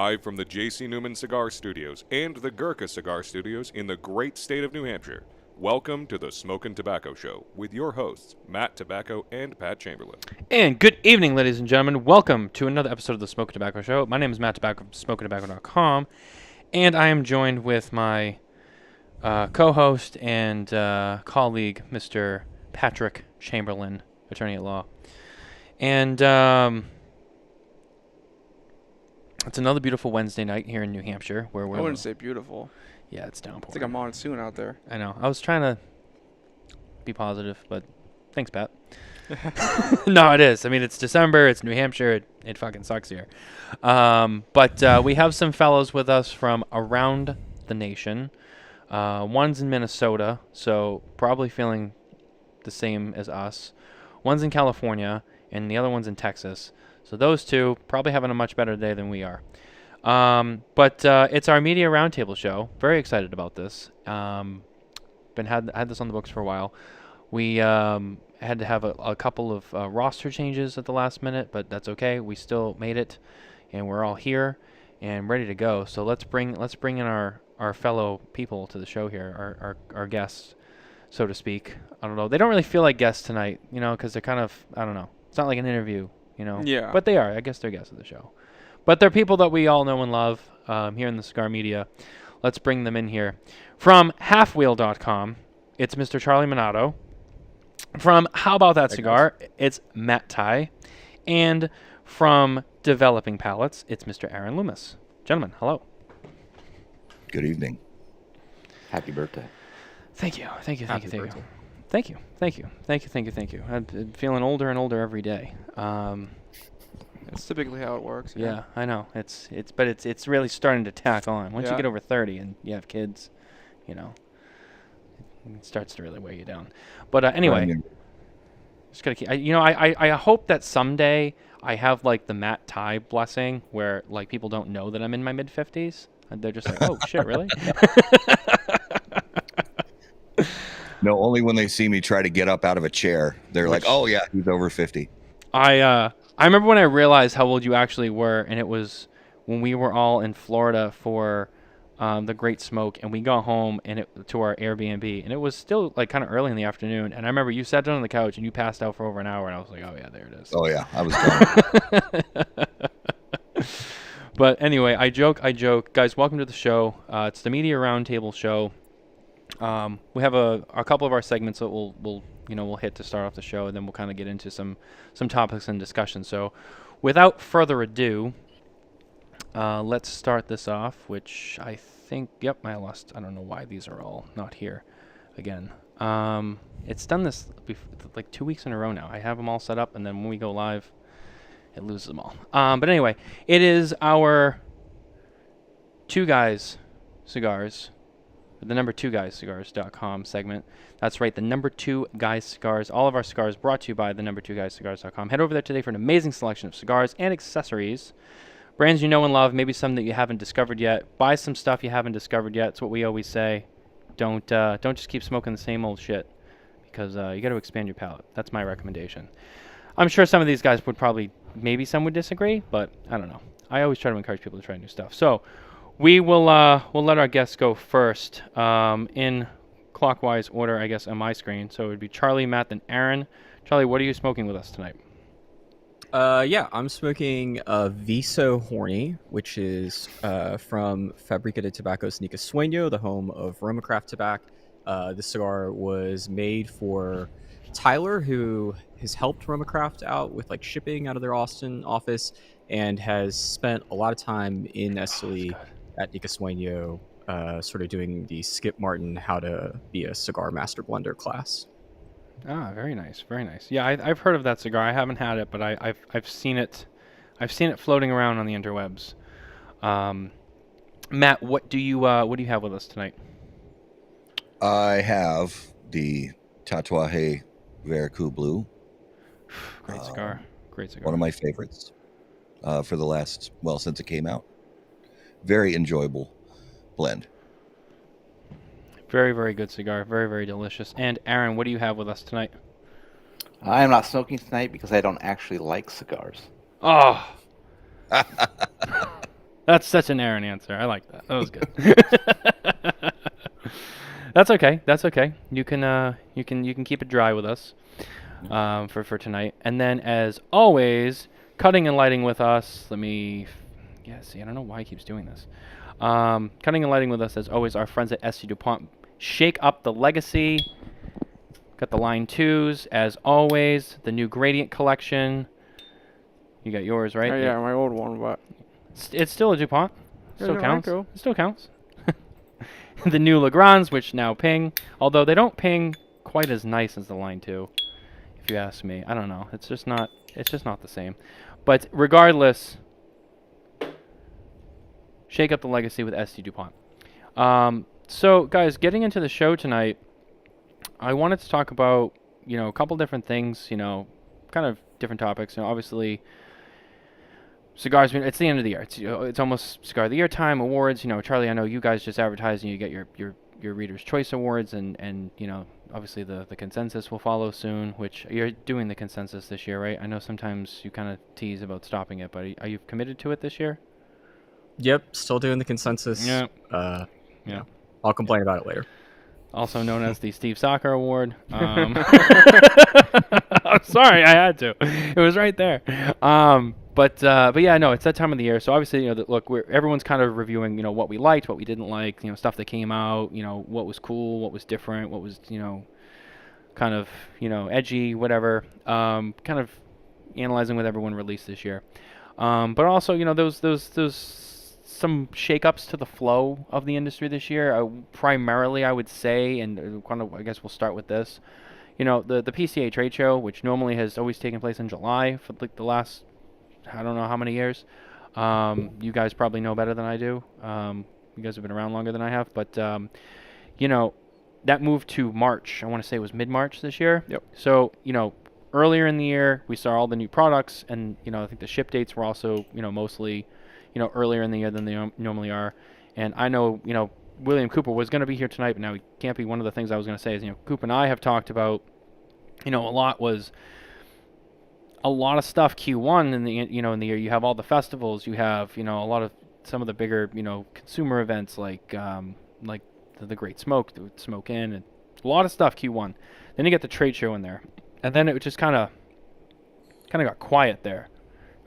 Live from the J.C. Newman Cigar Studios and the Gurkha Cigar Studios in the great state of New Hampshire. Welcome to the Smokin Tabacco Show with your hosts, Matt Tobacco and Pat Chamberlain. And good evening, ladies and gentlemen. Welcome to another episode of the Smokin Tabacco Show. My name is Matt Tobacco from SmokinTabacco.com, and I am joined with my co-host and colleague, Mr. Patrick Chamberlain, attorney at law. And it's another beautiful Wednesday night here in New Hampshire. Where we're I wouldn't say beautiful. Yeah, it's downpouring. It's like a monsoon out there. I know. I was trying to be positive, but thanks, Pat. No, it is. I mean, it's December. It's New Hampshire. It fucking sucks here. But we have some fellows with us from around the nation. One's in Minnesota, so probably feeling the same as us. One's in California, and the other one's in Texas. So those two probably having a much better day than we are. But it's our media roundtable show. Very excited about this. Had this on the books for a while. We had to have a couple of roster changes at the last minute, but that's okay. We still made it, and we're all here and ready to go. So let's bring in our fellow people to the show here, our guests, so to speak. I don't know. They don't really feel like guests tonight, because they're kind of, I don't know. It's not like an interview, Yeah. But they are. I guess they're guests of the show. But they're people that we all know and love here in the cigar media. Let's bring them in here. From Halfwheel.com, it's Mr. Charlie Minato. From How About That Cigar, it's Matt Ty. And from Developing Palates, it's Mr. Aaron Loomis. Gentlemen, hello. Good evening. Happy birthday. Thank you. Thank you. Happy birthday. Thank you. I'm feeling older and older every day. It's typically how it works. Yeah, I know. It's really starting to tack on. Once you get over 30 and you have kids, it starts to really weigh you down. But anyway, just gotta keep. I hope that someday I have like the Matt Ty blessing, where like people don't know that I'm in my mid-50s, and they're just like, "Oh shit, really?" No, only when they see me try to get up out of a chair, they're like, "Oh yeah, he's over 50." I remember when I realized how old you actually were, and it was when we were all in Florida for the Great Smoke, and we got home to our Airbnb, and it was still like kind of early in the afternoon. And I remember you sat down on the couch and you passed out for over an hour, and I was like, "Oh yeah, there it is." Oh yeah, I was gone. But anyway, I joke. Guys, welcome to the show. It's the Media Roundtable show. We have a couple of our segments that we'll hit to start off the show, and then we'll kind of get into some topics and discussion. So without further ado, let's start this off, which I think, I don't know why these are all not here again. It's done this like 2 weeks in a row now. I have them all set up, and then when we go live, it loses them all. But anyway, it is our Two Guys Cigars, the number 2 Guys Cigars.com segment. That's right, the number 2 Guys Cigars. All of our cigars brought to you by the number 2 Guys Cigars.com. Head over there today for an amazing selection of cigars and accessories. Brands you know and love, maybe some that you haven't discovered yet. Buy some stuff you haven't discovered yet. It's what we always say. Don't just keep smoking the same old shit, because you got to expand your palate. That's my recommendation. I'm sure some of these guys would maybe some would disagree, but I don't know. I always try to encourage people to try new stuff. So we'll let our guests go first in clockwise order, I guess, on my screen. So it would be Charlie, Matt, then Aaron. Charlie, what are you smoking with us tonight? I'm smoking Viso Horny, which is from Fábrica de Tabacos Nica Sueño, the home of Romacraft Tobacco. This cigar was made for Tyler, who has helped Romacraft out with like shipping out of their Austin office, and has spent a lot of time in Esteli at Nica Sueño, sort of doing the Skip Martin How to Be a Cigar Master Blender class. Ah, very nice, very nice. Yeah, I've heard of that cigar. I haven't had it, but I've seen it. I've seen it floating around on the interwebs. Matt, what do you have with us tonight? I have the Tatuaje Veracruz Blue. Great cigar. Great cigar. One of my favorites for the last, since it came out. Very enjoyable blend. Very, very good cigar. Very, very delicious. And Aaron, what do you have with us tonight? I am not smoking tonight because I don't actually like cigars. Oh. That's such an Aaron answer. I like that. That was good. That's okay. That's okay. You can keep it dry with us for tonight. And then, as always, cutting and lighting with us. See, I don't know why he keeps doing this. Cutting and lighting with us, as always, our friends at SC Dupont. Shake up the legacy. Got the line 2s, as always. The new Gradient collection. You got yours, right? Oh, yeah, my old one, but It's still a Dupont. Still Yeah, counts. cool. It still counts. The new Legrands, which now ping, although they don't ping quite as nice as the line 2, if you ask me. I don't know. It's just not the same. But regardless, shake up the legacy with ST Dupont. So guys, getting into the show tonight, I wanted to talk about, a couple different things, kind of different topics. Obviously, cigars, it's the end of the year. It's almost Cigar of the Year time, awards. Charlie, I know you guys just advertised and you get your Reader's Choice Awards, and obviously the consensus will follow soon, which you're doing the consensus this year, right? I know sometimes you kind of tease about stopping it, but are you committed to it this year? Yep, still doing the consensus. Yeah. Yeah. I'll complain about it later. Also known as the Steve Soccer Award. I'm sorry, I had to. It was right there. But yeah, no, it's that time of the year. So obviously, look, everyone's kind of reviewing, what we liked, what we didn't like, stuff that came out, what was cool, what was different, what was, kind of, edgy, whatever. Kind of analyzing what everyone released this year. But also, those some shakeups to the flow of the industry this year. Primarily, I would say, and kind of, I guess we'll start with this. The PCA trade show, which normally has always taken place in July for like the last, I don't know how many years. You guys probably know better than I do. You guys have been around longer than I have, but that moved to March. I want to say it was mid-March this year. Yep. So earlier in the year, we saw all the new products, and I think the ship dates were also mostly earlier in the year than they normally are. And I know William Cooper was going to be here tonight, but now he can't be. One of the things I was going to say is Coop and I have talked about a lot of stuff Q1 in the in the year. You have all the festivals, you have a lot of some of the bigger consumer events like the Great Smoke, the Smokin, and a lot of stuff Q1. Then you get the trade show in there, and then it just kind of got quiet there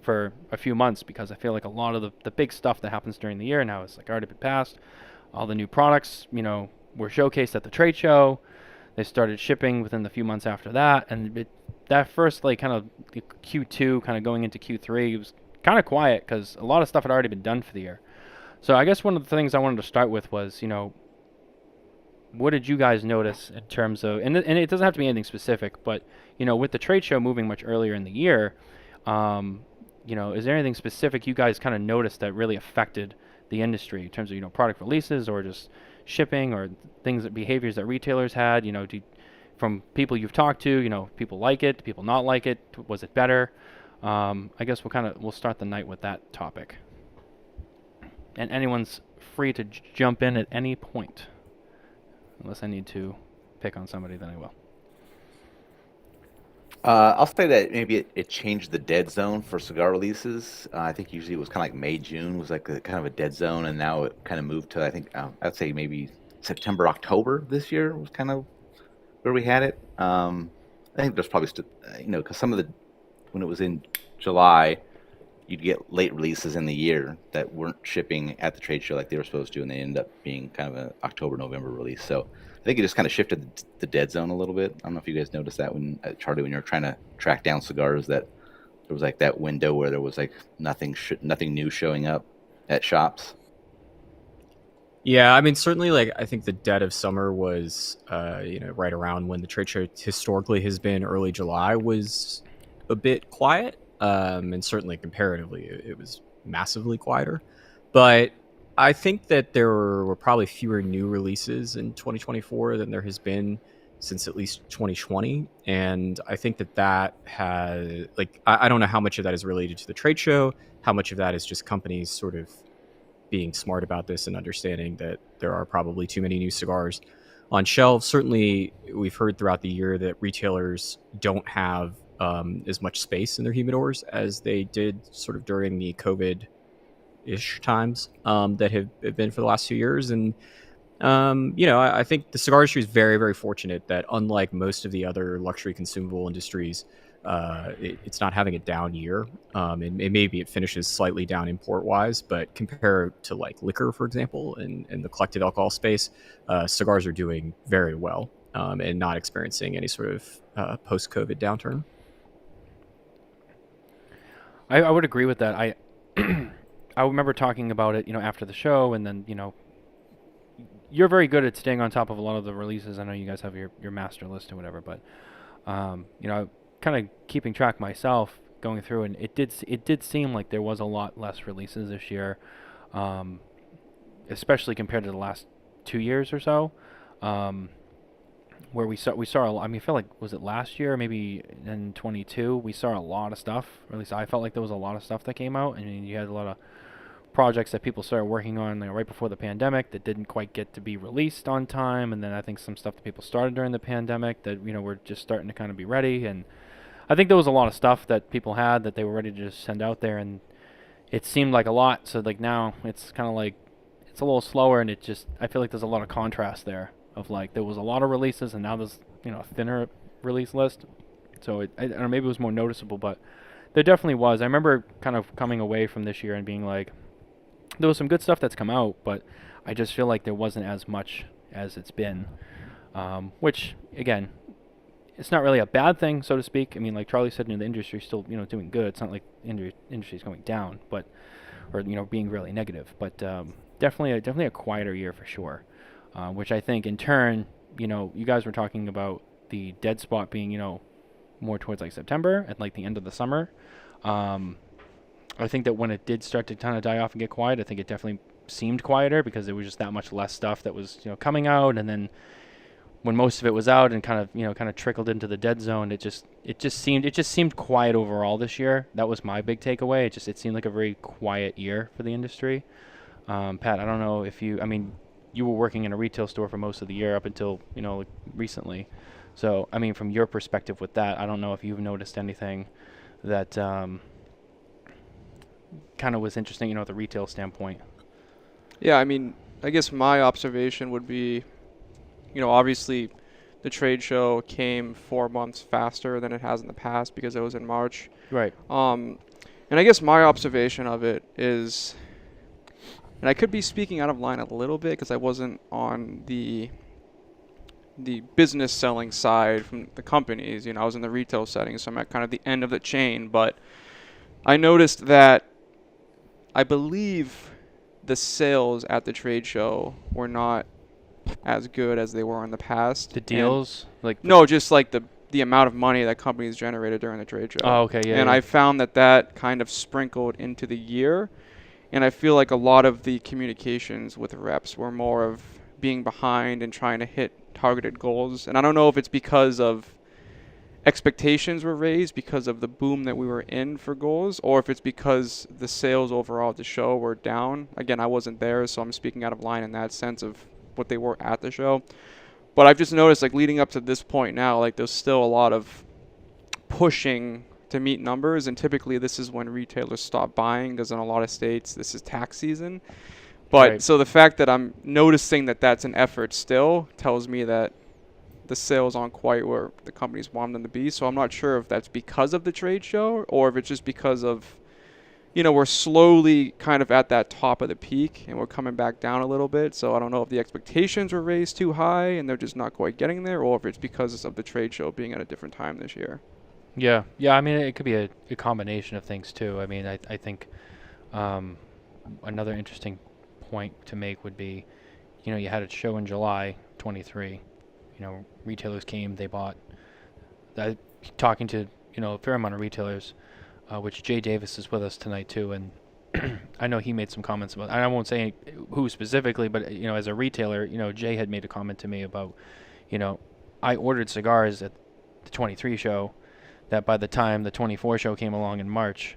for a few months, because I feel like a lot of the big stuff that happens during the year now is like already been passed. All the new products were showcased at the trade show. They started shipping within the few months after that, and that first kind of Q2 kind of going into Q3, it was kind of quiet because a lot of stuff had already been done for the year. So I guess one of the things I wanted to start with was what did you guys notice in terms of, and it doesn't have to be anything specific, but with the trade show moving much earlier in the year, is there anything specific you guys kind of noticed that really affected the industry in terms of product releases or just shipping or behaviors that retailers had? From people you've talked to, people like it, people not like it, was it better? I guess we'll start the night with that topic. And anyone's free to jump in at any point. Unless I need to pick on somebody, then I will. I'll say that maybe it changed the dead zone for cigar releases. I think usually it was kind of like May, June was like kind of a dead zone, and now it kind of moved to, I think, I'd say maybe September, October this year was kind of where we had it. I think there's probably because some of when it was in July, you'd get late releases in the year that weren't shipping at the trade show like they were supposed to, and they ended up being kind of an October, November release. So I think it just kind of shifted the dead zone a little bit. I don't know if you guys noticed that Charlie, when you were trying to track down cigars, that there was like that window where there was like nothing new showing up at shops. Yeah, I mean, certainly, I think the dead of summer was, right around when the trade show historically has been early July was a bit quiet. And certainly comparatively, it was massively quieter. But I think that there were probably fewer new releases in 2024 than there has been since at least 2020. And I think that has, I don't know how much of that is related to the trade show, how much of that is just companies sort of being smart about this and understanding that there are probably too many new cigars on shelves. Certainly, we've heard throughout the year that retailers don't have as much space in their humidors as they did sort of during the COVID ish times that have been for the last 2 years. And I think the cigar industry is very, very fortunate that, unlike most of the other luxury consumable industries, it's not having a down year. And maybe it finishes slightly down import wise, but compared to like liquor, for example, in the collective alcohol space, cigars are doing very well and not experiencing any sort of post-COVID downturn. I would agree with that. I remember talking about it, after the show, and then, you're very good at staying on top of a lot of the releases. I know you guys have your master list or whatever, but, kind of keeping track myself going through, and it did seem like there was a lot less releases this year, especially compared to the last 2 years or so, where we saw a lot. I mean, I feel like, was it last year, maybe in 22, we saw a lot of stuff, or at least I felt like there was a lot of stuff that came out. I mean, you had a lot of projects that people started working on right before the pandemic that didn't quite get to be released on time, and then I think some stuff that people started during the pandemic that were just starting to kind of be ready. And I think there was a lot of stuff that people had that they were ready to just send out there, and it seemed like a lot. So like now it's kind of like it's a little slower, and I feel like there's a lot of contrast there of like there was a lot of releases, and now there's a thinner release list. So I don't know, maybe it was more noticeable, but there definitely was. I remember kind of coming away from this year and being like, there was some good stuff that's come out, but I just feel like there wasn't as much as it's been, which again, it's not really a bad thing, so to speak. I mean, like Charlie said, the industry's still doing good. It's not like industry's going down, or being really negative. But definitely a quieter year for sure, which I think in turn, you guys were talking about the dead spot being more towards like September and like the end of the summer. I think that when it did start to kind of die off and get quiet, I think it definitely seemed quieter because there was just that much less stuff that was coming out, and then when most of it was out and kind of trickled into the dead zone, it just seemed quiet overall this year. That was my big takeaway. It seemed like a very quiet year for the industry. Pat, I don't know if you were working in a retail store for most of the year up until like recently. So I mean, from your perspective with that, I don't know if you've noticed anything that kind of was interesting, the retail standpoint. Yeah, I mean, I guess my observation would be, obviously the trade show came 4 months faster than it has in the past because it was in March. Right. And I guess my observation of it is, and I could be speaking out of line a little bit because I wasn't on the business selling side from the companies. I was in the retail setting, so I'm at kind of the end of the chain. But I noticed that I believe the sales at the trade show were not as good as they were in the past. The deals? No, just like the amount of money that companies generated during the trade show. Oh, okay, yeah. And yeah. I found that kind of sprinkled into the year. And I feel like a lot of the communications with reps were more of being behind and trying to hit targeted goals. And I don't know if it's because of expectations were raised because of the boom that we were in for goals, or if it's because the sales overall at the show were down. Again, I wasn't there, so I'm speaking out of line in that sense of what they were at the show. But I've just noticed, like, leading up to this point now, like, there's still a lot of pushing to meet numbers, and typically this is when retailers stop buying, because in a lot of states this is tax season. But Right. So the fact that I'm noticing that that's an effort still tells me that the sales aren't quite where the companies want them to be. So I'm not sure if that's because of the trade show or if it's just because of, we're slowly kind of at that top of the peak and we're coming back down a little bit. So I don't know if the expectations were raised too high and they're just not quite getting there, or if it's because of the trade show being at a different time this year. Yeah. I mean, it could be a combination of things too. I mean, I think another interesting point to make would be, you had a show in July 23. Retailers came, they bought. Talking to a fair amount of retailers, which Jay Davis is with us tonight too, and I know he made some comments about. I won't say who specifically, but as a retailer, Jay had made a comment to me about, I ordered cigars at the 23 show, that by the time the 24 show came along in March,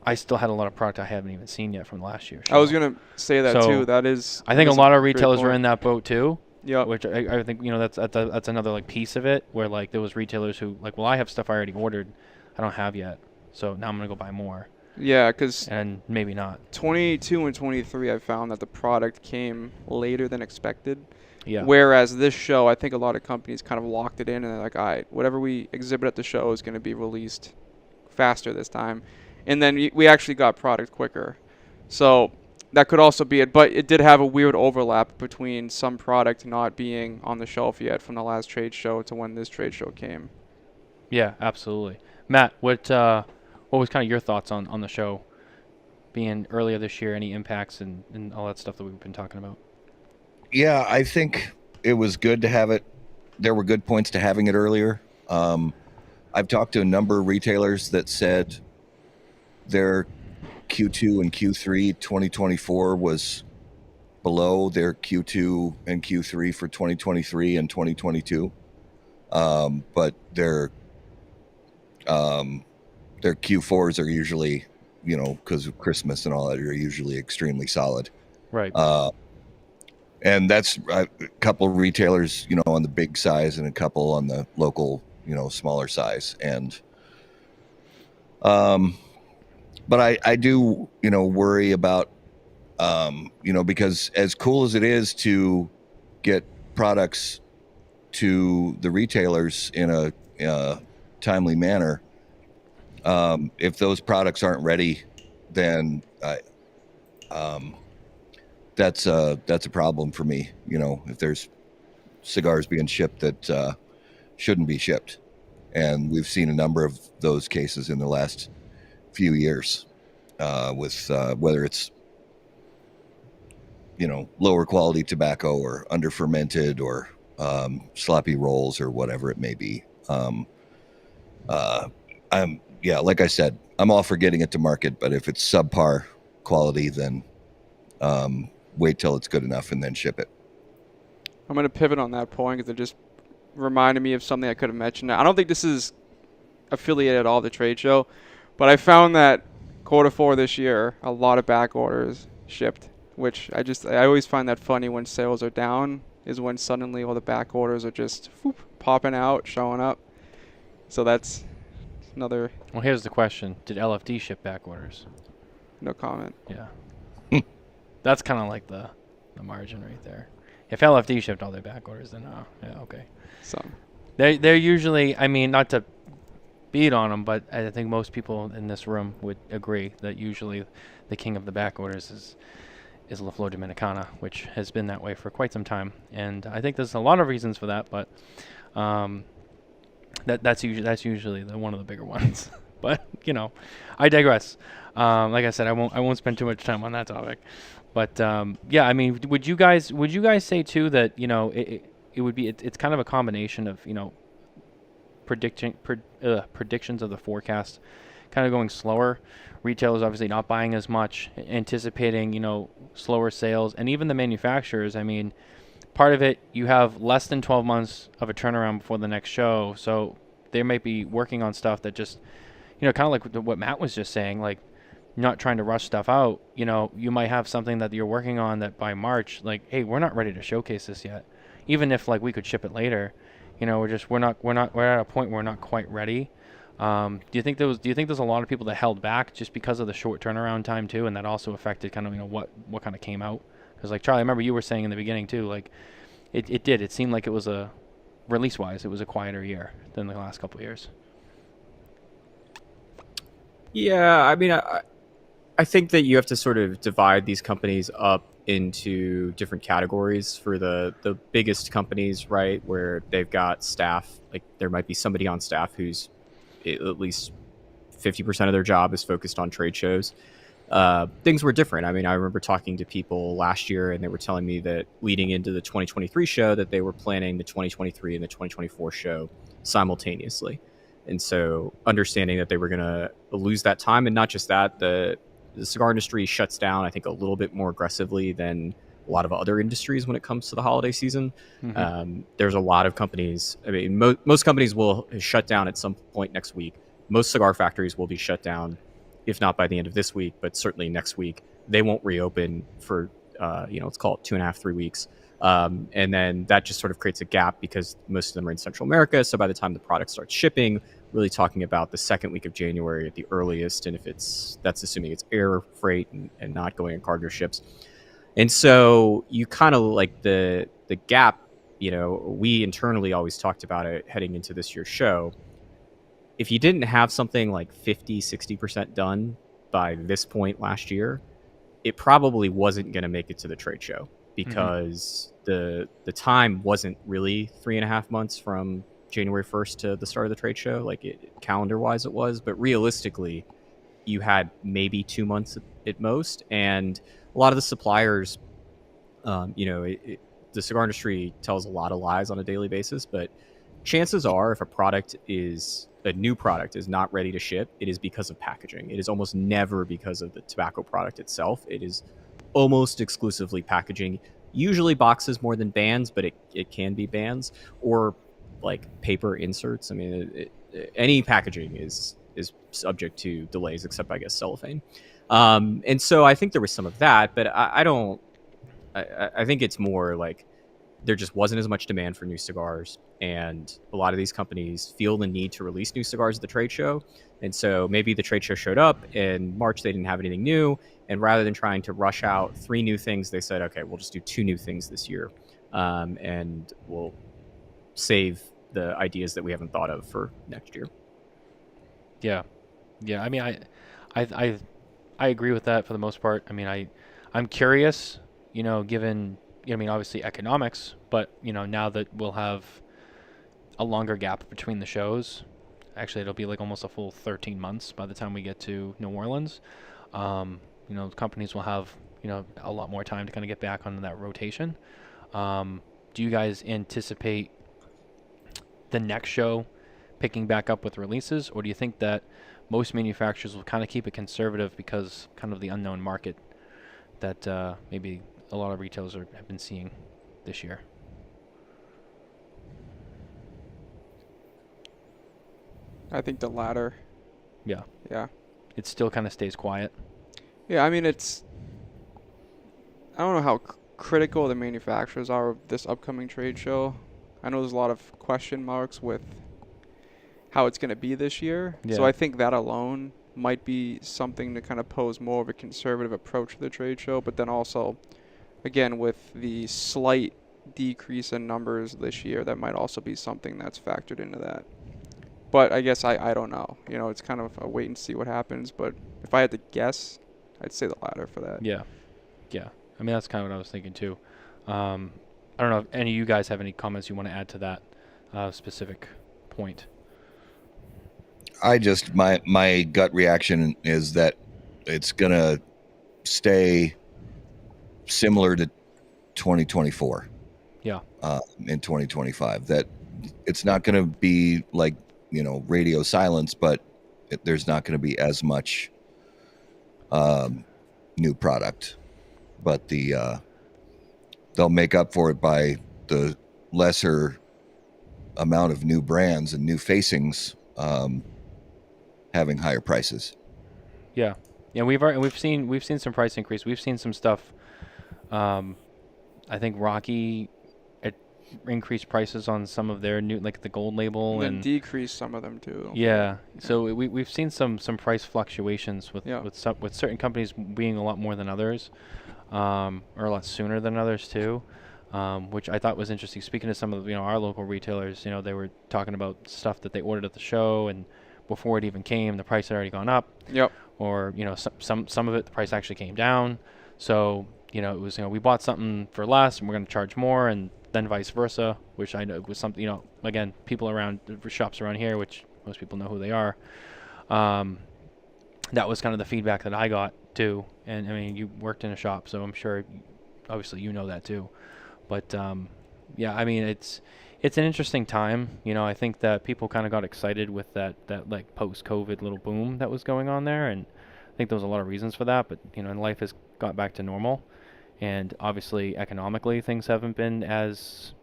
I still had a lot of product I haven't even seen yet from last year. I was gonna say that too. That is. I think a lot of retailers were in that boat too. Yeah. Which I think that's another like piece of it where like there was retailers who like, well, I have stuff I already ordered, I don't have yet, so now I'm gonna go buy more. Yeah, because and maybe not. 22 and 23, I found that the product came later than expected. Yeah. Whereas this show, I think a lot of companies kind of locked it in and they're like, all right, whatever we exhibit at the show is going to be released faster this time. And then we actually got product quicker. So that could also be it. But it did have a weird overlap between some product not being on the shelf yet from the last trade show to when this trade show came. Yeah, absolutely. Matt, what was kind of your thoughts on the show being earlier this year? Any impacts and all that stuff that we've been talking about? Yeah, I think it was good to have it. There were good points to having it earlier. I've talked to a number of retailers that said their Q2 and Q3 2024 was below their Q2 and Q3 for 2023 and 2022. But their Q4s are usually, because of Christmas and all that, are usually extremely solid. Right. And that's a couple of retailers, on the big size and a couple on the local, smaller size. And, but I do, worry about, because as cool as it is to get products to the retailers in a timely manner, if those products aren't ready, then that's a problem for me. If there's cigars being shipped that shouldn't be shipped, and we've seen a number of those cases in the last few years, with whether it's lower quality tobacco or under fermented or sloppy rolls or whatever it may be. Like I said, I'm all for getting it to market, but if it's subpar quality, then wait till it's good enough and then ship it. I'm going to pivot on that point because it just reminded me of something I could have mentioned. I don't think this is affiliated at all with the trade show, but I found that Q4 this year, a lot of back orders shipped, which I always find that funny when sales are down is when suddenly all the back orders are just popping out, showing up. So that's another. Well, here's the question. Did LFD ship back orders? No comment. Yeah. That's kind of like the margin right there. If LFD shipped all their back orders, then yeah, okay. So they're usually, not to beat on them, but I think most people in this room would agree that usually the king of the back orders is La Flor Dominicana, which has been that way for quite some time. And I think there's a lot of reasons for that, but that's usually one of the bigger ones. But I digress. Like I said, I won't spend too much time on that topic. But would you guys say too that it would be it's kind of a combination of predictions of the forecast kind of going slower, retailers obviously not buying as much, anticipating slower sales, and even the manufacturers. Part of it, you have less than 12 months of a turnaround before the next show, so they might be working on stuff that just kind of like what Matt was just saying, like not trying to rush stuff out. You might have something that you're working on that by March, like, hey, we're not ready to showcase this yet, even if like we could ship it later. We're at a point where we're not quite ready. Do you think there's a lot of people that held back just because of the short turnaround time too, and that also affected kind of what kind of came out? Because like Charlie, I remember you were saying in the beginning too, like it seemed like it was a release wise, it was a quieter year than the last couple of years. Yeah, I think that you have to sort of divide these companies up into different categories. For the biggest companies, right, where they've got staff, like there might be somebody on staff who's at least 50% of their job is focused on trade shows. Things were different. I remember talking to people last year and they were telling me that leading into the 2023 show that they were planning the 2023 and the 2024 show simultaneously. And so understanding that they were going to lose that time, and not just that, the cigar industry shuts down, I think, a little bit more aggressively than a lot of other industries when it comes to the holiday season. Mm-hmm. There's a lot of companies. Most companies will shut down at some point next week. Most cigar factories will be shut down, if not by the end of this week, but certainly next week. They won't reopen for, let's call it 2.5, 3 weeks. And then that just sort of creates a gap because most of them are in Central America. So by the time the product starts shipping, really talking about the second week of January at the earliest, and that's assuming it's air freight and not going in cargo ships. And so you kind of like the gap, we internally always talked about it heading into this year's show. If you didn't have something like 50-60% done by this point last year, it probably wasn't going to make it to the trade show, because the time wasn't really 3.5 months from January 1st to the start of the trade show, like calendar wise it was, but realistically you had maybe 2 months at most. And a lot of the suppliers, the cigar industry tells a lot of lies on a daily basis, but chances are if a new product is not ready to ship, it is because of packaging. It is almost never because of the tobacco product itself. It is almost exclusively packaging, usually boxes more than bands, but it can be bands or like paper inserts. I mean, any packaging is subject to delays, except I guess cellophane. And so I think there was some of that, but I think it's more like there just wasn't as much demand for new cigars, and a lot of these companies feel the need to release new cigars at the trade show. And so maybe the trade show showed up in March, they didn't have anything new, and rather than trying to rush out 3 new things, they said, okay, we'll just do 2 new things this year, and we'll save the ideas that we haven't thought of for next year. Yeah. I mean, I agree with that for the most part. I mean, I'm curious, given, I mean, obviously economics, but now that we'll have a longer gap between the shows, actually it'll be like almost a full 13 months by the time we get to New Orleans. Companies will have a lot more time to kind of get back on that rotation. Do you guys anticipate the next show picking back up with releases, or do you think that most manufacturers will kind of keep it conservative because kind of the unknown market that maybe a lot of retailers have been seeing this year? I think the latter. Yeah. Yeah. It still kind of stays quiet. Yeah, I mean, I don't know how critical the manufacturers are of this upcoming trade show. I know there's a lot of question marks with how it's going to be this year. Yeah. So I think that alone might be something to kind of pose more of a conservative approach to the trade show. But then also, again, with the slight decrease in numbers this year, that might also be something that's factored into that. But I guess I don't know. It's kind of a wait and see what happens. But if I had to guess, I'd say the latter for that. Yeah. I mean, that's kind of what I was thinking too. I don't know if any of you guys have any comments you want to add to that specific point. My gut reaction is that it's gonna stay similar to 2024. Yeah. In 2025, that it's not gonna be like radio silence, but there's not gonna be as much new product, but they'll make up for it by the lesser amount of new brands and new facings having higher prices. Yeah, we've seen some price increase. We've seen some stuff. I think Rocky increased prices on some of their new, like the gold label, and decreased some of them too. Yeah, so we've seen some price fluctuations with certain companies being a lot more than others, or a lot sooner than others too, which I thought was interesting. Speaking to some of our local retailers, they were talking about stuff that they ordered at the show, and before it even came, the price had already gone up. Yep. Or some of it, the price actually came down. So it was we bought something for less and we're going to charge more, and then vice versa, which I know was something again, people around shops around here, which most people know who they are. That was kind of the feedback that I got too. And I mean, you worked in a shop, so I'm sure obviously you know that too. But yeah, I mean, it's an interesting time. I think that people kind of got excited with that like post-COVID little boom that was going on there, and I think there was a lot of reasons for that. But life has got back to normal, and obviously economically things haven't been as,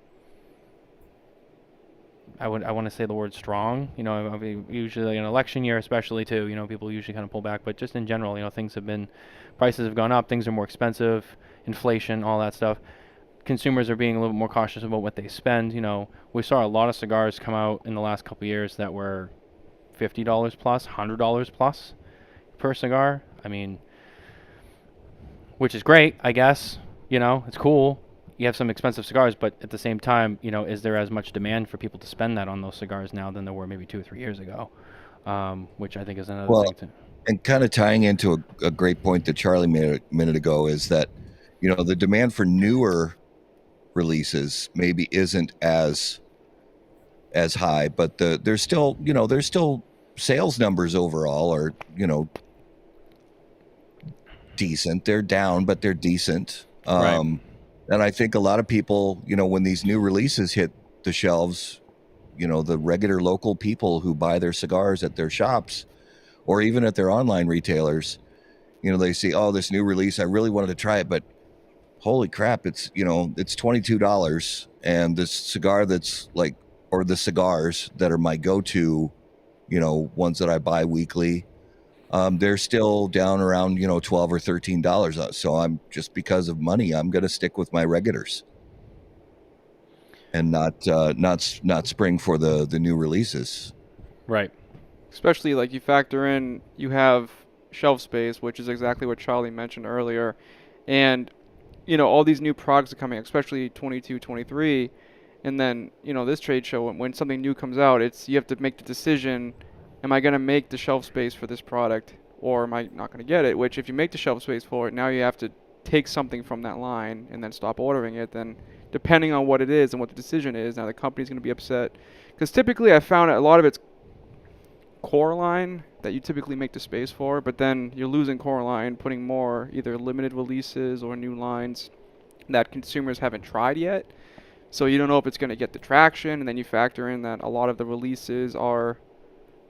I want to say the word strong. I mean, usually an election year, especially too. People usually kind of pull back, but just in general, prices have gone up, things are more expensive, inflation, all that stuff. Consumers are being a little more cautious about what they spend. We saw a lot of cigars come out in the last couple of years that were $50 plus, $100 plus per cigar. I mean, which is great, I guess. It's cool. You have some expensive cigars, but at the same time, is there as much demand for people to spend that on those cigars now than there were maybe 2 or 3 years ago? Which I think is another thing too. And kind of tying into a great point that Charlie made a minute ago is that, the demand for newer releases maybe isn't as high, but there's still sales numbers overall are, decent. They're down, but they're decent. Right. And I think a lot of people, when these new releases hit the shelves, the regular local people who buy their cigars at their shops or even at their online retailers, they see, oh, this new release, I really wanted to try it, but holy crap, it's, it's $22. And this cigar that's like, or the cigars that are my go-to, ones that I buy weekly, they're still down around, $12 or $13. So I'm just, because of money, I'm going to stick with my regulars and not spring for the new releases. Right. Especially like you factor in, you have shelf space, which is exactly what Charlie mentioned earlier. And, all these new products are coming, especially 22, 23. And then, this trade show, when something new comes out, you have to make the decision, am I going to make the shelf space for this product or am I not going to get it? Which if you make the shelf space for it, now you have to take something from that line and then stop ordering it. Then depending on what it is and what the decision is, now the company's going to be upset. Because typically I found a lot of it's core line that you typically make the space for, but then you're losing core line, putting more either limited releases or new lines that consumers haven't tried yet. So you don't know if it's going to get the traction, and then you factor in that a lot of the releases are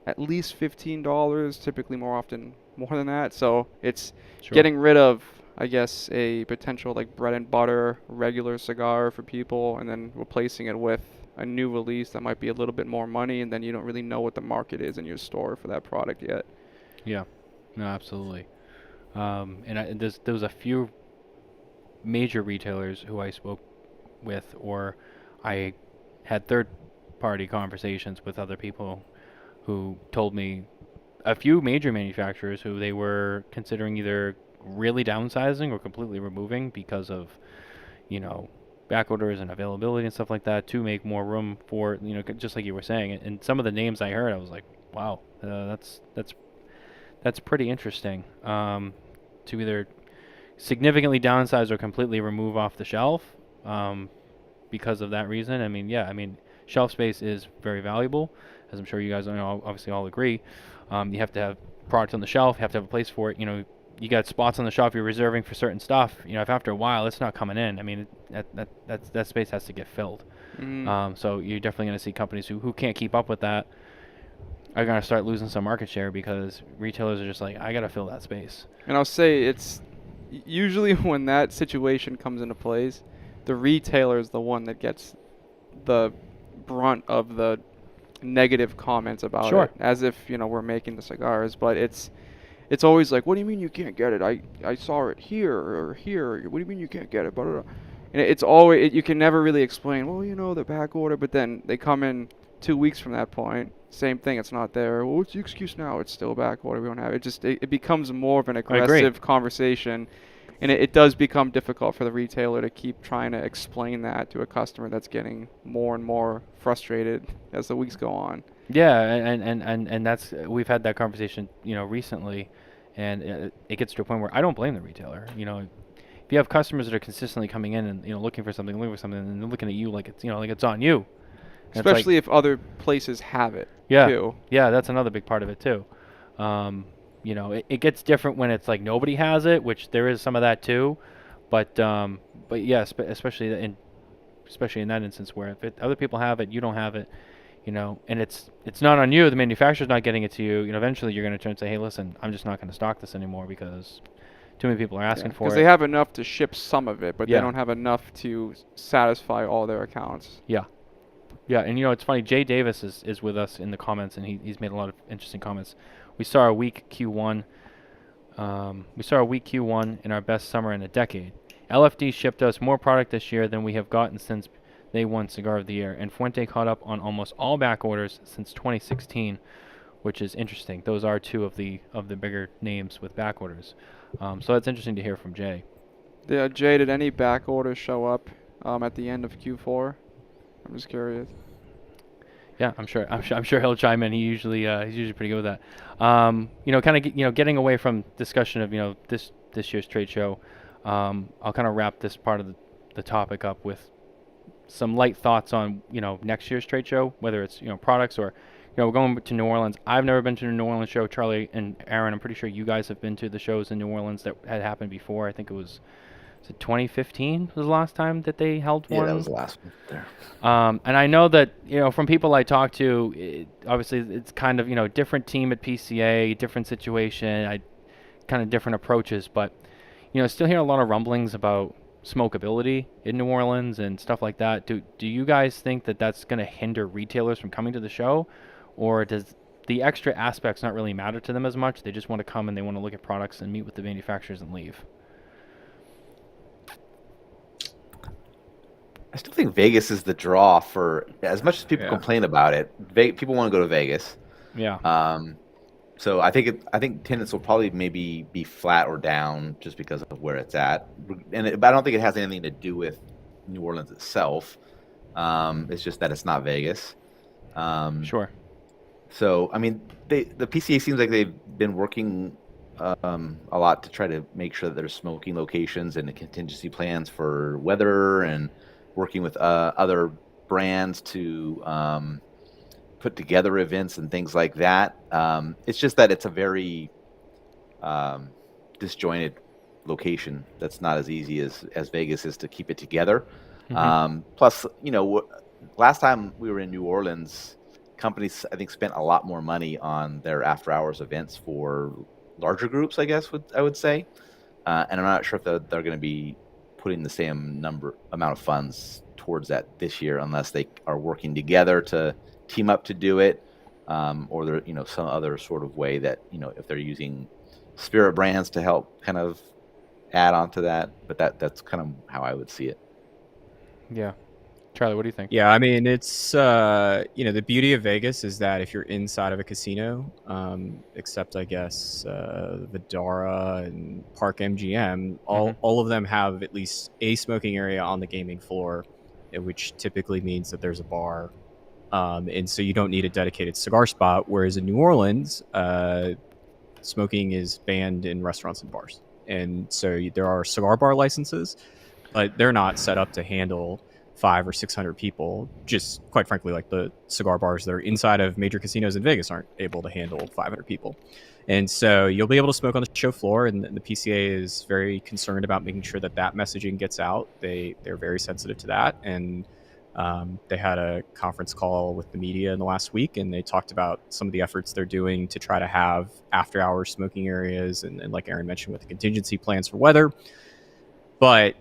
at least $15, typically more often more than that. So it's getting rid of, I guess, a potential like bread and butter regular cigar for people and then replacing it with a new release that might be a little bit more money, and then you don't really know what the market is in your store for that product yet. Yeah, no, absolutely. And there was a few major retailers who I spoke with, or I had third-party conversations with other people who told me a few major manufacturers who they were considering either really downsizing or completely removing because of, back orders and availability and stuff like that to make more room for, just like you were saying. And some of the names I heard, I was like, wow, that's pretty interesting. To either significantly downsize or completely remove off the shelf because of that reason. I mean, shelf space is very valuable, as I'm sure you guys obviously all agree. You have to have product on the shelf. You have to have a place for it. You got spots on the shelf you're reserving for certain stuff. If after a while it's not coming in, I mean, that space has to get filled. So you're definitely going to see companies who can't keep up with that are going to start losing some market share because retailers are just like, I got to fill that space. And I'll say it's usually when that situation comes into place, the retailer is the one that gets the brunt of the negative comments about it, as if we're making the cigars. But it's always like, what do you mean you can't get it? I saw it here or here. What do you mean you can't get it? Blah, blah, blah. And it's always, you can never really explain, well, the back order, but then they come in 2 weeks from that point, same thing, it's not there. Well, what's the excuse now? It's still back order, we don't have it. It becomes more of an aggressive conversation, and it does become difficult for the retailer to keep trying to explain that to a customer that's getting more and more frustrated as the weeks go on. Yeah, and that's, we've had that conversation, recently, and it gets to a point where I don't blame the retailer. If you have customers that are consistently coming in and looking for something, and they're looking at you like it's like it's on you. And especially if other places have it. Yeah, too. Yeah, that's another big part of it too. It gets different when it's like nobody has it, which there is some of that too. But yeah, especially in that instance where if other people have it, you don't have it. And it's not on you. The manufacturer's not getting it to you. Eventually you're going to turn and say, hey, listen, I'm just not going to stock this anymore because too many people are asking for it. Because they have enough to ship some of it, but they don't have enough to satisfy all their accounts. Yeah. Yeah, and it's funny, Jay Davis is with us in the comments, and he's made a lot of interesting comments. We saw our weak Q1. In our best summer in a decade. LFD shipped us more product this year than we have gotten since they won Cigar of the Year, and Fuente caught up on almost all back orders since 2016. which is interesting. Those are two of the bigger names with back orders. So that's interesting to hear from Jay. Yeah, Jay, did any back orders show up at the end of Q4? I'm just curious. Yeah, I'm sure he'll chime in. He's usually pretty good with that. Kind of getting away from discussion of this year's trade show. I'll kind of wrap this part of the topic up with some light thoughts on next year's trade show, whether it's products or we're going to New Orleans. I've never been to a New Orleans show. Charlie and Aaron, I'm pretty sure you guys have been to the shows in New Orleans that had happened before. I think it was 2015 was the last time that they held one. Yeah, that was the last one there. And I know that from people I talk to, obviously it's kind of different team at PCA, different situation, kind of different approaches, but still hear a lot of rumblings about smokability in New Orleans and stuff like that. Do you guys think that that's going to hinder retailers from coming to the show, or does the extra aspects not really matter to them as much? They just want to come and they want to look at products and meet with the manufacturers and leave. I still think Vegas is the draw for as much as people complain about it. People want to go to Vegas. Yeah. So I think attendance will probably maybe be flat or down just because of where it's at, but I don't think it has anything to do with New Orleans itself. It's just that it's not Vegas. Sure. So I mean, the PCA seems like they've been working a lot to try to make sure that there's smoking locations and the contingency plans for weather, and working with other brands to put together events and things like that. It's just that it's a very disjointed location. That's not as easy as Vegas is to keep it together. Mm-hmm. Plus, last time we were in New Orleans, companies I think spent a lot more money on their after hours events for larger groups, I guess I would say. And I'm not sure if they're going to be putting the same amount of funds towards that this year, unless they are working together to team up to do it, or there some other sort of way that if they're using spirit brands to help kind of add on to that. But that's kind of how I would see it. Yeah. Charlie, what do you think? Yeah, I mean, it's the beauty of Vegas is that if you're inside of a casino, except I guess Vidara and Park MGM, all of them have at least a smoking area on the gaming floor, which typically means that there's a bar, and so you don't need a dedicated cigar spot. Whereas in New Orleans, smoking is banned in restaurants and bars, and so there are cigar bar licenses, but they're not set up to handle 500 or 600 people. Just quite frankly, like the cigar bars that are inside of major casinos in Vegas aren't able to handle 500 people. And so you'll be able to smoke on the show floor, and the PCA is very concerned about making sure that messaging gets out. They're very sensitive to that. And they had a conference call with the media in the last week, and they talked about some of the efforts they're doing to try to have after hours smoking areas, and like Aaron mentioned, with the contingency plans for weather. But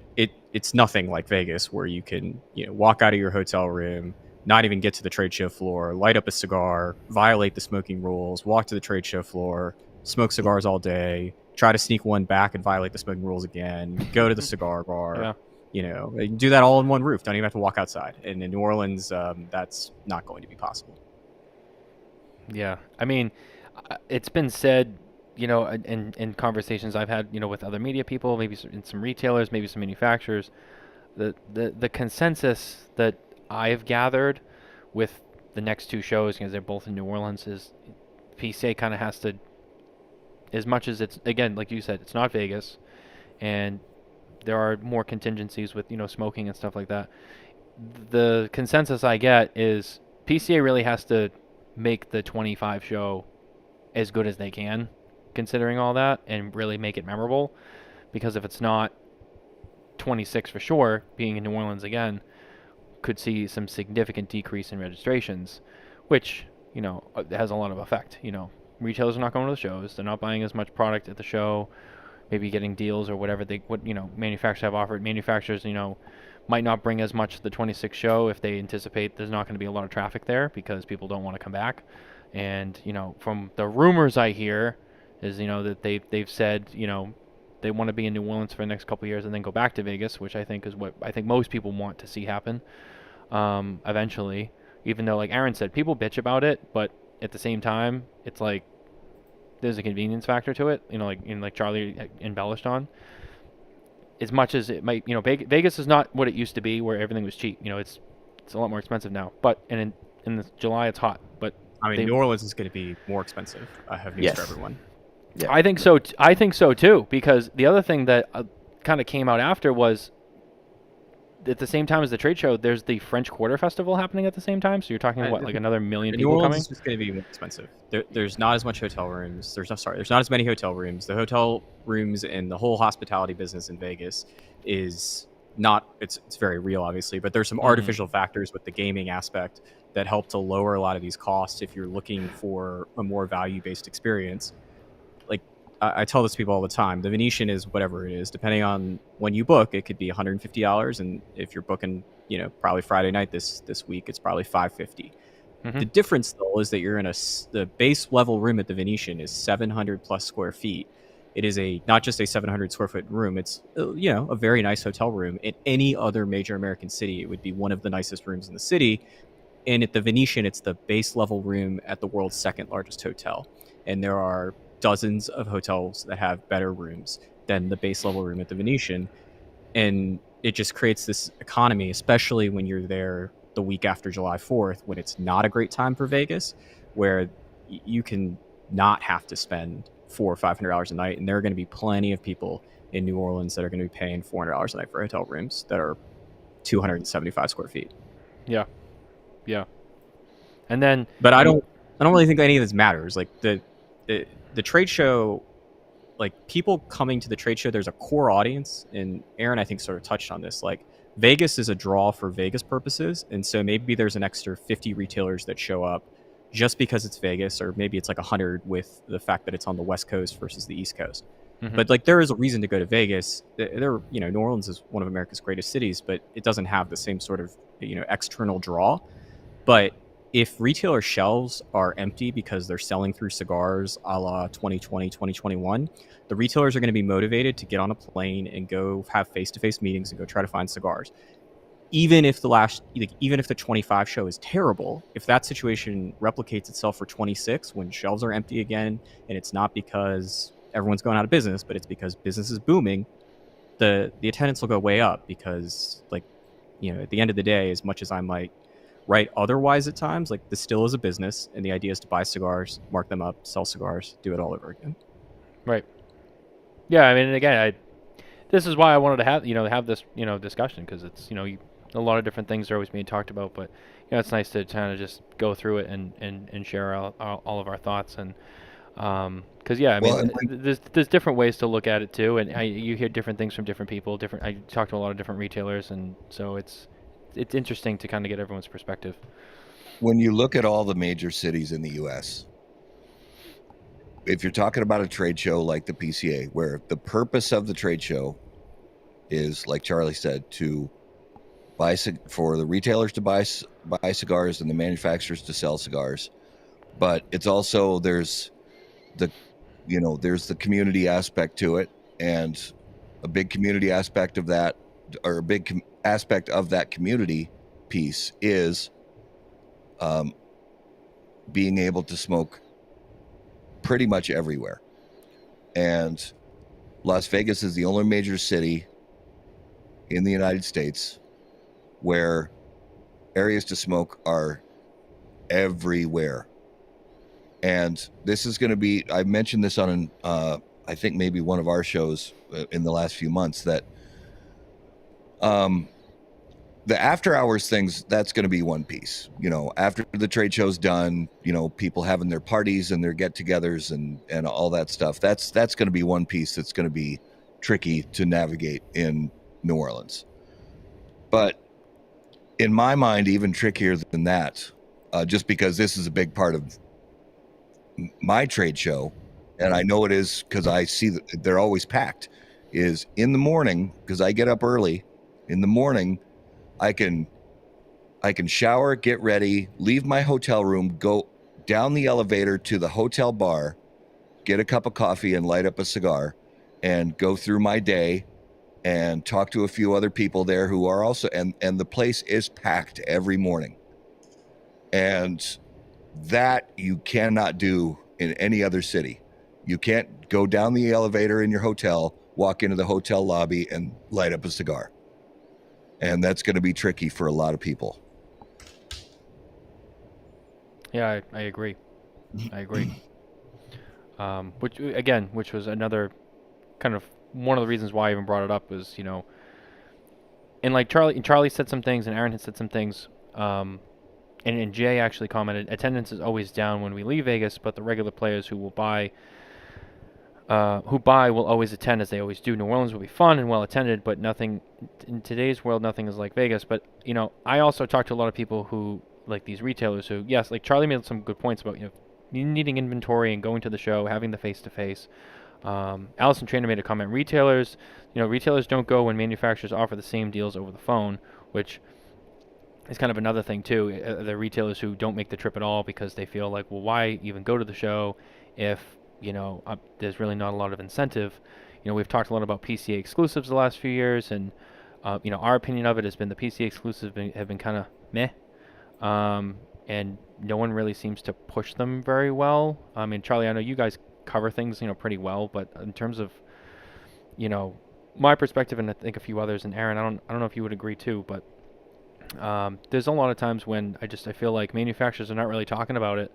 it's nothing like Vegas, where you can walk out of your hotel room, not even get to the trade show floor, light up a cigar, violate the smoking rules, walk to the trade show floor, smoke cigars all day, try to sneak one back and violate the smoking rules again, go to the cigar bar. Yeah. You can do that all in one roof. Don't even have to walk outside. And in New Orleans, that's not going to be possible. Yeah. I mean, it's been said, in conversations I've had, with other media people, maybe some retailers, maybe some manufacturers, the consensus that I've gathered with the next two shows, because they're both in New Orleans, is PCA kind of has to, as much as it's, again, like you said, it's not Vegas, and there are more contingencies with, smoking and stuff like that. The consensus I get is PCA really has to make the 25 show as good as they can, considering all that, and really make it memorable, because if it's not, 26 for sure, being in New Orleans again, could see some significant decrease in registrations, which has a lot of effect. Retailers are not going to the shows, they're not buying as much product at the show, maybe getting deals or whatever manufacturers have offered. Manufacturers might not bring as much to the 26 show if they anticipate there's not going to be a lot of traffic there, because people don't want to come back. And from the rumors I hear is that they've said they want to be in New Orleans for the next couple of years and then go back to Vegas, which I think is what I think most people want to see happen eventually. Even though, like Aaron said, people bitch about it, but at the same time, it's like there's a convenience factor to it. Like Charlie embellished on. As much as it might, Vegas is not what it used to be, where everything was cheap. It's a lot more expensive now. But in July, it's hot. But I mean, New Orleans is going to be more expensive. I have news for everyone. Yeah. I think so. I think so too. Because the other thing that kind of came out after was, at the same time as the trade show, there's the French Quarter Festival happening at the same time. So you're talking like another million New people Orleans coming. is just going to be more expensive. There's not as much hotel rooms. There's not as many hotel rooms. The hotel rooms and the whole hospitality business in Vegas is not. It's very real, obviously, but there's some artificial factors with the gaming aspect that help to lower a lot of these costs if you're looking for a more value-based experience. Like I tell this to people all the time, the Venetian is whatever it is. Depending on when you book, it could be $150, and if you're booking, probably Friday night this week, it's probably $550. The difference, though, is that you're in the base level room at the Venetian is 700 plus square feet. It is not just a 700 square foot room. It's a very nice hotel room. In any other major American city, it would be one of the nicest rooms in the city. And at the Venetian, it's the base level room at the world's second largest hotel. And there are dozens of hotels that have better rooms than the base level room at the Venetian. And it just creates this economy, especially when you're there the week after July 4th, when it's not a great time for Vegas, where you can not have to spend $400 or $500 a night. And there are going to be plenty of people in New Orleans that are going to be paying $400 a night for hotel rooms that are 275 square feet. Yeah. And then, but I don't really think any of this matters. Like the trade show, like people coming to the trade show, there's a core audience, and Aaron, I think, sort of touched on this. Like Vegas is a draw for Vegas purposes, and so maybe there's an extra 50 retailers that show up just because it's Vegas, or maybe it's like 100 with the fact that it's on the West Coast versus the East Coast. But like there is a reason to go to Vegas. New Orleans is one of America's greatest cities, but it doesn't have the same sort of external draw. But if retailer shelves are empty because they're selling through cigars a la 2020, 2021, the retailers are going to be motivated to get on a plane and go have face-to-face meetings and go try to find cigars. Even if the 25 show is terrible, if that situation replicates itself for 26 when shelves are empty again, and it's not because everyone's going out of business, but it's because business is booming, the attendance will go way up because, at the end of the day, as much as I might write otherwise at times, like this still is a business, and the idea is to buy cigars, mark them up, sell cigars, do it all over again. Right. Yeah, I mean, again, this is why I wanted to have this discussion, because it's a lot of different things are always being talked about, but it's nice to kind of just go through it and share all of our thoughts, and because there's different ways to look at it too, and you hear different things from different people. I talk to a lot of different retailers, and so it's interesting to kind of get everyone's perspective. When you look at all the major cities in the U.S., if you're talking about a trade show like the PCA, where the purpose of the trade show is, like Charlie said, for the retailers to buy cigars and the manufacturers to sell cigars, but it's also there's the community aspect to it, and a big community aspect of that, or a big aspect of that community piece is being able to smoke pretty much everywhere. And Las Vegas is the only major city in the United States where areas to smoke are everywhere. And this is going to be, I mentioned this on I think maybe one of our shows in the last few months, that the after hours things, that's going to be one piece. After the trade show's done, people having their parties and their get-togethers and all that stuff, that's going to be one piece that's going to be tricky to navigate in New Orleans. But in my mind, even trickier than that, just because this is a big part of my trade show, and I know it is because I see that they're always packed, is in the morning, because I get up early in the morning. I can shower, get ready, leave my hotel room, go down the elevator to the hotel bar, get a cup of coffee and light up a cigar, and go through my day and talk to a few other people there who are also, and the place is packed every morning. And That you cannot do in any other city. You can't go down the elevator in your hotel, walk into the hotel lobby, and light up a cigar. And that's going to be tricky for a lot of people. Yeah, I agree. I agree. Which was another kind of one of the reasons why I even brought it up was, and like Charlie said some things, and Aaron had said some things, and Jay actually commented, attendance is always down when we leave Vegas, but the regular players who buy will always attend as they always do. New Orleans will be fun and well attended, but nothing in today's world, nothing is like Vegas. But I also talked to a lot of people who like these retailers who, yes, like Charlie made some good points about needing inventory and going to the show, having the face to face. Allison Trainer made a comment. Retailers don't go when manufacturers offer the same deals over the phone, which is kind of another thing too. The retailers who don't make the trip at all because they feel like, well, why even go to the show if there's really not a lot of incentive. We've talked a lot about PCA exclusives the last few years, and our opinion of it has been the PCA exclusives have been kind of meh, and no one really seems to push them very well. I mean, Charlie, I know you guys cover things pretty well, but in terms of my perspective, and I think a few others, and Aaron, I don't know if you would agree too, but there's a lot of times when I feel like manufacturers are not really talking about it.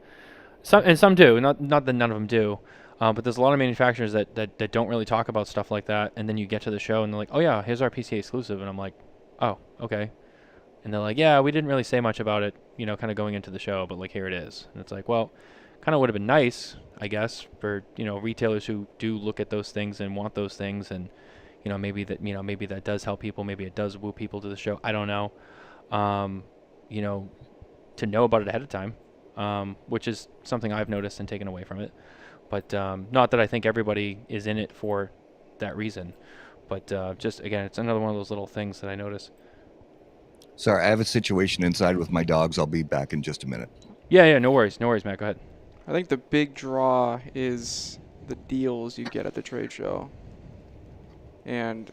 Some do, not that none of them do, but there's a lot of manufacturers that don't really talk about stuff like that, and then you get to the show and they're like, oh yeah, here's our PCA exclusive, and I'm like, oh, okay. And they're like, yeah, we didn't really say much about it, kind of going into the show, but like, here it is. And it's like, well, kind of would have been nice, I guess, for, retailers who do look at those things and want those things, and, maybe that does help people, maybe it does woo people to the show, I don't know. To know about it ahead of time, which is something I've noticed and taken away from it. But not that I think everybody is in it for that reason. But just, again, it's another one of those little things that I notice. Sorry, I have a situation inside with my dogs. I'll be back in just a minute. Yeah, no worries, Matt, go ahead. I think the big draw is the deals you get at the trade show. And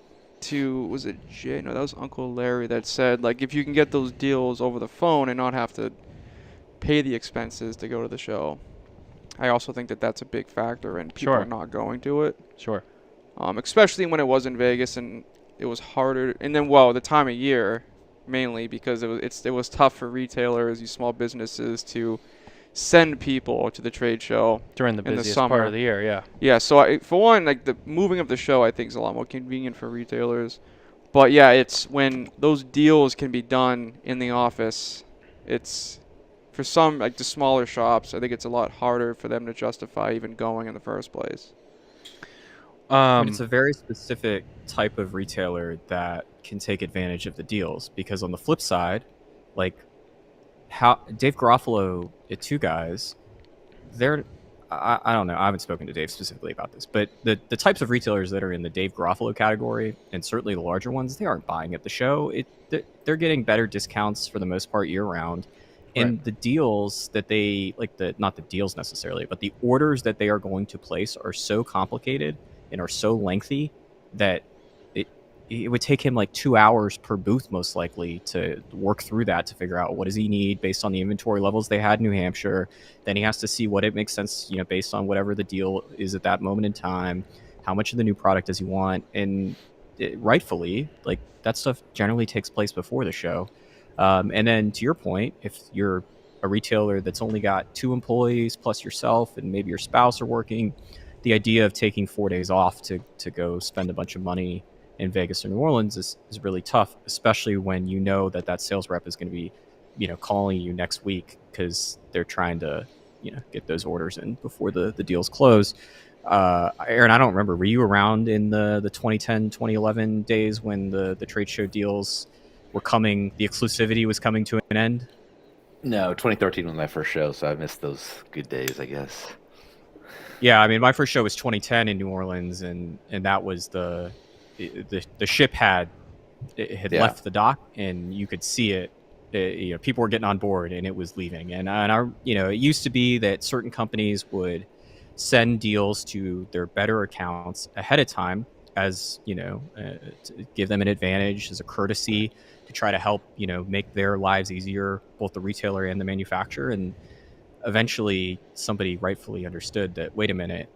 was it Jay? No, that was Uncle Larry that said, like, if you can get those deals over the phone and not have to pay the expenses to go to the show, I also think that that's a big factor, and people are not going to it. Sure. Especially when it was in Vegas and it was harder. And then, the time of year, mainly because it was tough for retailers, these small businesses, to send people to the trade show during the busiest part of the year. Yeah, so for one, like, the moving of the show I think is a lot more convenient for retailers, but yeah, it's when those deals can be done in the office, it's for some, like the smaller shops, I think it's a lot harder for them to justify even going in the first place. It's a very specific type of retailer that can take advantage of the deals, because on the flip side, like Dave Garofalo at Two Guys, I don't know, I haven't spoken to Dave specifically about this, but the types of retailers that are in the Dave Garofalo category, and certainly the larger ones, they aren't buying at the show. They're getting better discounts for the most part year round. And right. The deals that they, like, not the deals necessarily, but the orders that they are going to place are so complicated and are so lengthy that it would take him like 2 hours per booth, most likely, to work through that, to figure out what does he need based on the inventory levels they had in New Hampshire. Then he has to see what it makes sense, based on whatever the deal is at that moment in time. How much of the new product does he want? And rightfully, like, that stuff generally takes place before the show. And then to your point, if you're a retailer that's only got 2 employees plus yourself and maybe your spouse are working, the idea of taking 4 days off to go spend a bunch of money in Vegas or New Orleans is really tough, especially when that sales rep is going to be, calling you next week because they're trying to, get those orders in before the deals close. Aaron, I don't remember. Were you around in the 2010, 2011 days when the trade show deals were coming, the exclusivity was coming to an end? No, 2013 was my first show, so I missed those good days, I guess. Yeah, I mean, my first show was 2010 in New Orleans, and that was the ship had left the dock, and you could see it. People were getting on board, and it was leaving. And it used to be that certain companies would send deals to their better accounts ahead of time, as to give them an advantage, as a courtesy, to try to help make their lives easier, both the retailer and the manufacturer. And eventually somebody rightfully understood that, wait a minute,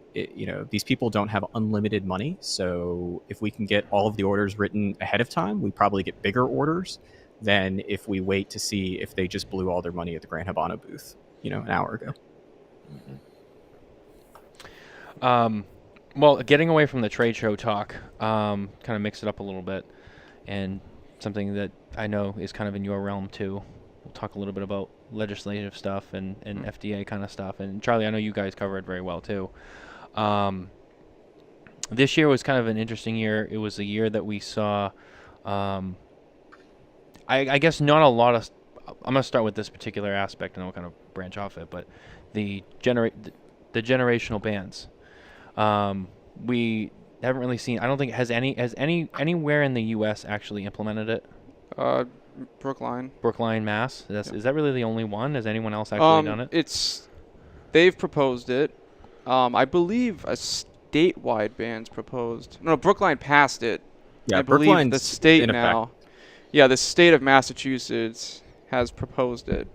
these people don't have unlimited money. So if we can get all of the orders written ahead of time, we probably get bigger orders than if we wait to see if they just blew all their money at the Grand Habano booth, an hour ago. Well, getting away from the trade show talk, kind of mix it up a little bit, and something that I know is kind of in your realm too. We'll talk a little bit about legislative stuff and FDA kind of stuff. And Charlie, I know you guys cover it very well too. This year was kind of an interesting year. It was a year that we saw, I guess not a lot of, I'm going to start with this particular aspect and then we'll kind of branch off it, but the generational bans. We haven't really seen, I don't think anywhere in the U.S. actually implemented it. Brookline, Mass. Is that really the only one? Has anyone else actually done it? They've proposed it. I believe a statewide ban's proposed. No, Brookline passed it. Yeah, I believe Brookline's the state in now. effect. Yeah, the state of Massachusetts has proposed it.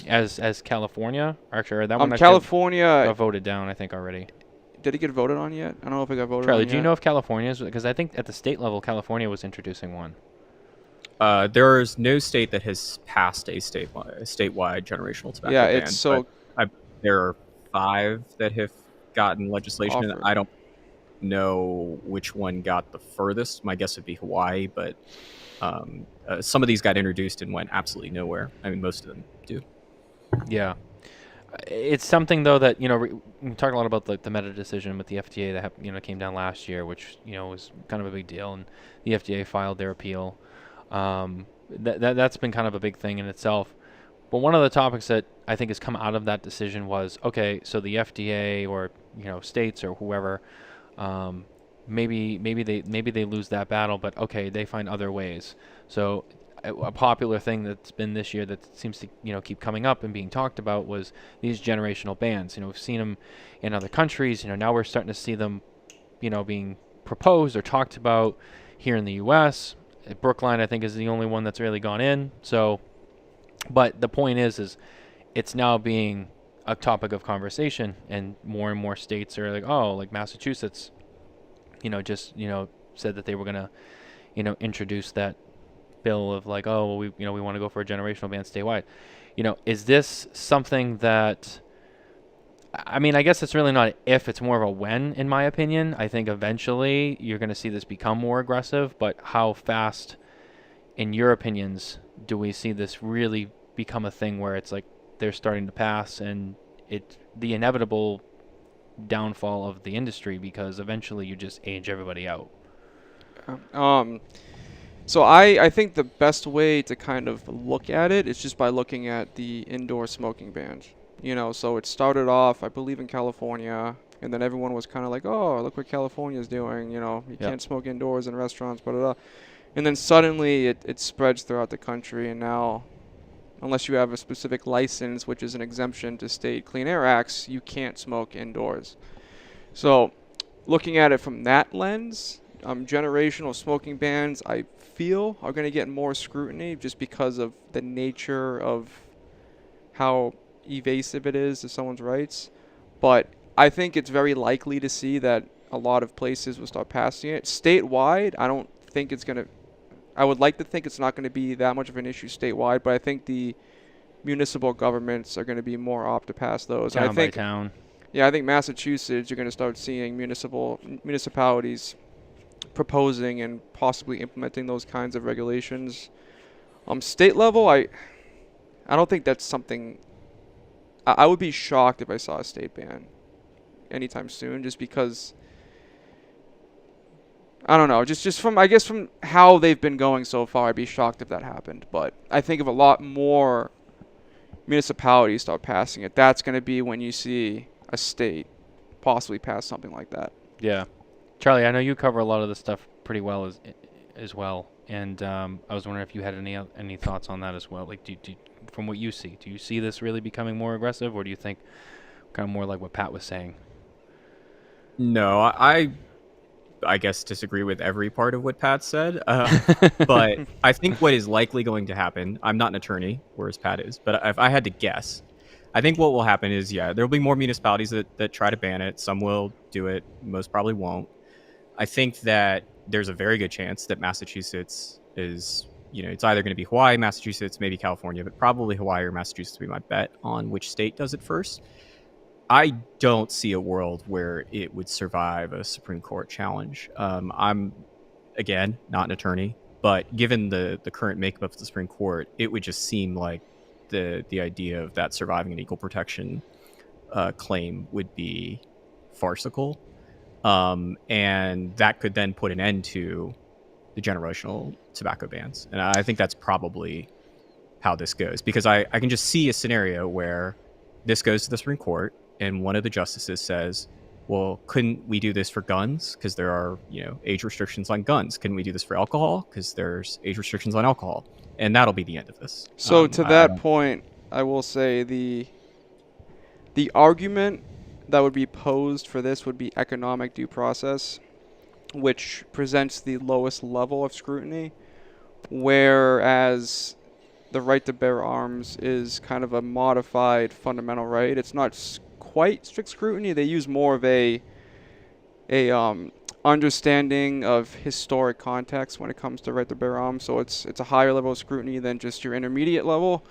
As California, actually, that one California got voted down, I think already. Did it get voted on yet? I don't know if it got voted Charlie, on yet. do you know if California's, because I think at the state level, California was introducing one. There is no state that has passed a statewide generational tobacco ban. It's so. There are 5 that have gotten legislation. Offered. I don't know which one got the furthest. My guess would be Hawaii, but some of these got introduced and went absolutely nowhere. I mean, most of them do. Yeah. It's something, though, that, we talked a lot about the meta decision with the FDA that, came down last year, which, was kind of a big deal, and the FDA filed their appeal. That's been kind of a big thing in itself. But one of the topics that I think has come out of that decision was, okay, so the FDA or, states or whoever, maybe they lose that battle, but okay, they find other ways. So a popular thing that's been this year that seems to keep coming up and being talked about was these generational bans. We've seen them in other countries. Now we're starting to see them, being proposed or talked about here in the U.S. Brookline, I think, is the only one that's really gone in. So, but the point is it's now being a topic of conversation, and more states are like, like Massachusetts, just said that they were gonna, introduce that bill of like, we want to go for a generational ban statewide. Is this something that, I mean, I guess it's really not if, it's more of a when, in my opinion. I think eventually you're going to see this become more aggressive, but how fast, in your opinions, do we see this really become a thing where it's like they're starting to pass and the inevitable downfall of the industry, because eventually you just age everybody out? So I think the best way to kind of look at it is just by looking at the indoor smoking bans. So it started off, I believe, in California, and then everyone was kind of like, oh, look what California's doing. You can't smoke indoors in restaurants, blah, blah, blah. And then suddenly it spreads throughout the country, and now, unless you have a specific license, which is an exemption to state clean air acts, you can't smoke indoors. So looking at it from that lens, generational smoking bans, I feel, are going to get more scrutiny just because of the nature of how evasive it is to someone's rights. But I think it's very likely to see that a lot of places will start passing it. Statewide, I don't think it's going to, I would like to think it's not going to be that much of an issue statewide, but I think the municipal governments are going to be more apt to pass those. Town by town. Yeah, I think Massachusetts, you're going to start seeing municipalities proposing and possibly implementing those kinds of regulations. State level, I don't think that's something. I would be shocked if I saw a state ban anytime soon, just because, I don't know, just from how they've been going so far, I'd be shocked if that happened. But I think if a lot more municipalities start passing it, that's going to be when you see a state possibly pass something like that. Yeah. Charlie, I know you cover a lot of this stuff pretty well as well, and I was wondering if you had any thoughts on that as well. Like, from what you see, do you see this really becoming more aggressive, or do you think kind of more like what Pat was saying? No, I guess disagree with every part of what Pat said, but I think what is likely going to happen, I'm not an attorney, whereas Pat is, but if I had to guess, I think what will happen is, yeah, there will be more municipalities that try to ban it. Some will do it. Most probably won't. I think that there's a very good chance that Massachusetts is, it's either going to be Hawaii, Massachusetts, maybe California, but probably Hawaii or Massachusetts would be my bet on which state does it first. I don't see a world where it would survive a Supreme Court challenge. I'm, again, not an attorney, but given the current makeup of the Supreme Court, it would just seem like the idea of that surviving an equal protection claim would be farcical. And that could then put an end to the generational tobacco bans. And I think that's probably how this goes, because I can just see a scenario where this goes to the Supreme Court and one of the justices says, well, couldn't we do this for guns? Because there are, age restrictions on guns. Couldn't we do this for alcohol? Because there's age restrictions on alcohol. And that'll be the end of this. So to that point, I will say the argument that would be posed for this would be economic due process, which presents the lowest level of scrutiny, whereas the right to bear arms is kind of a modified fundamental right. It's not quite strict scrutiny. They use more of a understanding of historic context when it comes to right to bear arms. So it's a higher level of scrutiny than just your intermediate level.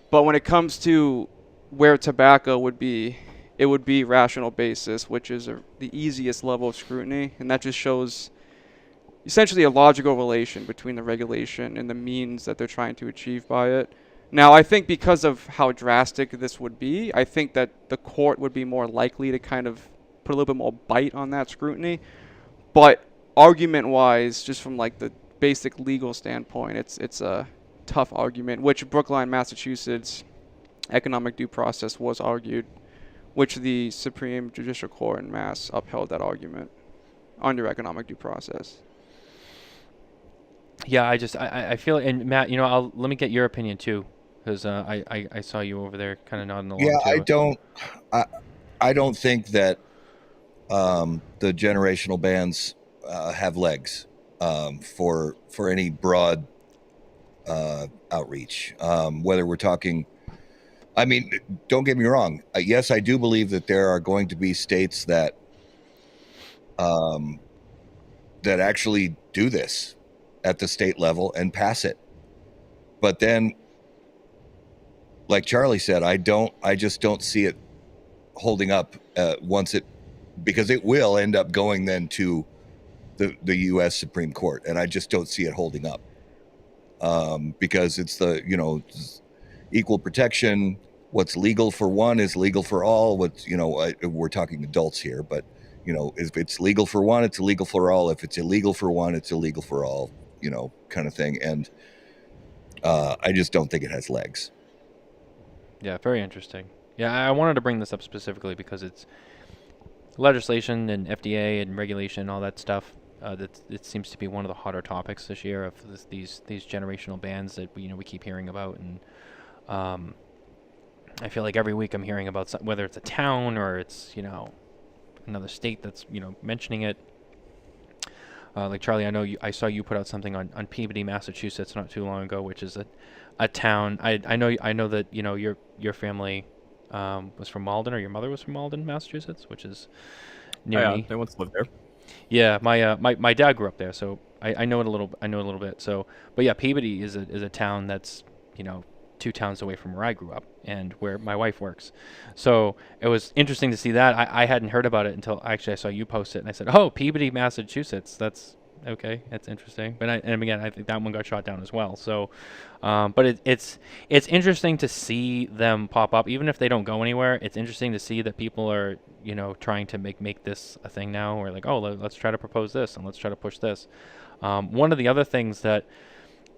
But when it comes to where tobacco would be, it would be rational basis, which is the easiest level of scrutiny, and that just shows essentially a logical relation between the regulation and the means that they're trying to achieve by it. Now, I think because of how drastic this would be, I think that the court would be more likely to kind of put a little bit more bite on that scrutiny. But argument-wise, just from like the basic legal standpoint, it's a tough argument, which Brookline, Massachusetts economic due process was argued, which the Supreme Judicial Court in Mass upheld that argument under economic due process. Yeah, I feel, and Matt, let me get your opinion too, because I saw you over there kind of nodding along. Yeah, I don't think that the generational bans have legs for any broad outreach. Whether we're talking, I mean, don't get me wrong. Yes, I do believe that there are going to be states that that actually do this at the state level and pass it. But then, like Charlie said, I just don't see it holding up because it will end up going then to the U.S. Supreme Court, and I just don't see it holding up because it's equal protection. What's legal for one is legal for all. We're talking adults here, but if it's legal for one, it's illegal for all. If it's illegal for one, it's illegal for all. Kind of thing, and I just don't think it has legs. Yeah, very interesting. Yeah, I wanted to bring this up specifically because it's legislation and FDA and regulation, all that stuff. It seems to be one of the hotter topics this year of these generational bans that we keep hearing about, and I feel like every week I'm hearing about whether it's a town or it's another state that's mentioning it. Like Charlie, I saw you put out something on Peabody, Massachusetts, not too long ago, which is a town. I know that your family was from Malden, or your mother was from Malden, Massachusetts, which is near me. I once lived there. Yeah, my dad grew up there, so I know it a little bit. So, but yeah, Peabody is a town that's 2 towns away from where I grew up and where my wife works. So it was interesting to see that. I hadn't heard about it until actually I saw you post it, and I said, "Oh, Peabody, Massachusetts. That's okay. That's interesting." But and again, I think that one got shot down as well. So, but it's interesting to see them pop up, even if they don't go anywhere. It's interesting to see that people are trying to make this a thing now. Or like, oh, let's try to propose this and let's try to push this. One of the other things that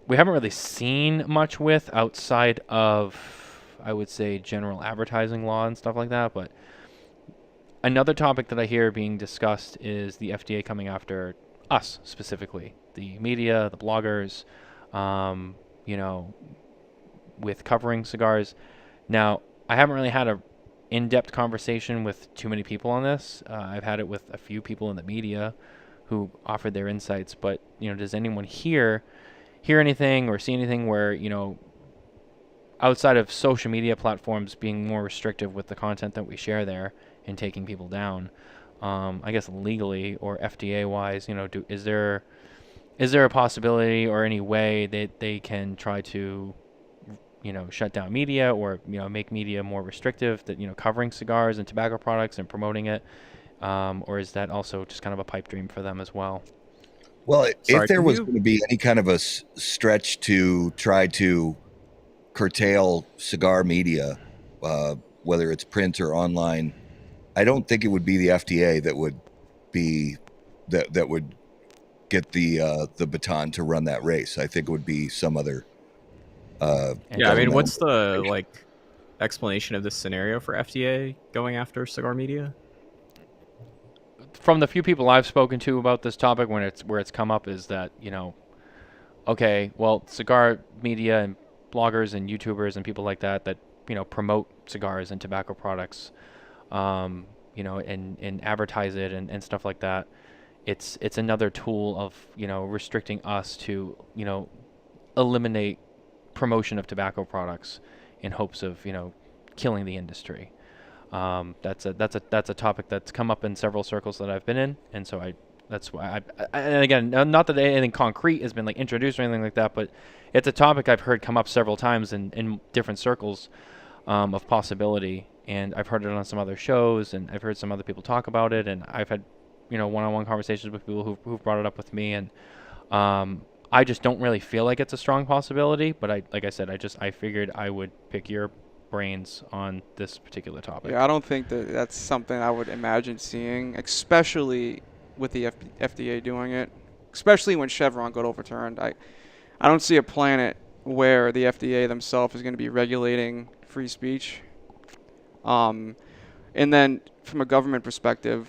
we haven't really seen much with outside of, I would say, general advertising law and stuff like that. But another topic that I hear being discussed is the FDA coming after us specifically, the media, the bloggers, with covering cigars. Now, I haven't really had a in-depth conversation with too many people on this. I've had it with a few people in the media who offered their insights. But, does anyone hear anything or see anything where, outside of social media platforms being more restrictive with the content that we share there and taking people down, I guess legally or FDA wise, is there a possibility or any way that they can try to, shut down media or, make media more restrictive that, covering cigars and tobacco products and promoting it? Or is that also just kind of a pipe dream for them as well? Well, Sorry, if there can was you- going to be any kind of a stretch to try to curtail cigar media, whether it's print or online, I don't think it would be the FDA that would be that would get the baton to run that race. I think it would be some other. Yeah, I mean, governmental what's the explanation of this scenario for FDA going after cigar media? From the few people I've spoken to about this topic where it's come up is that, okay, well, cigar media and bloggers and YouTubers and people like that, promote cigars and tobacco products, and advertise it and stuff like that. It's another tool of, restricting us to, eliminate promotion of tobacco products in hopes of, killing the industry. That's a topic that's come up in several circles that I've been in, and so that's why and again, not that anything concrete has been introduced or anything like that, but it's a topic I've heard come up several times in different circles, of possibility, and I've heard it on some other shows, and I've heard some other people talk about it, and I've had, one-on-one conversations with people who've brought it up with me, and I just don't really feel like it's a strong possibility, but like I said, I figured I would pick your brains on this particular topic. Yeah, I don't think that's something I would imagine seeing, especially with the FDA doing it, especially when Chevron got overturned. I don't see a planet where the FDA themselves is going to be regulating free speech. And then from a government perspective,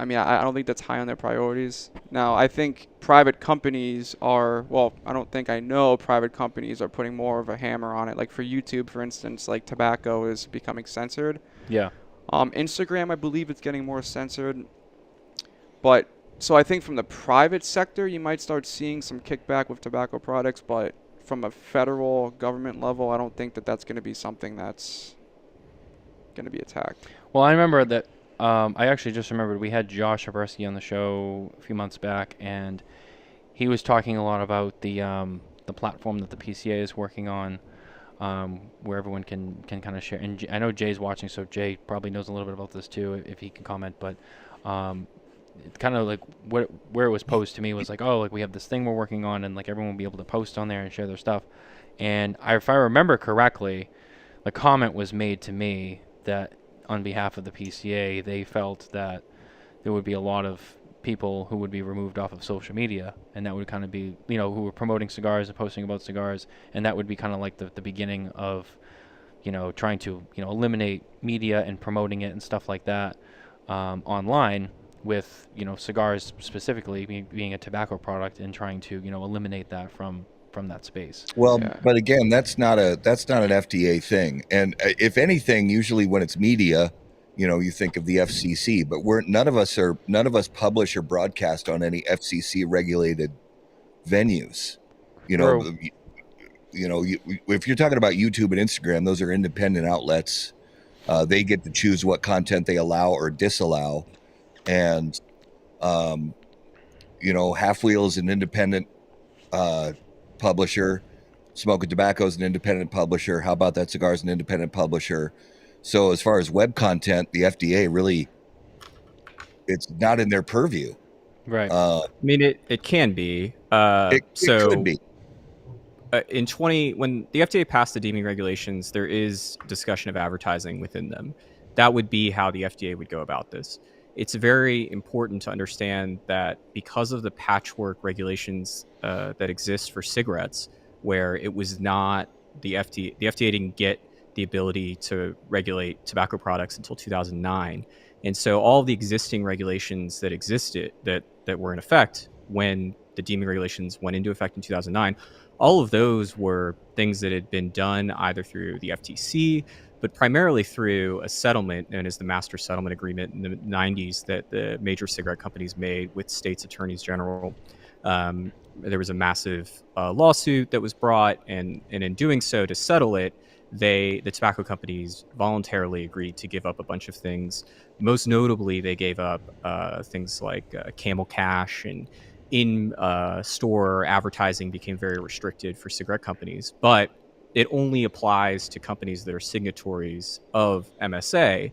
I mean, I don't think that's high on their priorities. Now, I think private companies I know private companies are putting more of a hammer on it. Like for YouTube, for instance, tobacco is becoming censored. Yeah. Instagram, I believe it's getting more censored. But, so I think from the private sector, you might start seeing some kickback with tobacco products. But from a federal government level, I don't think that's going to be something that's going to be attacked. Well, I remember that. I actually just remembered we had Josh Habersky on the show a few months back, and he was talking a lot about the platform that the PCA is working on, where everyone can kind of share. And I know Jay's watching, so Jay probably knows a little bit about this too, if he can comment. But it's kind of where it was posed to me was we have this thing we're working on, and everyone will be able to post on there and share their stuff. And if I remember correctly, the comment was made to me that, on behalf of the PCA, they felt that there would be a lot of people who would be removed off of social media, and that would kind of be, who were promoting cigars and posting about cigars, and that would be kind of the beginning of, trying to, eliminate media and promoting it and stuff like that, online, with, cigars specifically being a tobacco product, and trying to, eliminate that from that space. Well, Yeah. but again, that's not an FDA thing. And if anything, usually when it's media, you think of the FCC, but none of us publish or broadcast on any FCC regulated venues. If you're talking about YouTube and Instagram, those are independent outlets. They get to choose what content they allow or disallow. And, Halfwheel is an independent, publisher. Smokin Tabacco is an independent publisher. How about that Cigar is an independent publisher. So as far as web content, the FDA really, it's not in their purview. Right. I mean, it can be. It could be. When the FDA passed the deeming regulations, there is discussion of advertising within them. That would be how the FDA would go about this. It's very important to understand that because of the patchwork regulations that exist for cigarettes, where it was not the FDA didn't get the ability to regulate tobacco products until 2009. And so all of the existing regulations that existed, that were in effect when the deeming regulations went into effect in 2009, all of those were things that had been done either through the FTC, but primarily through a settlement known as the Master Settlement Agreement in the 90s that the major cigarette companies made with states' attorneys general. there was a massive lawsuit that was brought, and in doing so, to settle it, the tobacco companies voluntarily agreed to give up a bunch of things. Most notably, they gave up things like Camel Cash, and in-store advertising became very restricted for cigarette companies. But it only applies to companies that are signatories of MSA,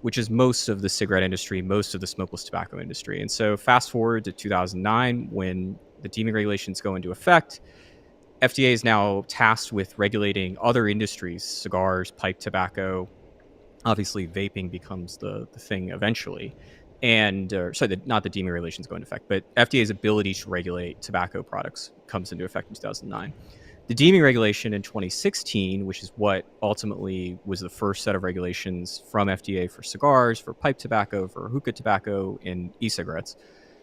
which is most of the cigarette industry, most of the smokeless tobacco industry. And so fast forward to 2009, when the deeming regulations go into effect, FDA is now tasked with regulating other industries, cigars, pipe tobacco. Obviously, vaping becomes the thing eventually. And not the deeming regulations go into effect, but FDA's ability to regulate tobacco products comes into effect in 2009. The deeming regulation in 2016, which is what ultimately was the first set of regulations from FDA for cigars, for pipe tobacco, for hookah tobacco, and e-cigarettes,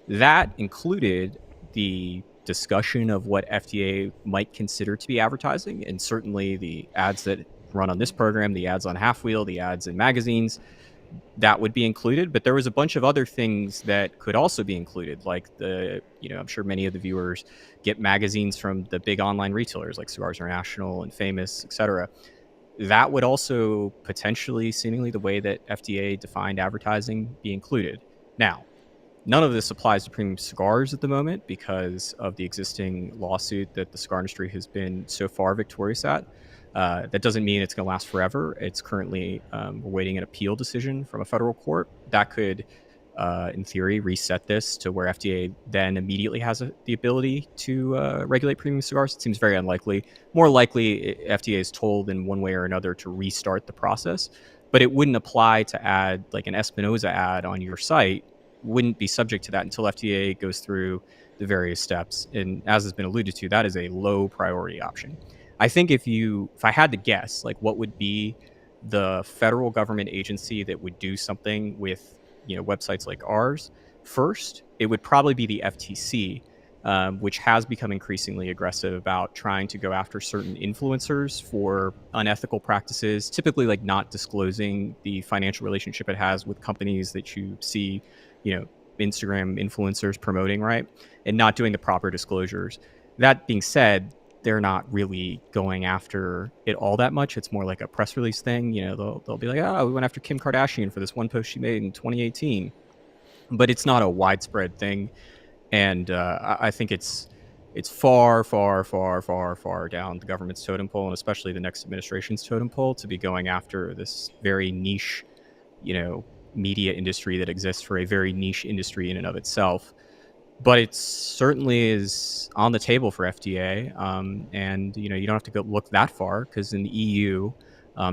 that included the discussion of what FDA might consider to be advertising, and certainly the ads that run on this program, the ads on Halfwheel, the ads in magazines, that would be included. But there was a bunch of other things that could also be included, like I'm sure many of the viewers get magazines from the big online retailers like Cigars International and Famous, etc. That would also potentially, seemingly the way that FDA defined advertising, be included. Now, none of this applies to premium cigars at the moment because of the existing lawsuit that the cigar industry has been so far victorious at. That doesn't mean it's going to last forever. It's currently we're waiting an appeal decision from a federal court that could, in theory, reset this to where FDA then immediately has the ability to regulate premium cigars. It seems very unlikely. More likely, FDA is told in one way or another to restart the process, but it wouldn't apply to add like an Espinosa ad on your site. Wouldn't be subject to that until FDA goes through the various steps. And as has been alluded to, that is a low priority option. I think if I had to guess, like what would be the federal government agency that would do something with, websites like ours first, it would probably be the FTC, which has become increasingly aggressive about trying to go after certain influencers for unethical practices, typically like not disclosing the financial relationship it has with companies that you see, Instagram influencers promoting, right? And not doing the proper disclosures. That being said, they're not really going after it all that much. It's more like a press release thing. They'll be like, we went after Kim Kardashian for this one post she made in 2018. But it's not a widespread thing. And I think it's far, far, far, far, far down the government's totem pole, and especially the next administration's totem pole, to be going after this very niche, media industry that exists for a very niche industry in and of itself. But it certainly is on the table for FDA, and you don't have to go look that far, because in the EU,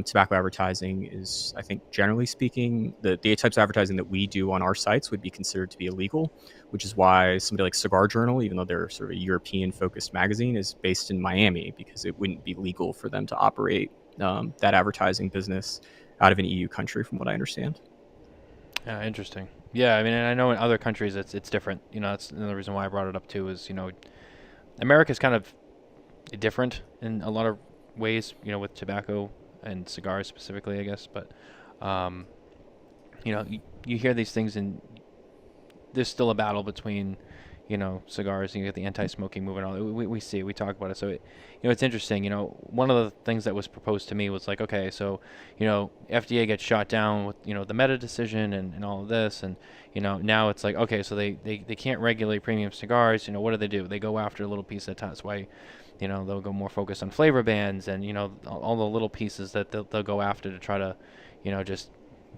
tobacco advertising is, I think, generally speaking, the types of advertising that we do on our sites would be considered to be illegal, which is why somebody like Cigar Journal, even though they're sort of a European-focused magazine, is based in Miami, because it wouldn't be legal for them to operate that advertising business out of an EU country, from what I understand. Yeah, interesting. Yeah, I mean, and I know in other countries it's different. That's another reason why I brought it up too. Is America's kind of different in a lot of ways. With tobacco and cigars specifically, I guess. But you hear these things, and there's still a battle between cigars, and you get the anti-smoking movement. All we talk about it. So it's interesting. One of the things that was proposed to me was like, okay, so FDA gets shot down with the Meta decision and all of this, and now it's like, okay, so they can't regulate premium cigars. What do? They go after a little piece at a time. That's why they'll go more focused on flavor bans and all the little pieces that they'll go after to try to just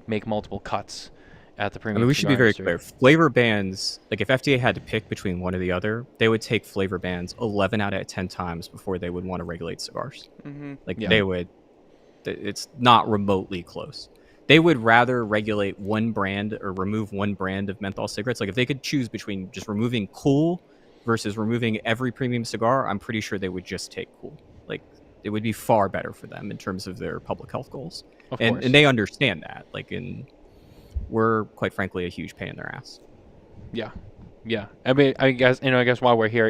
make multiple cuts at the premium. We should be very clear. Flavor bans, like if FDA had to pick between one or the other, they would take flavor bans 11 out of 10 times before they would want to regulate cigars. Mm-hmm. They would. It's not remotely close. They would rather regulate one brand or remove one brand of menthol cigarettes. Like if they could choose between just removing Cool versus removing every premium cigar, I'm pretty sure they would just take Cool. Like it would be far better for them in terms of their public health goals. And they understand that. We're quite frankly a huge pain in their ass. Yeah. I mean, I guess while we're here,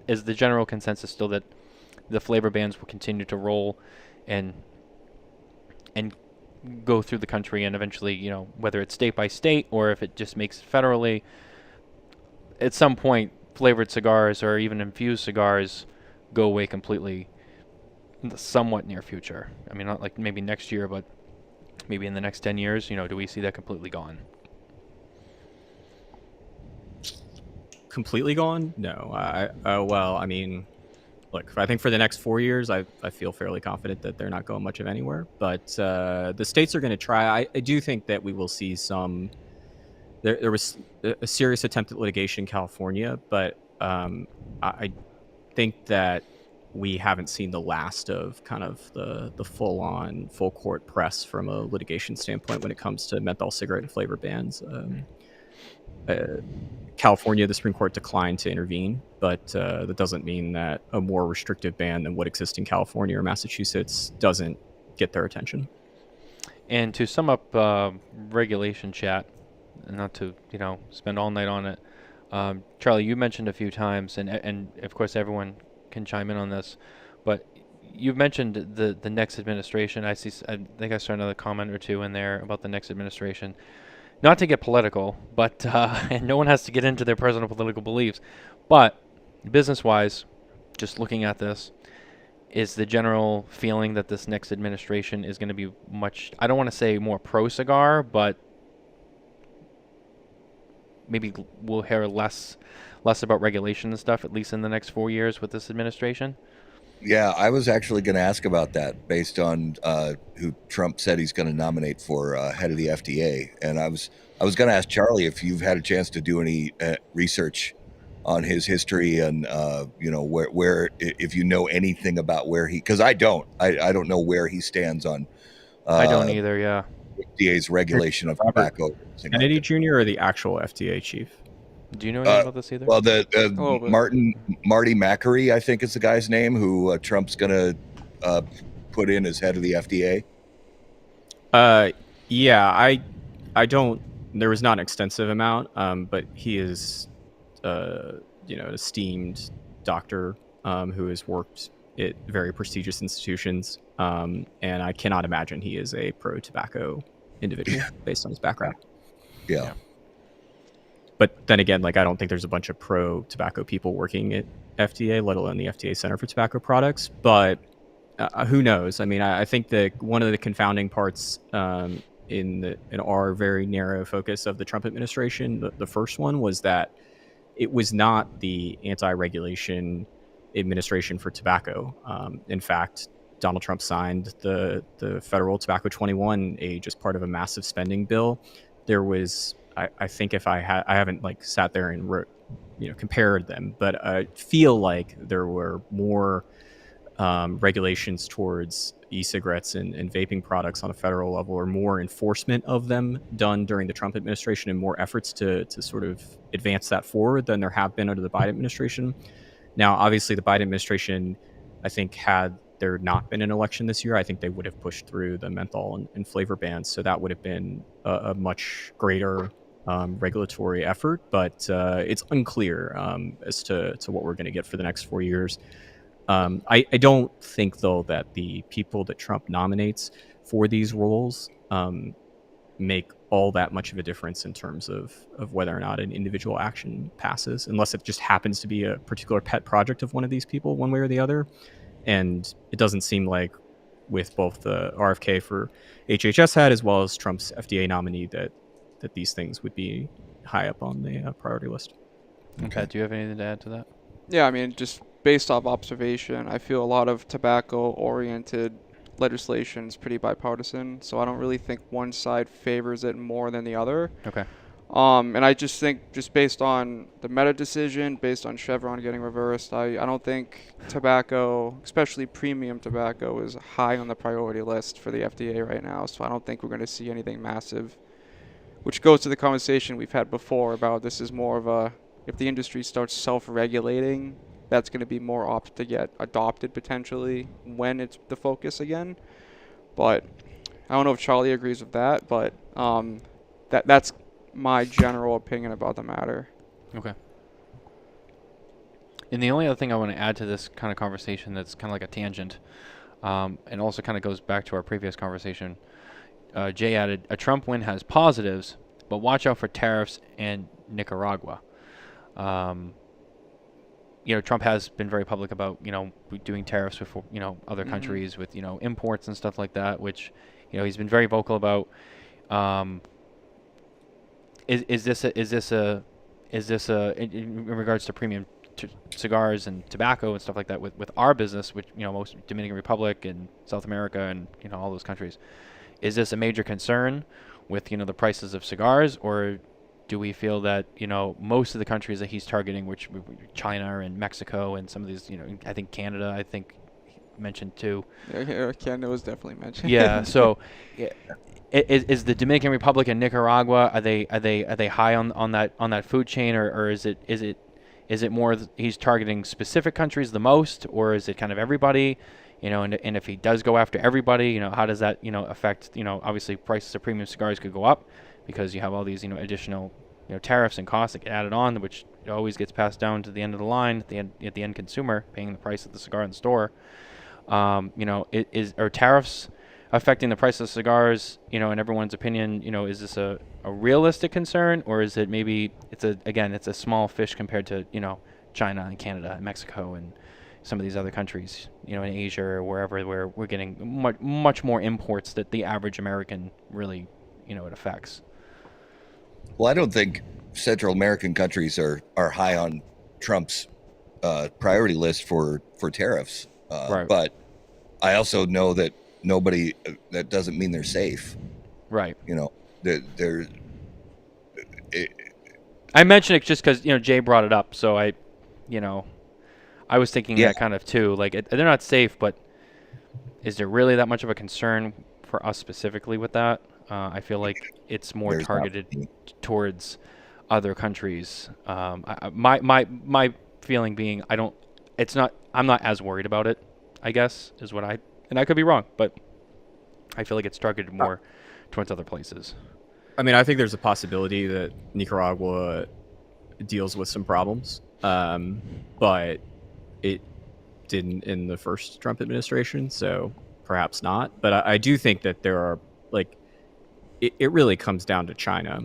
is the general consensus still that the flavor bans will continue to roll and go through the country, and eventually, whether it's state by state or if it just makes it federally, at some point flavored cigars or even infused cigars go away completely in the somewhat near future? I mean, not like maybe next year, but maybe in the next 10 years, do we see that completely gone? Completely gone? No. Well, I mean, look, I think for the next 4 years, I feel fairly confident that they're not going much of anywhere. But the states are going to try. I do think that we will see some. There was a serious attempt at litigation in California, but I think that we haven't seen the last of kind of the full-on, full-court press from a litigation standpoint when it comes to menthol cigarette and flavor bans. California, the Supreme Court declined to intervene, but that doesn't mean that a more restrictive ban than what exists in California or Massachusetts doesn't get their attention. And to sum up regulation chat, not to spend all night on it, Charlie, you mentioned a few times, and of course everyone can chime in on this, but you've mentioned the next administration. I think I saw another comment or two in there about the next administration. Not to get political, but and no one has to get into their personal political beliefs, but business-wise, just looking at this, is the general feeling that this next administration is going to be much, I don't want to say more pro-cigar, but maybe we'll hear less about regulation and stuff, at least in the next 4 years with this administration? Yeah, I was actually going to ask about that based on who Trump said he's going to nominate for head of the FDA, and I was going to ask Charlie if you've had a chance to do any research on his history and where if you know anything about where he, because I don't know where he stands on. I don't either. Yeah. FDA's regulation of tobacco. Kennedy Jr. or the actual FDA chief? Do you know anything about this either? Well, Marty Makary, I think is the guy's name, who Trump's going to put in as head of the FDA. Yeah, I don't. There was not an extensive amount, but he is, an esteemed doctor who has worked at very prestigious institutions, and I cannot imagine he is a pro-tobacco individual based on his background. Yeah. But then again, I don't think there's a bunch of pro-tobacco people working at FDA, let alone the FDA Center for Tobacco Products. But who knows? I mean, I think that one of the confounding parts in our very narrow focus of the Trump administration, the first one was that it was not the anti-regulation administration for tobacco. In fact, Donald Trump signed the federal Tobacco 21 age as part of a massive spending bill. There was, I think, if I haven't sat there and compared them, but I feel like there were more regulations towards e-cigarettes and vaping products on a federal level, or more enforcement of them done during the Trump administration, and more efforts to sort of advance that forward than there have been under the Biden administration. Now, obviously, the Biden administration, I think, had there not been an election this year, I think they would have pushed through the menthol and flavor bans. So that would have been a much greater regulatory effort, but it's unclear as to what we're going to get for the next 4 years. I don't think, though, that the people that Trump nominates for these roles make all that much of a difference in terms of whether or not an individual action passes, unless it just happens to be a particular pet project of one of these people, one way or the other. And it doesn't seem like, with both the RFK for HHS head as well as Trump's FDA nominee, that these things would be high up on the priority list. Okay. Do you have anything to add to that? Yeah, I mean, just based off observation, I feel a lot of tobacco-oriented legislation is pretty bipartisan, so I don't really think one side favors it more than the other. Okay. And I just think, just based on the Meta decision, based on Chevron getting reversed, I don't think tobacco, especially premium tobacco, is high on the priority list for the FDA right now. So I don't think we're going to see anything massive, which goes to the conversation we've had before about this is more of a, if the industry starts self-regulating, that's going to be more apt to get adopted potentially when it's the focus again. But I don't know if Charlie agrees with that, but that's my general opinion about the matter. Okay. And the only other thing I want to add to this kind of conversation that's kind of like a tangent, and also kind of goes back to our previous conversation, Jay added, a Trump win has positives, but watch out for tariffs and Nicaragua. Trump has been very public about, doing tariffs with, other countries with, imports and stuff like that, which, he's been very vocal about. Is this in regards to premium cigars and tobacco and stuff like that with our business, which, most Dominican Republic and South America and, all those countries, is this a major concern with, the prices of cigars, or do we feel that, most of the countries that he's targeting, which China and Mexico and some of these, I think Canada, I think he mentioned too. Yeah, Canada was definitely mentioned. Yeah. So is the Dominican Republic and Nicaragua, are they high on that food chain, or is it more he's targeting specific countries the most, or is it kind of everybody? And if he does go after everybody, how does that, affect, obviously prices of premium cigars could go up because you have all these, additional, tariffs and costs that get added on, which always gets passed down to the end of the line at the end consumer paying the price of the cigar in the store. Are tariffs affecting the price of cigars, in everyone's opinion? Is this a realistic concern, or is it maybe it's a small fish compared to, China and Canada and Mexico and some of these other countries, in Asia or wherever, where we're getting much more imports that the average American really, it affects. Well, I don't think Central American countries are high on Trump's priority list for tariffs. Right. But I also know that that doesn't mean they're safe. Right. They're. I mentioned it just because Jay brought it up, so I was thinking that kind of too. Like they're not safe, but is there really that much of a concern for us specifically with that? I feel like it's more targeted towards other countries. My feeling being I'm not as worried about it, I guess, and I could be wrong, but I feel like it's targeted more towards other places. I mean, I think there's a possibility that Nicaragua deals with some problems, but it didn't in the first Trump administration, so perhaps not. But I do think that there are, like, it really comes down to China.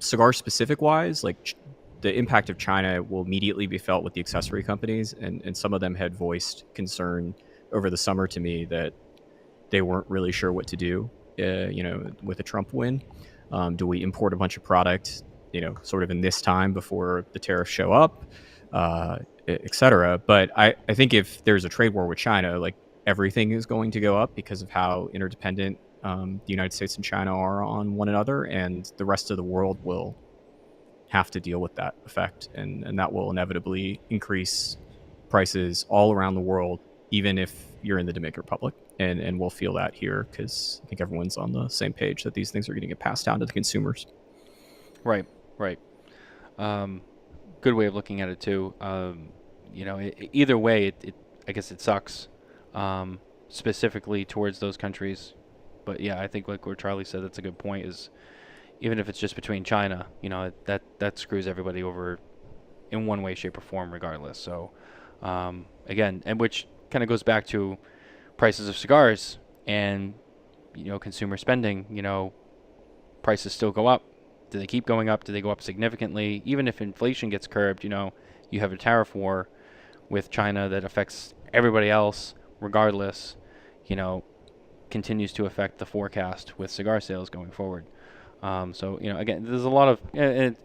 Cigar specific wise, like the impact of China will immediately be felt with the accessory companies, and some of them had voiced concern over the summer to me that they weren't really sure what to do, with a Trump win. Do we import a bunch of product, sort of in this time before the tariffs show up, et cetera? But I think if there's a trade war with China, like everything is going to go up because of how interdependent the United States and China are on one another, and the rest of the world will have to deal with that effect, and that will inevitably increase prices all around the world, even if you're in the Dominican Republic. And we'll feel that here because I think everyone's on the same page that these things are going to get passed down to the consumers. Right. Good way of looking at it too. Either way, I guess it sucks, specifically towards those countries. But yeah, I think like what Charlie said, that's a good point. Is even if it's just between China, that screws everybody over in one way, shape, or form, regardless. So again, and which kind of goes back to prices of cigars and consumer spending. Prices still go up. Do they keep going up? Do they go up significantly? Even if inflation gets curbed, you have a tariff war with China that affects everybody else regardless, continues to affect the forecast with cigar sales going forward. So again, there's a lot of and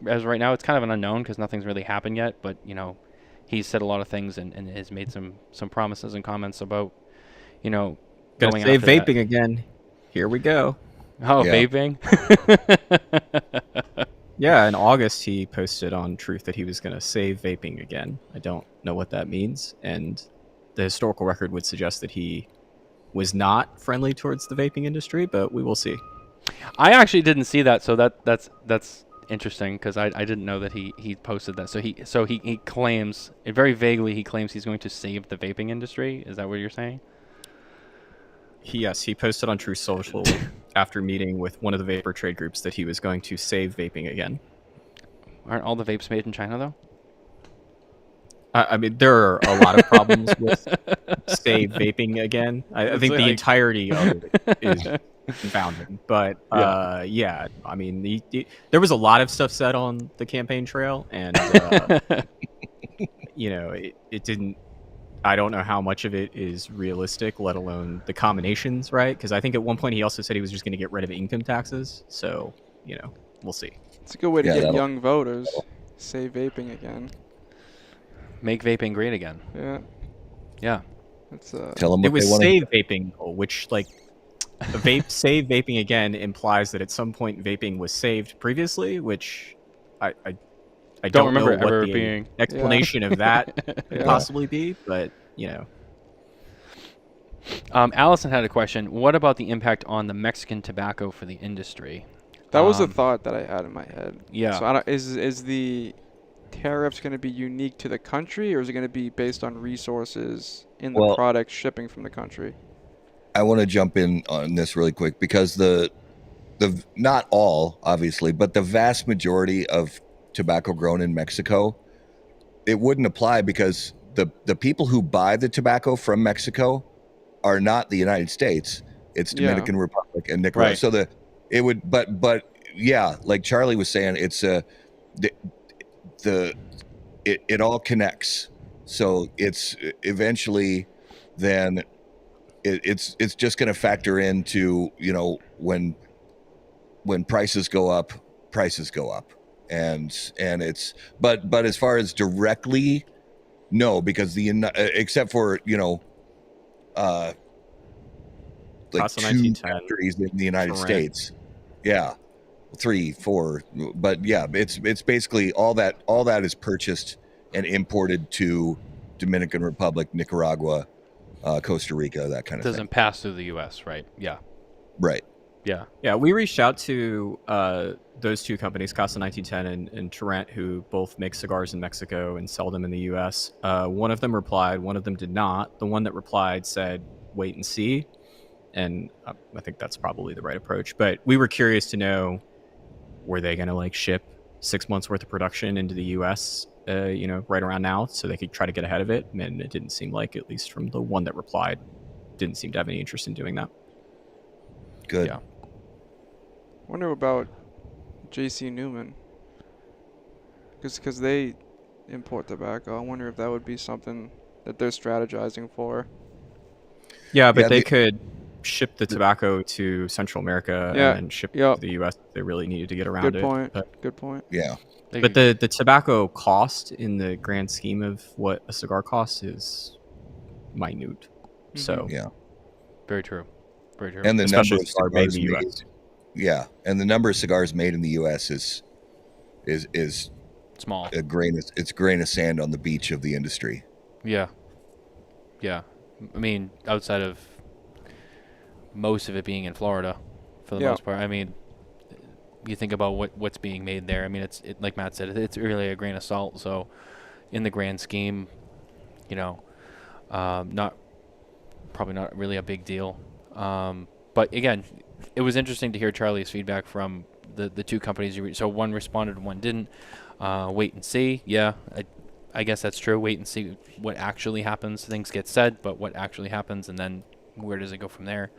as right now it's kind of an unknown because nothing's really happened yet, but he's said a lot of things and has made some promises and comments about gonna going say after vaping that. again. Here we go. Oh, Yeah. vaping. Yeah, in August he posted on Truth that he was going to save vaping again. I don't know what that means, and the historical record would suggest that he was not friendly towards the vaping industry, but we will see. I actually didn't see that, so that's interesting because I didn't know that he posted that. So he claims, very vaguely, he claims he's going to save the vaping industry. Is that what you're saying? Yes, he posted on Truth Social after meeting with one of the vapor trade groups that he was going to save vaping again. Aren't all the vapes made in China though? I mean, there are a lot of problems with save vaping again. I think the entirety of it is confounding. But yeah, I mean, there was a lot of stuff said on the campaign trail, and it didn't. I don't know how much of it is realistic, let alone the combinations, right? Because I think at one point he also said he was just going to get rid of income taxes. So, we'll see. It's a good way to Yeah, get that'll- young voters. Say vaping again. Make vaping great again. Yeah. Yeah. It's Tell them It what was they want. save vaping, though, which save vaping again implies that at some point vaping was saved previously, which I don't remember know what ever the being. explanation of that could Yeah. possibly be, but Allison had a question. What about the impact on the Mexican tobacco for the industry? That was a Um, thought that I had in my head. Yeah. So is the tariffs going to be unique to the country, or is it going to be based on resources in the Well- product shipping from the country? I want to jump in on this really quick because the not all obviously, but the vast majority of tobacco grown in Mexico, it wouldn't apply because the people who buy the tobacco from Mexico are not the United States. It's Yeah. Dominican Republic and Nicaragua. Right. So it would, but yeah, like Charlie was saying, it's it all connects. So it's eventually then it's just going to factor into, when prices go up, and it's but as far as directly, no, because except for like Casa 2 1910, factories in the United Correct. States, yeah, 3, 4, but yeah, it's basically all that is purchased and imported to Dominican Republic, Nicaragua, Costa Rica, that kind of Doesn't thing. pass through the U.S., right? Yeah. Right. Yeah. Yeah, we reached out to those two companies, Casa 1910 and Torrent, who both make cigars in Mexico and sell them in the U.S. One of them replied, one of them did not. The one that replied said, wait and see. And I think that's probably the right approach. But we were curious to know, were they going to ship 6 months worth of production into the U.S., right around now so they could try to get ahead of it? And it didn't seem like, at least from the one that replied, didn't seem to have any interest in doing that. Good. Yeah. Wonder about J.C. Newman, because they import tobacco. I wonder if that would be something that they're strategizing for. Yeah, but Yeah, they could ship the tobacco to Central America Yeah, and then ship it yep. to the U.S. if they really needed to get around Good it. point. But, Good point. Yeah. but the tobacco cost in the grand scheme of what a cigar costs is minute. So Yeah. Very true. Very true. And the especially number of if cigar made in cigars the made, US. yeah, and the number of cigars made in the U.S. is Small. a grain of sand on the beach of the industry. Yeah. Yeah. I mean, outside of most of it being in Florida, for the Yeah. most part. I mean, you think about what's being made there. I mean, like Matt said, it's really a grain of salt. So, in the grand scheme, probably not really a big deal. But again, it was interesting to hear Charlie's feedback from the two companies. So one responded, one didn't. Wait and see. Yeah, I guess that's true. Wait and see what actually happens. Things get said, but what actually happens, and then where does it go from there?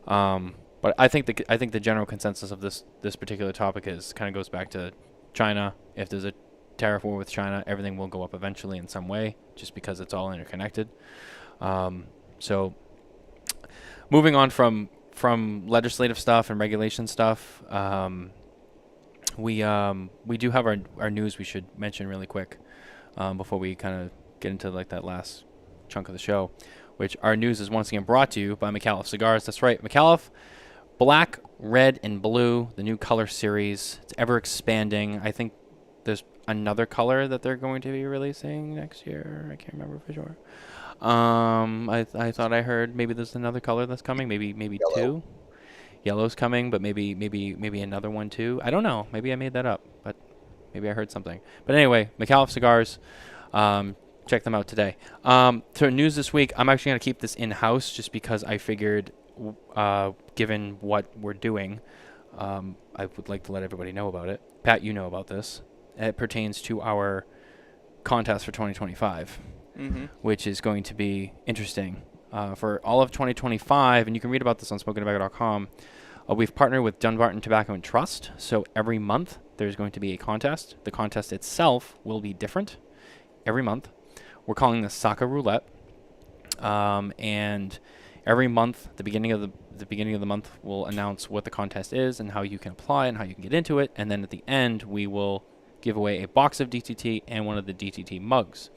But I think the general consensus of this particular topic is kind of goes back to China. If there's a tariff war with China, everything will go up eventually in some way, just because it's all interconnected. So moving on from legislative stuff and regulation stuff, we do have our news we should mention really quick before we kind of get into that last chunk of the show, which our news is once again brought to you by Micallef Cigars. That's right, Micallef, black, red, and blue, the new color series. It's ever expanding. I think there's another color that they're going to be releasing next year. I can't remember for sure. I thought I heard maybe there's another color that's coming. Maybe Yellow. 2. Yellow's coming, but maybe another one too. I don't know. Maybe I made that up, but maybe I heard something. But anyway, Micallef Cigars. Check them out today. So news this week, I'm actually going to keep this in-house just because I figured, given what we're doing, I would like to let everybody know about it. Pat, you know about this. It pertains to our contest for 2025, which is going to be interesting. For all of 2025, and you can read about this on SmokinTabacco.com, we've partnered with Dunbarton Tobacco and Trust, so every month there's going to be a contest. The contest itself will be different every month We're calling this Saka Roulette. And every month, the beginning of the month, we'll announce what the contest is and how you can apply and how you can get into it. And then at the end, we will give away a box of DTT and one of the DTT mugs.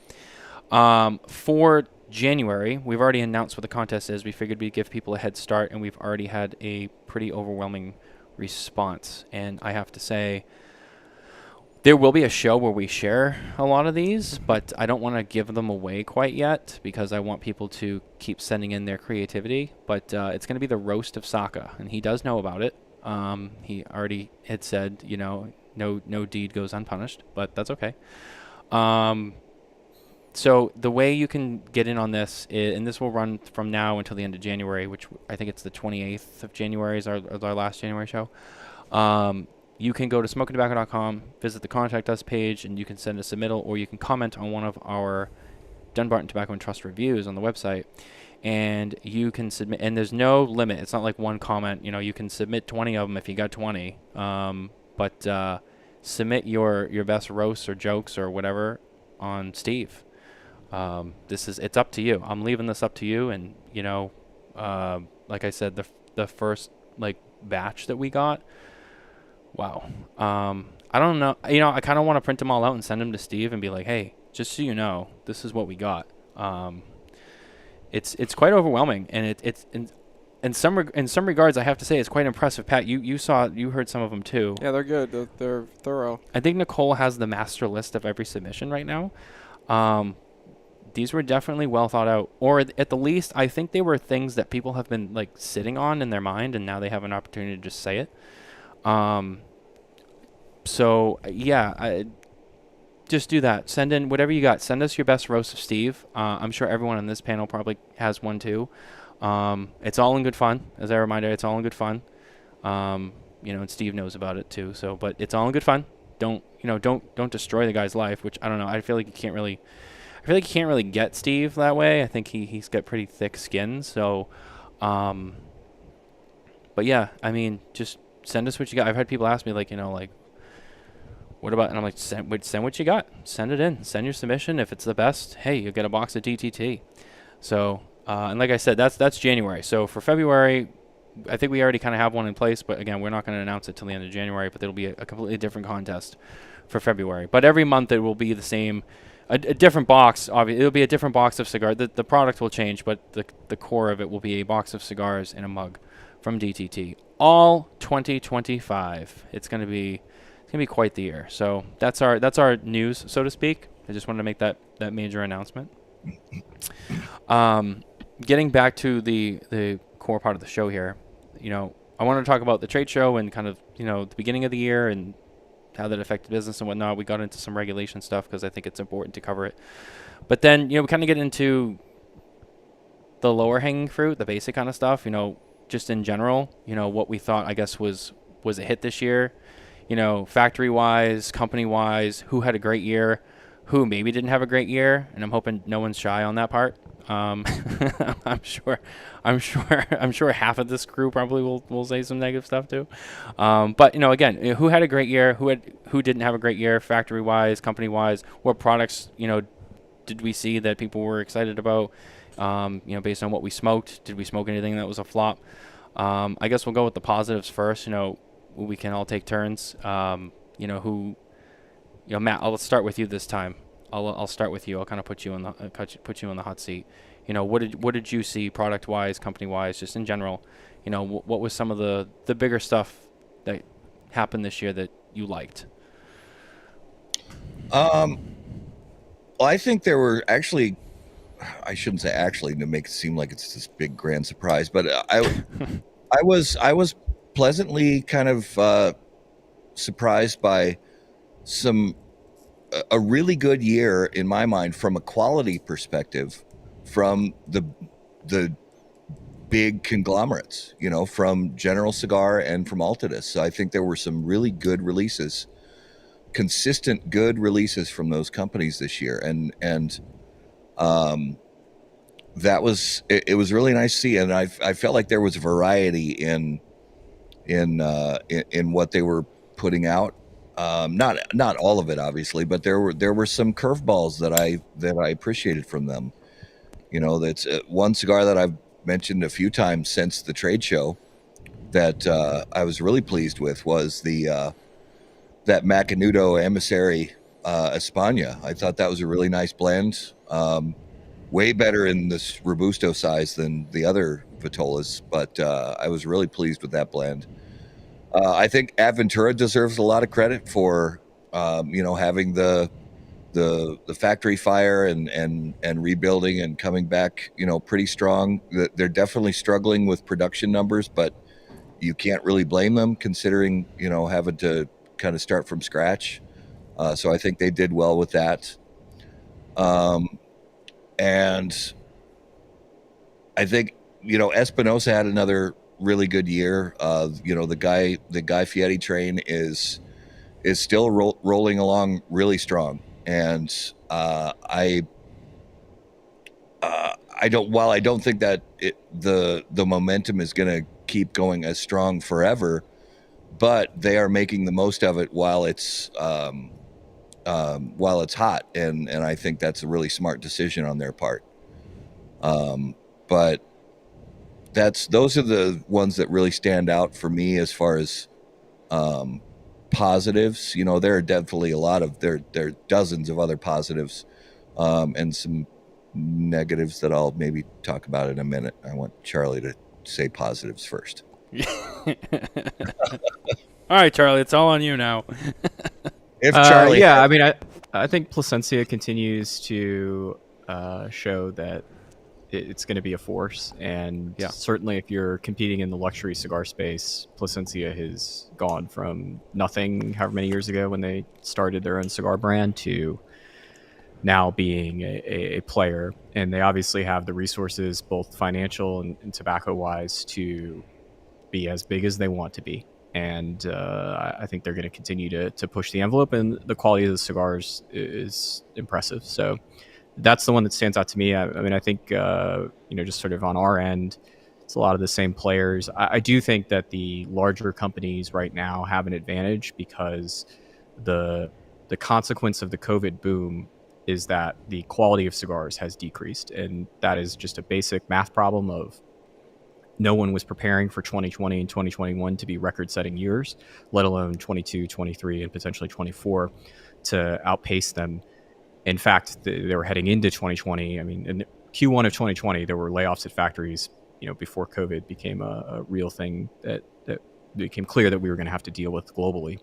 For January, we've already announced what the contest is. We figured we'd give people a head start, and we've already had a pretty overwhelming response. And I have to say, there will be a show where we share a lot of these, but I don't want to give them away quite yet because I want people to keep sending in their creativity. But it's going to be the roast of Saka, and he does know about it. He already had said, no deed goes unpunished, but that's okay. So the way you can get in on this, and this will run from now until the end of January, which I think it's the 28th of January is our last January show. You can go to smokintabacco.com, visit the Contact Us page, and you can send a submittal, or you can comment on one of our Dunbarton Tobacco and Trust reviews on the website, and you can submit. And there's no limit. It's not like one comment. You can submit 20 of them if you got 20. But submit your best roasts or jokes or whatever on Steve. It's up to you. I'm leaving this up to you. And like I said, the first batch that we got. Wow. I don't know. I kind of want to print them all out and send them to Steve and be like, hey, just so you know, this is what we got. It's quite overwhelming, and it's in some regards, I have to say, it's quite impressive. Pat, you heard some of them too. Yeah, they're good. They're thorough. I think Nicole has the master list of every submission right now. These were definitely well thought out, or at the least, I think they were things that people have been sitting on in their mind, and now they have an opportunity to just say it. So yeah, just do that. Send in whatever you got. Send us your best roast of Steve. I'm sure everyone on this panel probably has one too. It's all in good fun. As a reminder, it's all in good fun. And Steve knows about it too. So, but it's all in good fun. Don't destroy the guy's life, which I don't know. I feel like you can't really get Steve that way. I think he's got pretty thick skin. So, but yeah, I mean, just send us what you got. I've had people ask me what about, and I'm like, send what you got. Send it in. Send your submission. If it's the best, hey, you get a box of DTT. So, and like I said, that's January. So for February, I think we already kind of have one in place, but again, we're not going to announce it till the end of January, but it'll be a completely different contest for February. But every month it will be the same, a different box. Obviously, it'll be a different box of cigars. The product will change, but the core of it will be a box of cigars in a mug from DTT. All 2025. It's going to be quite the year. So that's our news, so to speak. I just wanted to make that major announcement. Getting back to the core part of the show here, I wanted to talk about the trade show and kind of the beginning of the year and how that affected business and whatnot. We got into some regulation stuff because I think it's important to cover it. But then we kind of get into the lower hanging fruit, the basic kind of stuff. Just in general, what we thought I guess was a hit this year. Factory-wise, company-wise, who had a great year, who maybe didn't have a great year, and I'm hoping no one's shy on that part. I'm sure half of this crew probably will say some negative stuff too. But again, who had a great year, who didn't have a great year, factory-wise, company-wise, what products did we see that people were excited about? Based on what we smoked, did we smoke anything that was a flop? I guess we'll go with the positives first. We can all take turns. Matt, I'll start with you this time. I'll start with you. I'll kind of put you on the hot seat. What did you see product wise, company wise, just in general? What was some of the bigger stuff that happened this year that you liked? Well, I think there were actually, I shouldn't say actually to make it seem like it's this big grand surprise, but I was pleasantly kind of surprised by a really good year in my mind from a quality perspective from the big conglomerates, from General Cigar and from Altadis. So I think there were some really good releases, consistent good releases from those companies this year, and that was it was really nice to see, and I felt like there was variety in what they were putting out. Not all of it, obviously, but there were some curveballs that I appreciated from them. You know, that's one cigar that I've mentioned a few times since the trade show that I was really pleased with was the that Macanudo Emissary España. I thought that was a really nice blend. Way better in this Robusto size than the other Vitolas, but I was really pleased with that blend. I think Aventura deserves a lot of credit for having the factory fire and rebuilding and coming back pretty strong. They're definitely struggling with production numbers, but you can't really blame them considering having to kind of start from scratch. So I think they did well with that. And I think Espinosa had another really good year. The Guy Fieri train is still rolling along really strong, and I don't think that the momentum is going to keep going as strong forever, but they are making the most of it while it's hot, and I think that's a really smart decision on their part. But those are the ones that really stand out for me as far as positives. There are definitely there are dozens of other positives, and some negatives that I'll maybe talk about in a minute. I want Charlie to say positives first. All right, Charlie, it's all on you now. If Charlie, I mean, I think Plasencia continues to show that it's going to be a force, and certainly if you're competing in the luxury cigar space, Plasencia has gone from nothing however many years ago when they started their own cigar brand to now being a player, and they obviously have the resources, both financial and tobacco wise, to be as big as they want to be. And I think they're going to continue to push the envelope, and the quality of the cigars is impressive. So that's the one that stands out to me. I mean, I think, just sort of on our end, it's a lot of the same players. I do think that the larger companies right now have an advantage because the consequence of the COVID boom is that the quality of cigars has decreased. And that is just a basic math problem of no one was preparing for 2020 and 2021 to be record-setting years, let alone 22, 23, and potentially 24 to outpace them. In fact, they were heading into 2020. I mean, in Q1 of 2020, there were layoffs at factories, before COVID became a real thing that became clear that we were going to have to deal with globally.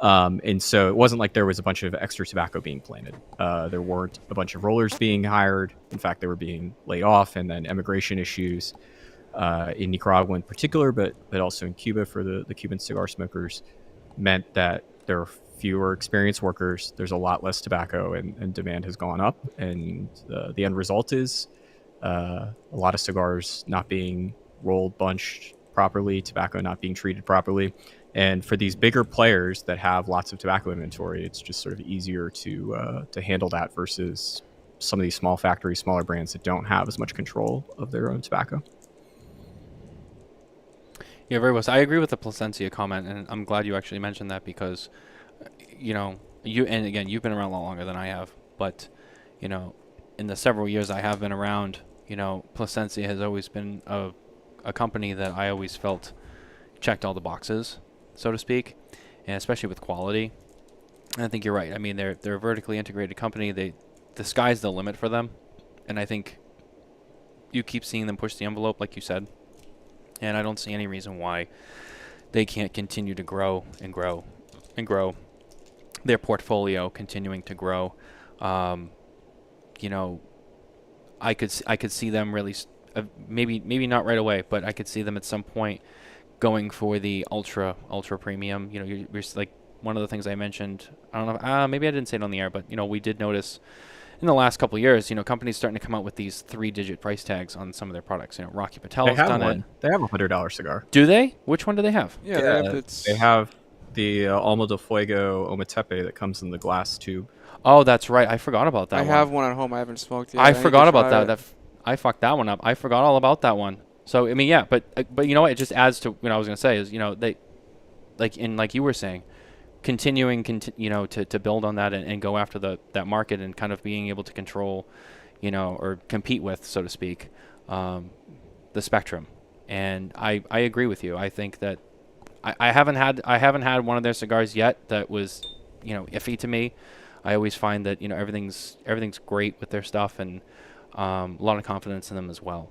And so it wasn't like there was a bunch of extra tobacco being planted. There weren't a bunch of rollers being hired. In fact, they were being laid off, and then immigration issues in Nicaragua in particular, but also in Cuba for the Cuban cigar smokers meant that there were fewer experienced workers. There's a lot less tobacco, and demand has gone up. And the end result is a lot of cigars not being rolled, bunched properly, tobacco not being treated properly. And for these bigger players that have lots of tobacco inventory, it's just sort of easier to handle that versus some of these small factories, smaller brands that don't have as much control of their own tobacco. Yeah, very well. So I agree with the Plasencia comment, and I'm glad you actually mentioned that because, you've been around a lot longer than I have, but, in the several years I have been around, Plasencia has always been a company that I always felt checked all the boxes, so to speak, and especially with quality. And I think you're right. I mean, they're a vertically integrated company. The sky's the limit for them, and I think you keep seeing them push the envelope, like you said. And I don't see any reason why they can't continue to grow and grow and grow. Their portfolio continuing to grow. I could see them really, maybe not right away, but I could see them at some point going for the ultra premium. You're like one of the things I mentioned. I don't know. Maybe I didn't say it on the air, but we did notice in the last couple of years, companies starting to come out with these 3-digit price tags on some of their products. Rocky Patel's done it. They have a $100 cigar. Do they? Which one do they have? Yeah, they have the Alma de Fuego Ometepe that comes in the glass tube. Oh, that's right. I forgot about that I one. have one at home. I haven't smoked yet. I forgot about that. I fucked that one up. I forgot all about that one. So, I mean, yeah, but you know what? It just adds to what I was going to say is, they, like you were saying, continuing, to build on that and go after that market and kind of being able to control, or compete with, so to speak, the spectrum. And I agree with you. I think that I haven't had one of their cigars yet that was, iffy to me. I always find that everything's great with their stuff, and a lot of confidence in them as well.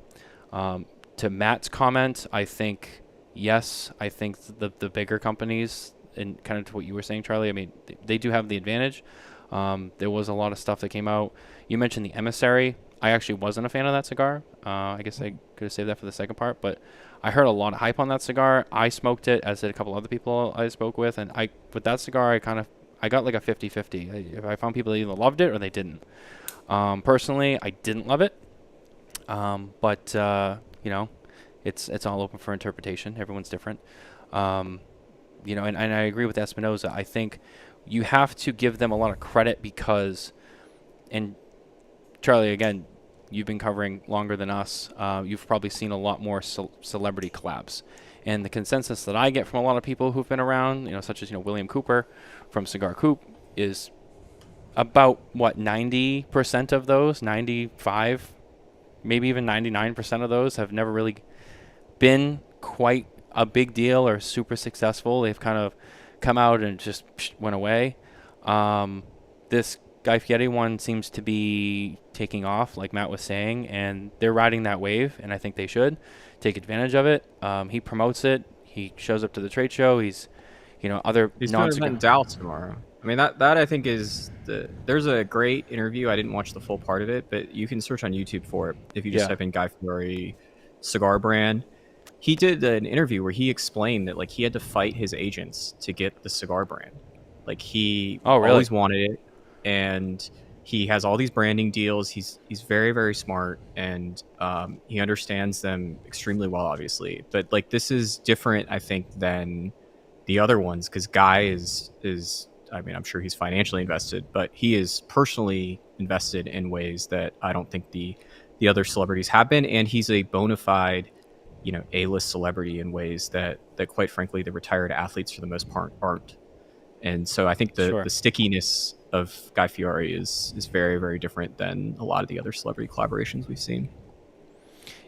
To Matt's comment, I think yes. I think the bigger companies, and kind of to what you were saying, Charlie. I mean, they do have the advantage. There was a lot of stuff that came out. You mentioned the Emissary. I actually wasn't a fan of that cigar. I guess I could have saved that for the second part, but I heard a lot of hype on that cigar. I smoked it, as did a couple other people I spoke with, and with that cigar, I got like a 50-50. I found people that either loved it or they didn't. Personally, I didn't love it, but it's all open for interpretation. Everyone's different. And I agree with Espinosa. I think you have to give them a lot of credit because, and Charlie, again, you've been covering longer than us. You've probably seen a lot more celebrity collabs. And the consensus that I get from a lot of people who've been around, such as, William Cooper from Cigar Coop, is about, 90% of those, 95, maybe even 99% of those have never really been quite a big deal or super successful. They've kind of come out and just went away. This Guy Fieri one seems to be taking off, like Matt was saying, and they're riding that wave, and I think they should take advantage of it. He promotes it. He shows up to the trade show. He's doing an event in Dallas tomorrow. I mean, that I think is there's a great interview. I didn't watch the full part of it, but you can search on YouTube for it if you just type in Guy Fieri cigar brand. He did an interview where he explained that he had to fight his agents to get the cigar brand. He always wanted it, and he has all these branding deals. He's very, very smart, and he understands them extremely well, obviously. But this is different, I think, than the other ones, because Guy is I mean, I'm sure he's financially invested, but he is personally invested in ways that I don't think the other celebrities have been, and he's a bona fide, A-list celebrity in ways that quite frankly the retired athletes for the most part aren't. And so I think the stickiness of Guy Fieri is very, very different than a lot of the other celebrity collaborations we've seen.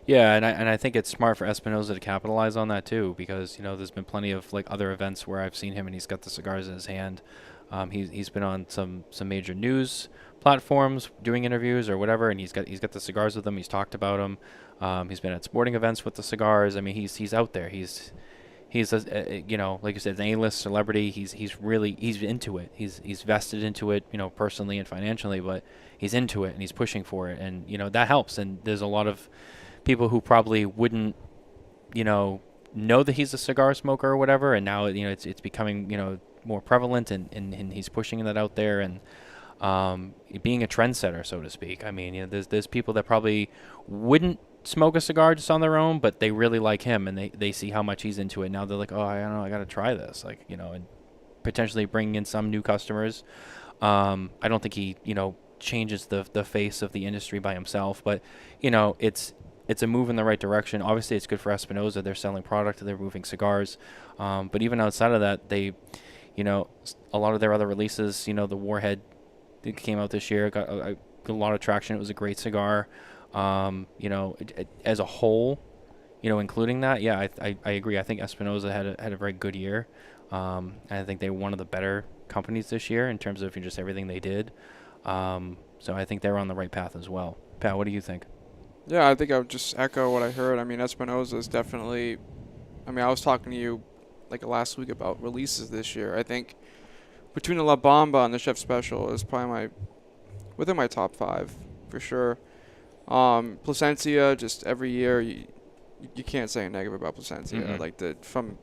Yeah, and I think it's smart for Espinosa to capitalize on that too, because there's been plenty of other events where I've seen him and he's got the cigars in his hand. He's been on some major news platforms doing interviews or whatever, and he's got the cigars with them. He's talked about them. He's been at sporting events with the cigars. I mean, he's out there. He's like you said, an A-list celebrity. He's into it. He's vested into it, personally and financially, but he's into it and he's pushing for it, and that helps. And there's a lot of people who probably wouldn't, know that he's a cigar smoker or whatever, and now it's becoming more prevalent, and he's pushing that out there, and being a trendsetter, so to speak. I mean, there's people that probably wouldn't smoke a cigar just on their own, but they really like him, and they see how much he's into it. Now they're like, oh, I don't know, I got to try this, and potentially bringing in some new customers. I don't think he, changes the face of the industry by himself, but it's a move in the right direction. Obviously, it's good for Espinosa. They're selling product, they're moving cigars, but even outside of that, they, a lot of their other releases, the Warhead that came out this year, got a lot of traction. It was a great cigar. As a whole, including that, yeah, I agree. I think Espinosa had a very good year. And I think they were one of the better companies this year in terms of just everything they did. So I think they're on the right path as well. Pat, what do you think? Yeah, I think I would just echo what I heard. I mean, Espinosa is definitely. I mean, I was talking to you last week about releases this year. I think between the La Bamba and the Chef Special is probably within my top 5 for sure. Plasencia, just every year you can't say a negative about Plasencia. Mm-hmm. From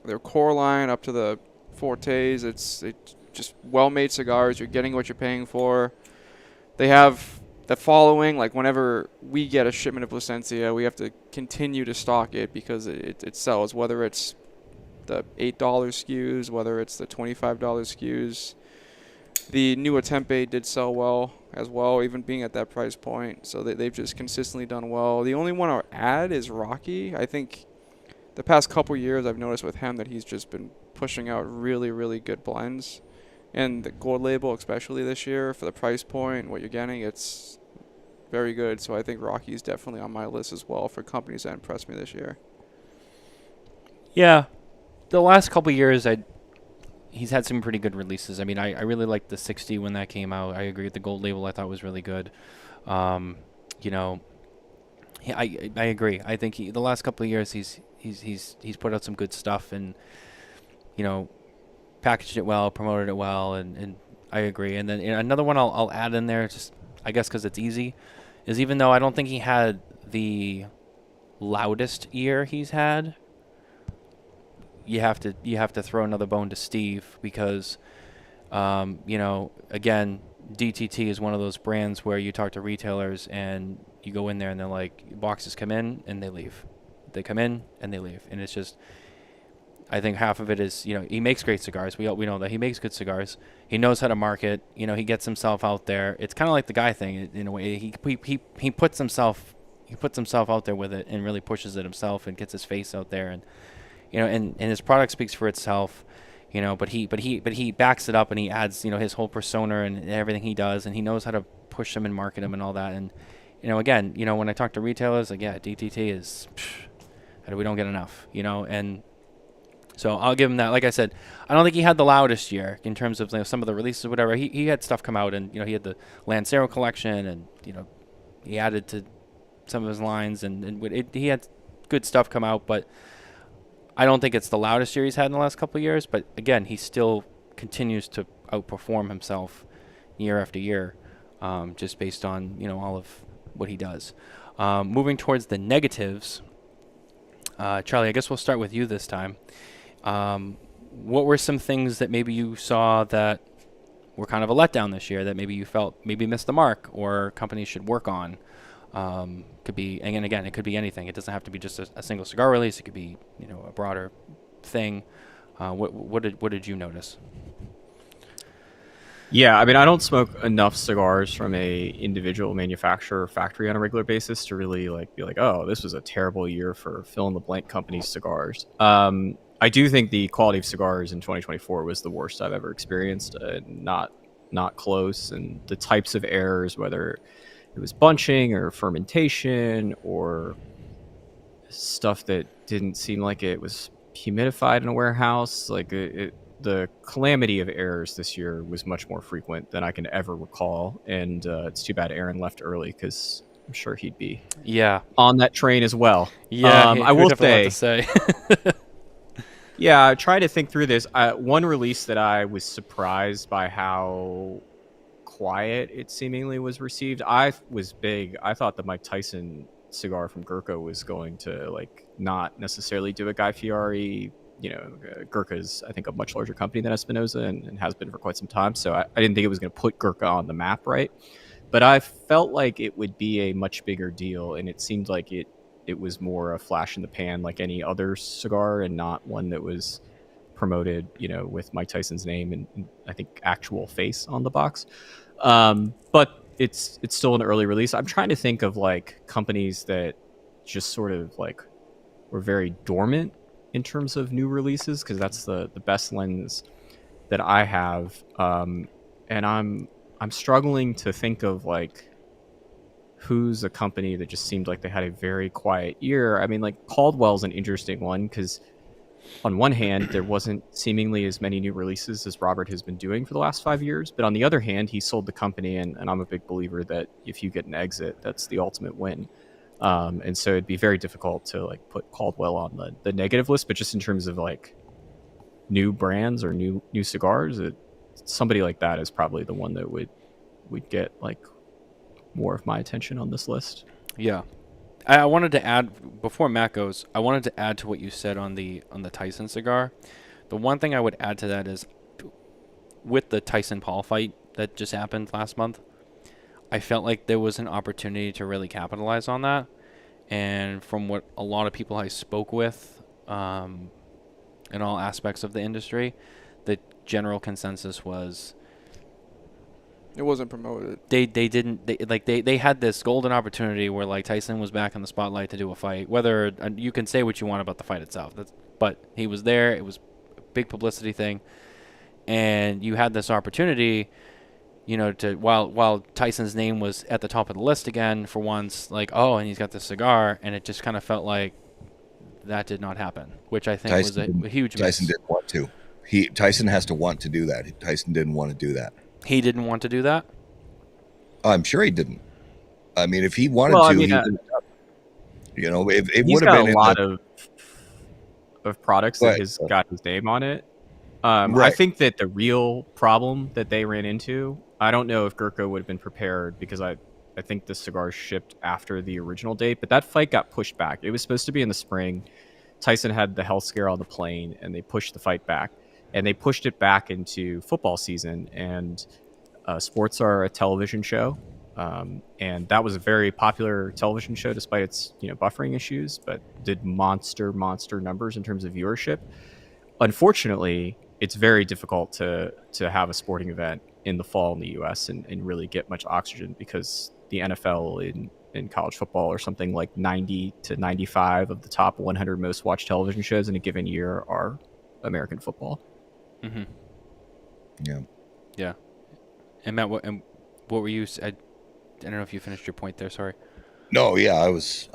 their core line up to the Fortes, it's just well-made cigars. You're getting what you're paying for. They have the following, whenever we get a shipment of Plasencia, we have to continue to stock it because it sells, whether it's the $8 SKUs, whether it's the $25 SKUs. The new Atempe did sell well as well, even being at that price point. So they've just consistently done well. The only one I'll add is Rocky. I think the past couple years I've noticed with him that he's just been pushing out really, really good blends. And the gold label, especially this year, for the price point, what you're getting, it's very good. So I think Rocky's definitely on my list as well for companies that impressed me this year. Yeah, the last couple years, he's had some pretty good releases. I mean, I really liked the 60 when that came out. I agree with the gold label. I thought was really good. You know, I agree. I think the last couple of years he's put out some good stuff and, you know, packaged it well, promoted it well, and I agree. And then another one I'll add in there, just I guess because it's easy, is even though I don't think he had the loudest year he's had, you have to throw another bone to Steve because, you know, again, DTT is one of those brands where you talk to retailers and you go in there and they're like, boxes come in and they leave. They come in and they leave. And it's just, I think half of it is, you know, he makes great cigars. We know that he makes good cigars. He knows how to market. You know, he gets himself out there. It's kind of like the guy thing in a way. He puts himself out there with it and really pushes it himself and gets his face out there. And, you know, and his product speaks for itself, you know, but he backs it up and he adds, you know, his whole persona and everything he does, and he knows how to push them and market them and all that. And, you know, again, you know, when I talk to retailers, like, yeah, DTT is, we don't get enough, you know, and so I'll give him that. Like I said, I don't think he had the loudest year in terms of, you know, some of the releases or whatever. He had stuff come out, and, you know, he had the Lancero collection, and, you know, he added to some of his lines, and he had good stuff come out, but I don't think it's the loudest year he's had in the last couple of years. But again, he still continues to outperform himself year after year, just based on, you know, all of what he does. Moving towards the negatives, Charlie, I guess we'll start with you this time. What were some things that maybe you saw that were kind of a letdown this year that maybe you felt maybe missed the mark or companies should work on? Could be, and again, it could be anything. It doesn't have to be just a single cigar release. It could be, you know, a broader thing. What did you notice? Yeah, I mean, I don't smoke enough cigars from a individual manufacturer or factory on a regular basis to really like be like, oh, this was a terrible year for fill in the blank company's cigars. I do think the quality of cigars in 2024 was the worst I've ever experienced. Not close, and the types of errors, whether it was bunching or fermentation or stuff that didn't seem like it was humidified in a warehouse, like the calamity of errors this year was much more frequent than I can ever recall. And it's too bad Aaron left early because I'm sure he'd be on that train as well. Yeah, I will say. Yeah, I tried to think through this. One release that I was surprised by how quiet it seemingly was received. I was big. I thought the Mike Tyson cigar from Gurkha was going to like not necessarily do a Guy Fieri. You know, Gurkha's, I think, a much larger company than Espinosa and has been for quite some time. So I didn't think it was going to put Gurkha on the map, right? But I felt like it would be a much bigger deal, and it seemed like it was more a flash in the pan like any other cigar and not one that was promoted, you know, with Mike Tyson's name and I think actual face on the box. But it's still an early release. I'm trying to think of like companies that just sort of like were very dormant in terms of new releases, because that's the best lens that I have. And I'm struggling to think of like who's a company that just seemed like they had a very quiet year. I mean, like Caldwell's an interesting one because on one hand, there wasn't seemingly as many new releases as Robert has been doing for the last 5 years. But on the other hand, he sold the company, and I'm a big believer that if you get an exit, that's the ultimate win. And so it'd be very difficult to like put Caldwell on the negative list. But just in terms of like new brands or new cigars, somebody like that is probably the one that would get like more of my attention on this list. Yeah. I wanted to add, before Matt goes, I wanted to add to what you said on the Tyson cigar. The one thing I would add to that is, with the Tyson Paul fight that just happened last month, I felt like there was an opportunity to really capitalize on that. And from what a lot of people I spoke with, in all aspects of the industry, the general consensus was It wasn't promoted. They had this golden opportunity where like Tyson was back in the spotlight to do a fight. Whether you can say what you want about the fight itself, but he was there. It was a big publicity thing, and you had this opportunity, to while Tyson's name was at the top of the list again for once, like, oh, and he's got this cigar, and it just kind of felt like that did not happen, which I think was a huge miss. Tyson didn't want to. Tyson has to want to do that. Tyson didn't want to do that. He didn't want to do that? I'm sure he didn't. I mean, if he wanted to, he would have done it. It would have been a lot of products that has got his name on it. Right. I think that the real problem that they ran into, I don't know if Gurkha would have been prepared, because I think the cigar shipped after the original date, but that fight got pushed back. It was supposed to be in the spring. Tyson had the health scare on the plane, and they pushed the fight back. And they pushed it back into football season, and sports are a television show. And that was a very popular television show despite its buffering issues, but did monster numbers in terms of viewership. Unfortunately, it's very difficult to have a sporting event in the fall in the U.S. and really get much oxygen, because the NFL in college football or something like 90 to 95 of the top 100 most watched television shows in a given year are American football. Mm-hmm. Yeah. And Matt, what were you? I don't know if you finished your point there. Sorry. No, yeah, I was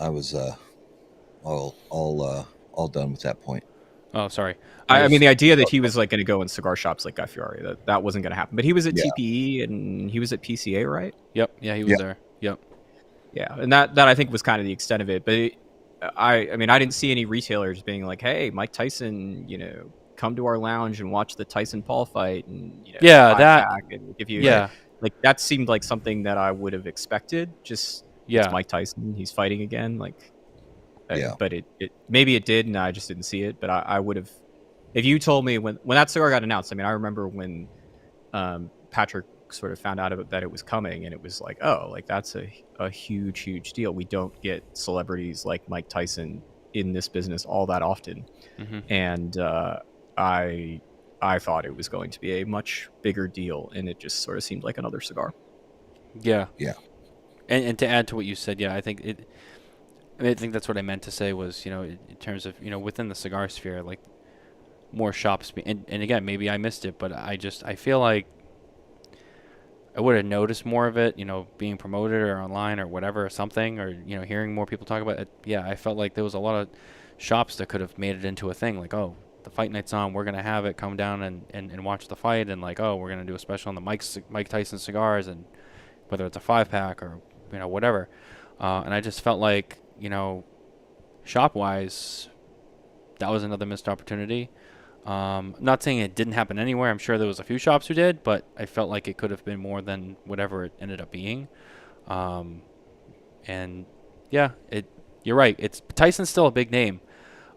all done with that point. Oh, sorry. I mean, the idea that he was like going to go in cigar shops like Guy Fieri, that wasn't going to happen. But he was at TPE and he was at PCA, right? Yep. Yeah, he was there. Yep. Yeah, and that I think was kind of the extent of it. But I mean, I didn't see any retailers being like, "Hey, Mike Tyson, come to our lounge and watch the Tyson Paul fight," and and give you like that seemed like something that I would have expected. Just it's Mike Tyson, he's fighting again, like. But it maybe it did, and I just didn't see it. But I would have, if you told me when that cigar got announced. I mean, I remember when Patrick sort of found out that it was coming, and it was like, oh, like that's a huge deal. We don't get celebrities like Mike Tyson in this business all that often, and I thought it was going to be a much bigger deal, and it just sort of seemed like another cigar. Yeah. And to add to what you said, I think that's what I meant to say was, in terms of, within the cigar sphere, like more shops. And again, maybe I missed it, but I feel like I would have noticed more of it, being promoted or online or whatever, or something, or, hearing more people talk about it. Yeah, I felt like there was a lot of shops that could have made it into a thing. Like, oh, the fight night's on, we're going to have it, come down and watch the fight. And like, oh, we're going to do a special on the Mike Tyson cigars, and whether it's a 5-pack or, whatever. And I just felt like, shop-wise, that was another missed opportunity. Not saying it didn't happen anywhere. I'm sure there was a few shops who did, but I felt like it could have been more than whatever it ended up being. And yeah, you're right. Tyson's still a big name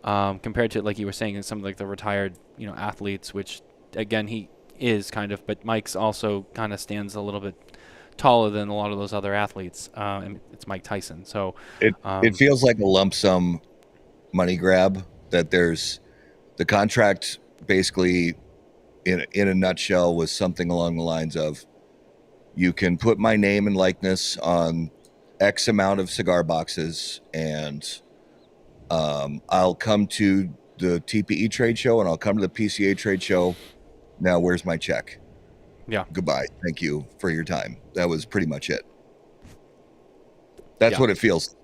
compared to, like you were saying, some like the retired athletes, which again he is kind of, but Mike's also kind of stands a little bit taller than a lot of those other athletes. And it's Mike Tyson, so it feels like a lump sum money grab. That there's the contract basically in a nutshell was something along the lines of, you can put my name and likeness on X amount of cigar boxes, and I'll come to the TPE trade show and I'll come to the PCA trade show. Now where's my check? Yeah. Goodbye. Thank you for your time. That was pretty much it. That's what it feels.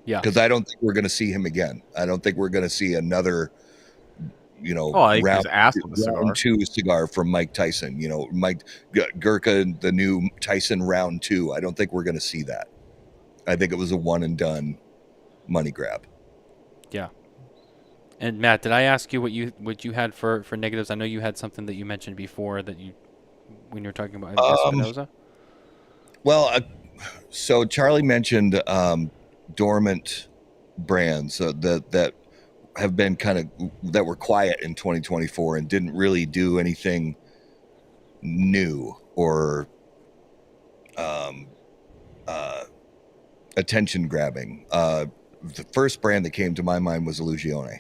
Yeah. Because I don't think we're going to see him again. I don't think we're going to see another, round 2 cigar from Mike Tyson. Mike Gurkha, the new Tyson round 2. I don't think we're going to see that. I think it was a one and done money grab. Yeah. And Matt, did I ask you what you had for negatives? I know you had something that you mentioned before that when you were talking about Espinosa. Well, so Charlie mentioned dormant brands that have been that were quiet in 2024 and didn't really do anything new or attention grabbing. The first brand that came to my mind was Illusione.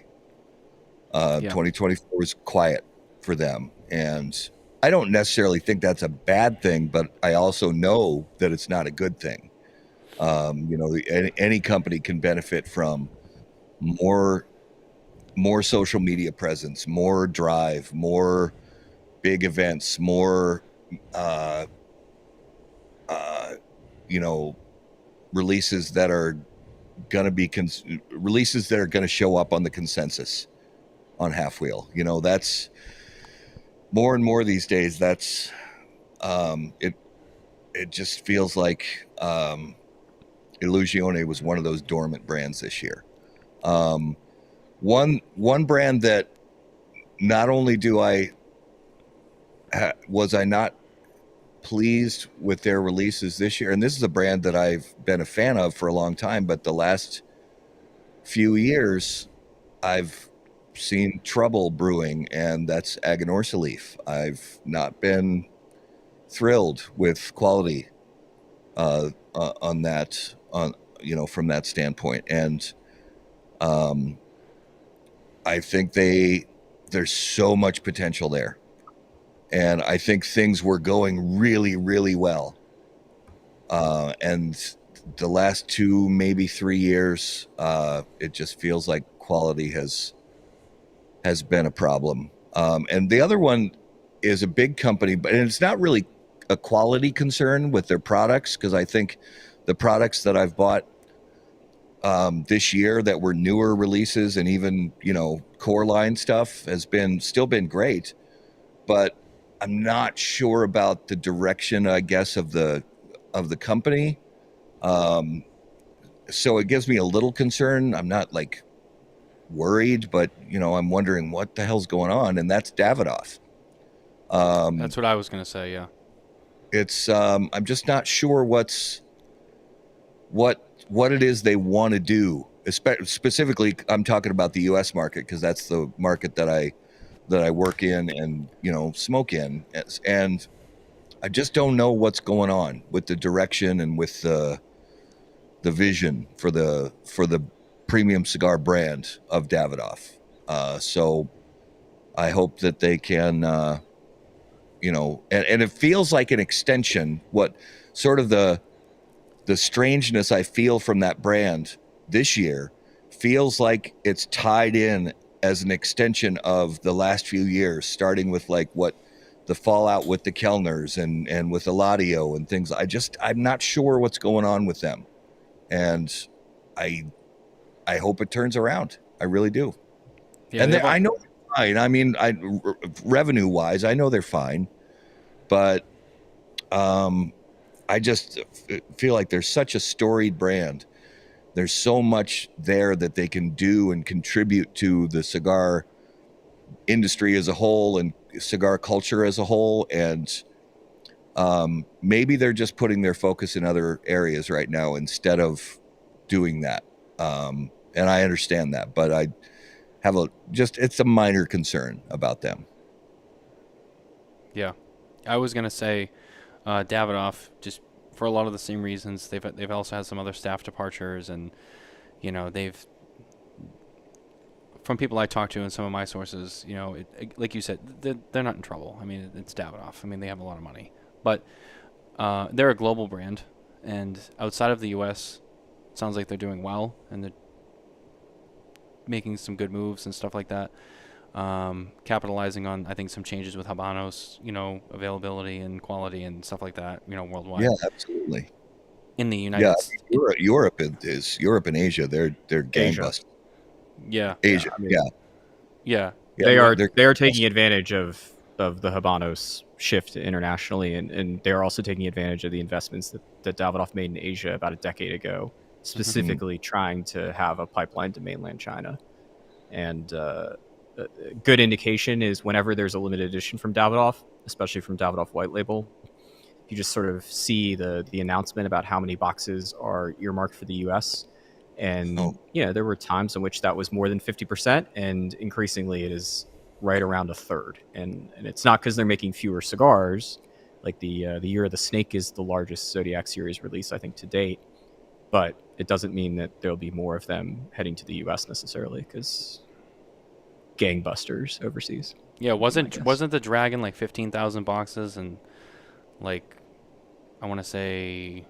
2024 was quiet for them, and I don't necessarily think that's a bad thing, but I also know that it's not a good thing. You know, any company can benefit from more social media presence, more drive, more big events, more uh, you know, releases that are going to be releases that are going to show up on the consensus on Halfwheel. You know, that's more and more these days. That's it just feels like Illusione was one of those dormant brands this year. One brand that not only was I not pleased with their releases this year, and this is a brand that I've been a fan of for a long time, but the last few years I've seen trouble brewing, and that's Aganorsa Leaf. I've not been thrilled with quality on that, from that standpoint, and I think there's so much potential there. And I think things were going really, really well. And the last 2, maybe 3 years, it just feels like quality has been a problem. And the other one is a big company, but it's not really a quality concern with their products, because I think the products that I've bought this year that were newer releases and even, core line stuff has still been great, but I'm not sure about the direction, I guess, of the company. So it gives me a little concern. I'm not like worried, but I'm wondering what the hell's going on, and that's Davidoff. That's what I was going to say. Yeah. It's I'm just not sure what it is they want to do. Specifically, I'm talking about the U.S. market, because that's the market that I work in and smoke in, and I just don't know what's going on with the direction and with the vision for the premium cigar brand of Davidoff. So I hope that they can, and it feels like an extension. What sort of the strangeness I feel from that brand this year feels like it's tied in as an extension of the last few years, starting with like what the fallout with the Kellners and with Eladio and things. I'm not sure what's going on with them, and I hope it turns around. I really do. Yeah, and I know they're fine. I mean, revenue wise, I know they're fine, but I just feel like they're such a storied brand. There's so much there that they can do and contribute to the cigar industry as a whole and cigar culture as a whole. And maybe they're just putting their focus in other areas right now instead of doing that. And I understand that, but I have it's a minor concern about them. Yeah. I was going to say Davidoff, just for a lot of the same reasons. They've also had some other staff departures, and they've, from people I talked to and some of my sources, like you said, they're not in trouble. I mean, it's Davidoff. I mean, they have a lot of money, but they're a global brand, and outside of the U.S., it sounds like they're doing well, and they're making some good moves and stuff like that. Capitalizing on, I think, some changes with Habanos, availability and quality and stuff like that, worldwide. Yeah, absolutely. In the United States. Europe and Asia, they're gangbusters. Yeah. Asia, yeah. They are taking advantage of the Habanos shift internationally, and they're also taking advantage of the investments that Davidoff made in Asia about a decade ago, specifically trying to have a pipeline to mainland China. And a good indication is whenever there's a limited edition from Davidoff, especially from Davidoff White Label, you just sort of see the announcement about how many boxes are earmarked for the U.S. And there were times in which that was more than 50%, and increasingly it is right around a third. And it's not because they're making fewer cigars. Like the Year of the Snake is the largest Zodiac series release, I think, to date. But it doesn't mean that there'll be more of them heading to the U.S. necessarily, because gangbusters overseas. Yeah, I wasn't guess. wasn't the Dragon like 15,000 boxes, and like I want to say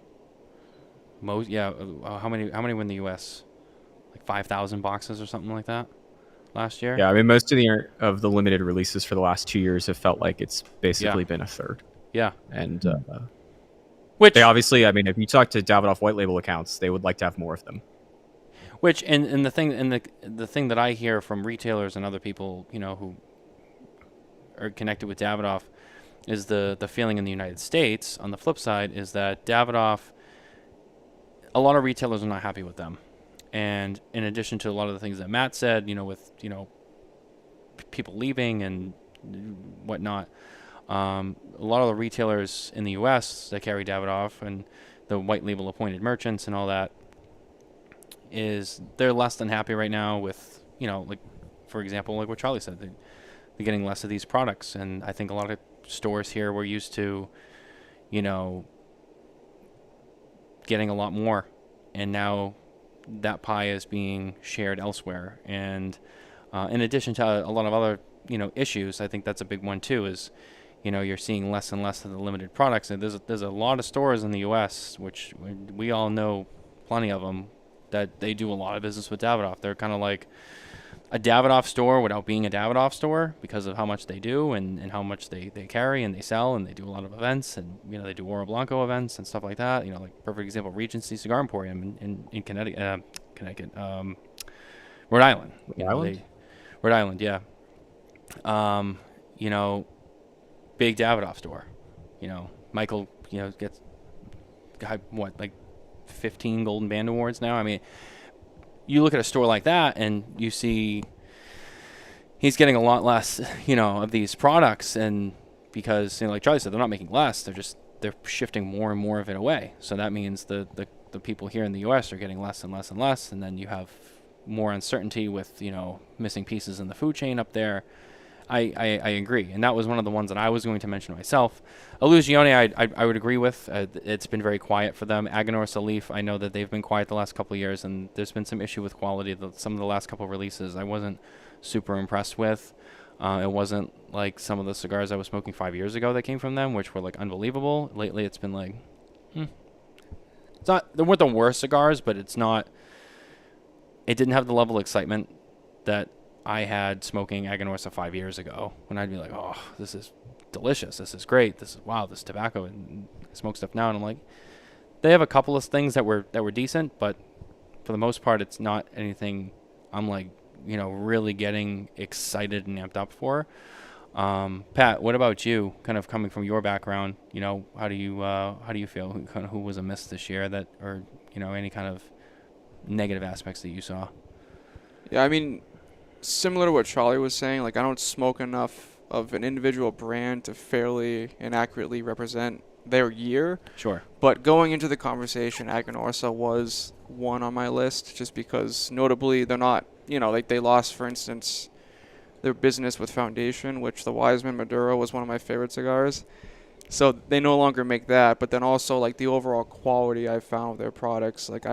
most, yeah, how many were in the US? Like 5,000 boxes or something like that last year. Yeah, I mean, most of the limited releases for the last 2 years have felt like it's basically been a third. Yeah. And Which they obviously, I mean, if you talk to Davidoff white label accounts, they would like to have more of them. Which and the thing that I hear from retailers and other people, who are connected with Davidoff, is the feeling in the United States. On the flip side, is that Davidoff, a lot of retailers are not happy with them, and in addition to a lot of the things that Matt said, with people leaving and whatnot, a lot of the retailers in the U.S. that carry Davidoff and the white label appointed merchants and all that, they're less than happy right now with, like, for example, like what Charlie said, they're getting less of these products. And I think a lot of stores here were used to, getting a lot more. And now that pie is being shared elsewhere. And in addition to a lot of other, issues, I think that's a big one too, is, you're seeing less and less of the limited products. And there's a lot of stores in the U.S., which we all know plenty of them, that they do a lot of business with Davidoff. They're kind of like a Davidoff store without being a Davidoff store because of how much they do and how much they carry and they sell, and they do a lot of events, and they do Oro Blanco events and stuff like that. Like perfect example, Regency Cigar Emporium in Connecticut, Rhode Island. Rhode Island, yeah. Big Davidoff store. Michael, gets like 15 Golden Band Awards now. I mean, you look at a store like that and you see he's getting a lot less, of these products, and because, like Charlie said, they're not making less, they're shifting more and more of it away. So that means the people here in the US are getting less and less and less, and then you have more uncertainty with, missing pieces in the food chain up there. I agree, and that was one of the ones that I was going to mention myself. Illusione, I would agree with. It's been very quiet for them. Aganorsa Leaf, I know that they've been quiet the last couple of years, and there's been some issue with quality. Some of the last couple of releases I wasn't super impressed with. It wasn't like some of the cigars I was smoking 5 years ago that came from them, which were like unbelievable. Lately, it's been like, it's not. They weren't the worst cigars, but it's not. It didn't have the level of excitement that I had smoking Aganorsa 5 years ago, when I'd be like, oh, this is delicious, this is great, this is wow, this tobacco, and I smoke stuff now, and I'm like, they have a couple of things that were decent, but for the most part, it's not anything I'm like, really getting excited and amped up for. Pat, what about you? Kind of coming from your background, how do you feel? Who was a miss this year that, or any kind of negative aspects that you saw? Yeah, I mean, similar to what Charlie was saying, like, I don't smoke enough of an individual brand to fairly and accurately represent their year. Sure. But going into the conversation, Aganorsa was one on my list, just because notably they're not, like they lost, for instance, their business with Foundation, which the Wiseman Maduro was one of my favorite cigars. So they no longer make that, but then also like the overall quality I found of their products, like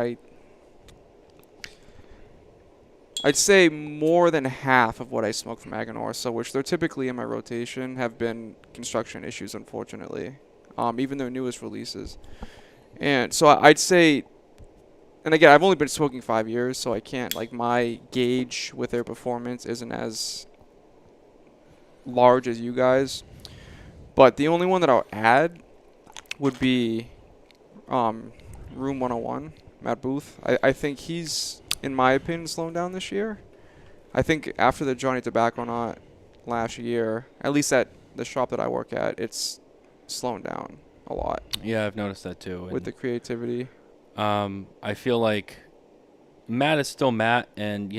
I'd say more than half of what I smoke from Aganorsa, which they're typically in my rotation, have been construction issues, unfortunately. Even their newest releases. And so I'd say, and again, I've only been smoking 5 years, so I can't, like, my gauge with their performance isn't as large as you guys. But the only one that I'll add would be Room 101, Matt Booth. I think he's, in my opinion, slowing down this year. I think after the Johnny Tobacco knot last year, at least at the shop that I work at, it's slowing down a lot. Yeah, I've noticed that too. With the creativity. I feel like Matt is still Matt, and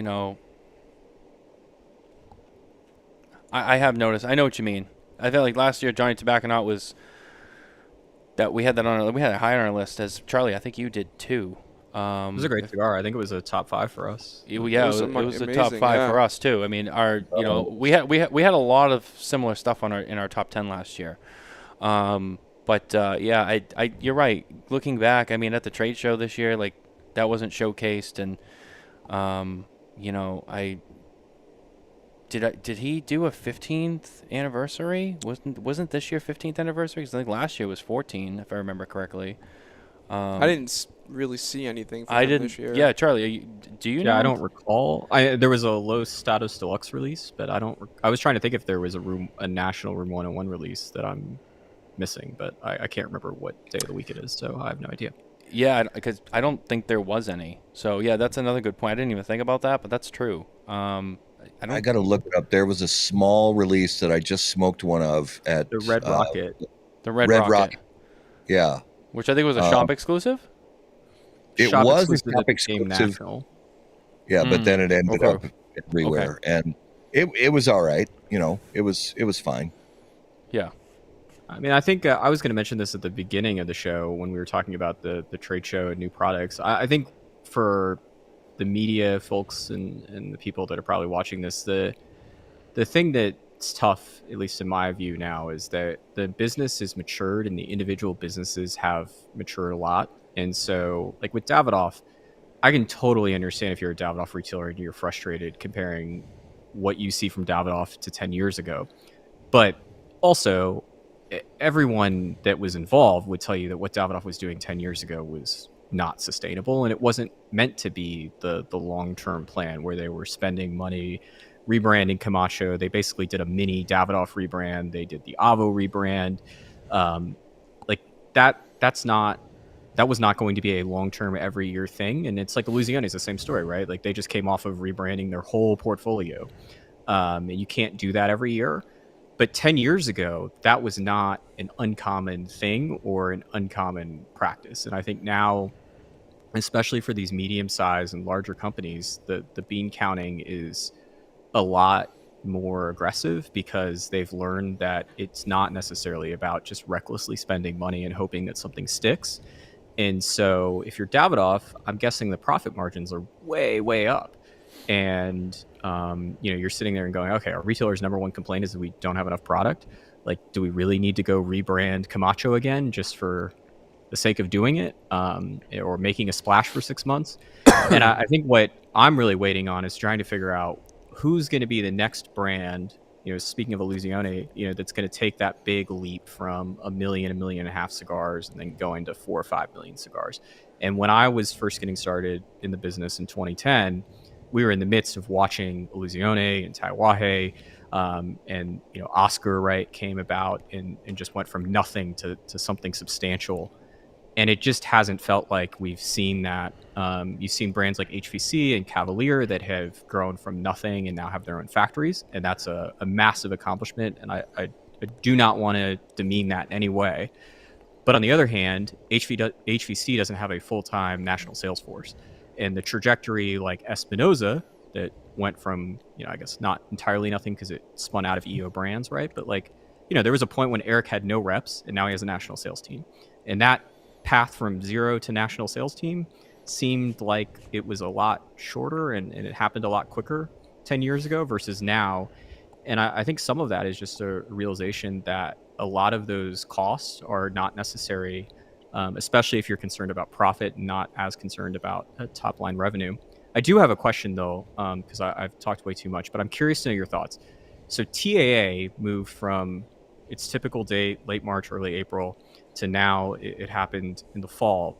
I have noticed. I know what you mean. I feel like last year Johnny Tobacco knot was that we had that on. We had it high on our list, as Charlie, I think you did too. It was a great cigar. I think it was a top 5 for us. It was a top 5 for us too. I mean, we had a lot of similar stuff in our top 10 last year. But you're right. Looking back, I mean, at the trade show this year, like, that wasn't showcased, and Did he do a 15th anniversary? Wasn't this year 15th anniversary? Because I think last year was 14, if I remember correctly. I didn't really see anything from I him didn't. this year. Yeah, Charlie, do you know? Yeah, I don't recall. There was a Los Status Deluxe release, but I was trying to think if there was a national Room 101 release that I'm missing, but I can't remember what day of the week it is, so I have no idea. Yeah, because I don't think there was any. So yeah, that's another good point. I didn't even think about that, but that's true. I got to look it up. There was a small release that I just smoked one of at The Red Rocket. The Red Rocket. Yeah. Which I think was a shop exclusive. It Shop was a exclusive shop that became exclusive. national. Yeah, but then it ended Okay. up everywhere, and it was all right. It was fine. Yeah. I mean, I think I was going to mention this at the beginning of the show when we were talking about the trade show and new products. I think for the media folks and the people that are probably watching this, the thing that's tough, at least in my view now, is that the business is matured and the individual businesses have matured a lot. And so, like with Davidoff, I can totally understand if you're a Davidoff retailer and you're frustrated comparing what you see from Davidoff to 10 years ago. But also, everyone that was involved would tell you that what Davidoff was doing 10 years ago was not sustainable, and it wasn't meant to be the long-term plan where they were spending money rebranding Camacho. They basically did a mini Davidoff rebrand. They did the Avo rebrand. Like that was not going to be a long-term every year thing. And it's like Louisiana is the same story, right? Like they just came off of rebranding their whole portfolio. And you can't do that every year. But 10 years ago, that was not an uncommon thing or an uncommon practice. And I think now, especially for these medium-sized and larger companies, the bean counting is a lot more aggressive because they've learned that it's not necessarily about just recklessly spending money and hoping that something sticks. And so if you're Davidoff, I'm guessing the profit margins are way, way up. And, you're sitting there and going, okay, our retailer's number one complaint is that we don't have enough product. Like, do we really need to go rebrand Camacho again just for the sake of doing it, or making a splash for 6 months? And I think what I'm really waiting on is trying to figure out who's going to be the next brand, speaking of Illusione, that's going to take that big leap from 1 million, 1.5 million cigars and then going to 4 or 5 million cigars. And when I was first getting started in the business in 2010, we were in the midst of watching Illusione and Taiwahe, and Oscar, right, came about and just went from nothing to something substantial. And it just hasn't felt like we've seen that. You've seen brands like HVC and Cavalier that have grown from nothing and now have their own factories. And that's a massive accomplishment. And I do not want to demean that in any way. But on the other hand, HVC doesn't have a full-time national sales force. And the trajectory like Espinosa that went from, I guess not entirely nothing because it spun out of EO Brands, right? But there was a point when Eric had no reps and now he has a national sales team. And that path from zero to national sales team seemed like it was a lot shorter and it happened a lot quicker 10 years ago versus now. And I think some of that is just a realization that a lot of those costs are not necessary, especially if you're concerned about profit and not as concerned about top line revenue. I do have a question though, because I've talked way too much, but I'm curious to know your thoughts. So TAA moved from its typical date, late March, early April, to now it happened in the fall.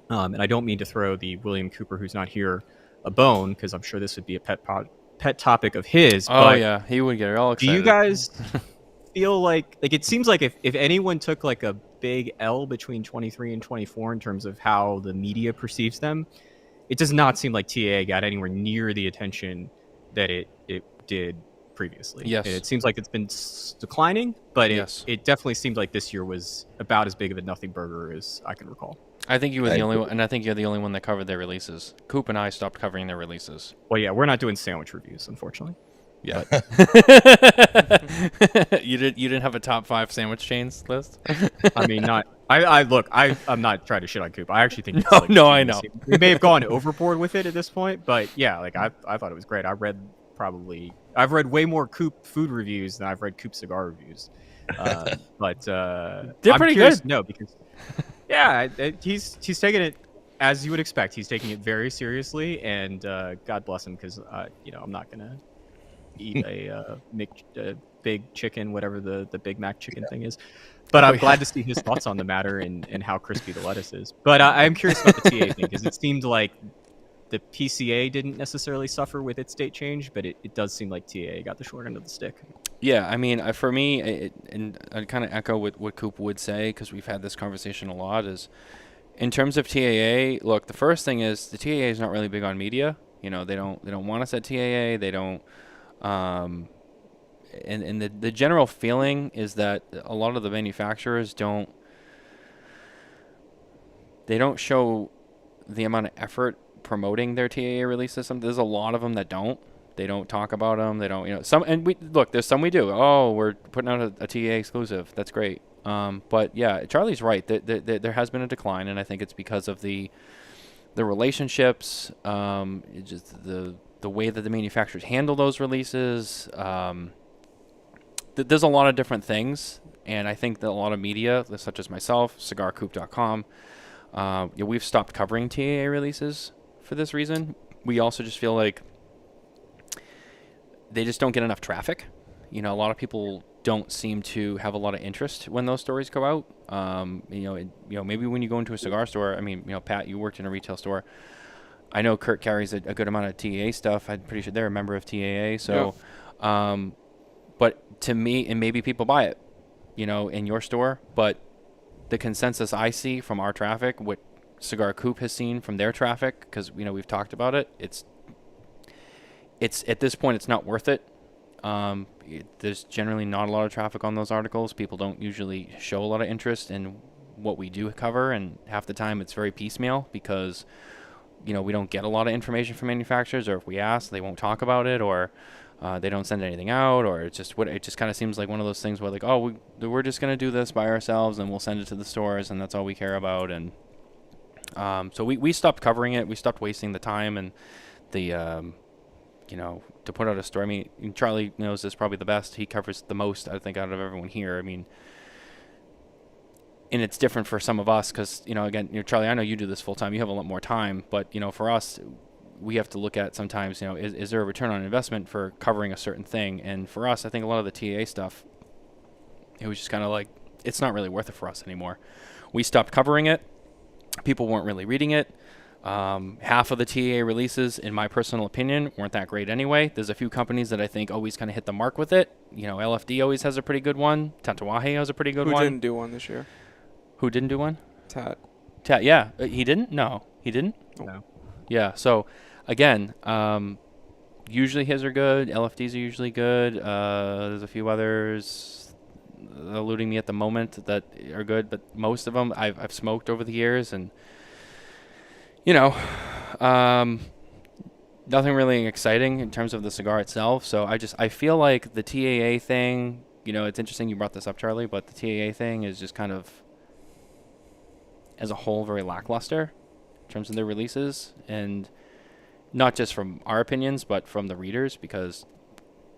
And I don't mean to throw the William Cooper, who's not here, a bone, because I'm sure this would be a pet topic of his. Oh, yeah, he would get all excited. Do you guys feel like it seems like if anyone took like a big L between 23 and 24 in terms of how the media perceives them, it does not seem like TAA got anywhere near the attention that it did previously. Yes. It seems like it's been declining, but Yes. it definitely seems like this year was about as big of a nothing burger as I can recall. I think you were the only one, and I think you're the only one that covered their releases. Coop and I stopped covering their releases. Well, yeah, we're not doing sandwich reviews, unfortunately. Yeah. You didn't have a top 5 sandwich chains list? I mean, not. I'm not trying to shit on Coop. I actually think. No, I know. We may have gone overboard with it at this point, but yeah, I thought it was great. I've read way more Coop food reviews than I've read Coop cigar reviews. But they're pretty good. No, because yeah, he's taking it as you would expect. He's taking it very seriously, and God bless him, because I'm not gonna eat a big chicken, whatever the Big Mac chicken thing is. But I'm glad to see his thoughts on the matter and how crispy the lettuce is. But I'm curious about the TA thing, because it seemed like the PCA didn't necessarily suffer with its date change, but it does seem like TA got the short end of the stick. Yeah, I mean, for me, and I kind of echo what Coop would say, because we've had this conversation a lot, is in terms of TAA, look, the first thing is the TAA is not really big on media. You know, they don't want us at TAA. They don't, and the general feeling is that a lot of the manufacturers don't show the amount of effort promoting their TAA releases. There's a lot of them that don't. They don't talk about them. They don't, there's some we do. Oh, we're putting out a TA exclusive. That's great. But yeah, Charlie's right. There has been a decline, and I think it's because of the relationships, just the way that the manufacturers handle those releases. There's a lot of different things, and I think that a lot of media, such as myself, cigarcoop.com, we've stopped covering TAA releases for this reason. We also just feel like they just don't get enough traffic. A lot of people don't seem to have a lot of interest when those stories go out. Maybe when you go into a cigar store, Pat, you worked in a retail store. I know Kurt carries a good amount of TAA stuff. I'm pretty sure they're a member of TAA. So, yeah. But to me, and maybe people buy it, in your store, but the consensus I see from our traffic, what Cigar Coop has seen from their traffic, because, we've talked about it, it's at this point, it's not worth it. There's generally not a lot of traffic on those articles. People don't usually show a lot of interest in what we do cover, and half the time it's very piecemeal because, we don't get a lot of information from manufacturers, or if we ask, they won't talk about it, or they don't send anything out, or it just kind of seems like one of those things where like, oh, we're just going to do this by ourselves and we'll send it to the stores and that's all we care about. And so we stopped covering it. We stopped wasting the time and the to put out a story. Charlie knows this probably the best. He covers the most, I think, out of everyone here. And it's different for some of us because, again, Charlie, I know you do this full time. You have a lot more time. But, for us, we have to look at sometimes, is there a return on investment for covering a certain thing? And for us, I think a lot of the TA stuff, it was just kind of like, it's not really worth it for us anymore. We stopped covering it. People weren't really reading it. Half of the TA releases, in my personal opinion, weren't that great anyway. There's a few companies that I think always kind of hit the mark with it. LFD always has a pretty good one. Tatuaje has a pretty good one. Who didn't do one this year? Who didn't do one? Tat, yeah. He didn't? No. He didn't? No. Yeah, so, again, usually his are good. LFDs are usually good. There's a few others eluding me at the moment that are good, but most of them I've smoked over the years, and nothing really exciting in terms of the cigar itself. So I feel like the TAA thing, it's interesting you brought this up, Charlie, but the TAA thing is just kind of, as a whole, very lackluster in terms of their releases. And not just from our opinions, but from the readers, because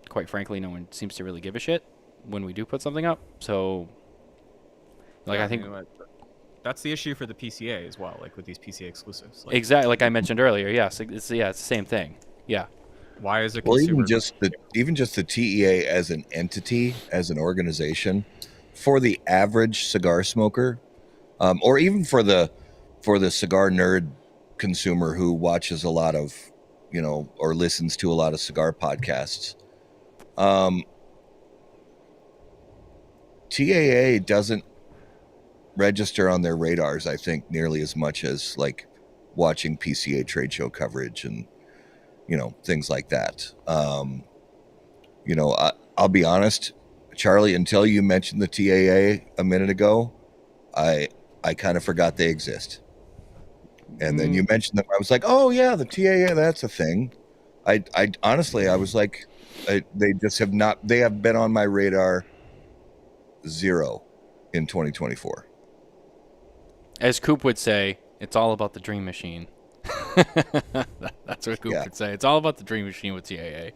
quite frankly, no one seems to really give a shit when we do put something up. So, I think... That's the issue for the PCA as well, like with these PCA exclusives. Exactly, like I mentioned earlier. Yes, it's the same thing. Yeah. Why is it? Well, even just the TEA as an entity, as an organization, for the average cigar smoker, or even for the cigar nerd consumer who watches a lot of, or listens to a lot of cigar podcasts, TAA doesn't register on their radars, I think, nearly as much as like watching PCA trade show coverage and things like that. I'll be honest, Charlie, until you mentioned the TAA a minute ago, I kind of forgot they exist. And then you mentioned them, I was like, oh yeah, the TAA, that's a thing. I honestly, I was like, they have been on my radar zero in 2024. As Coop would say, it's all about the dream machine. That's what Coop would say. It's all about the dream machine with TAA.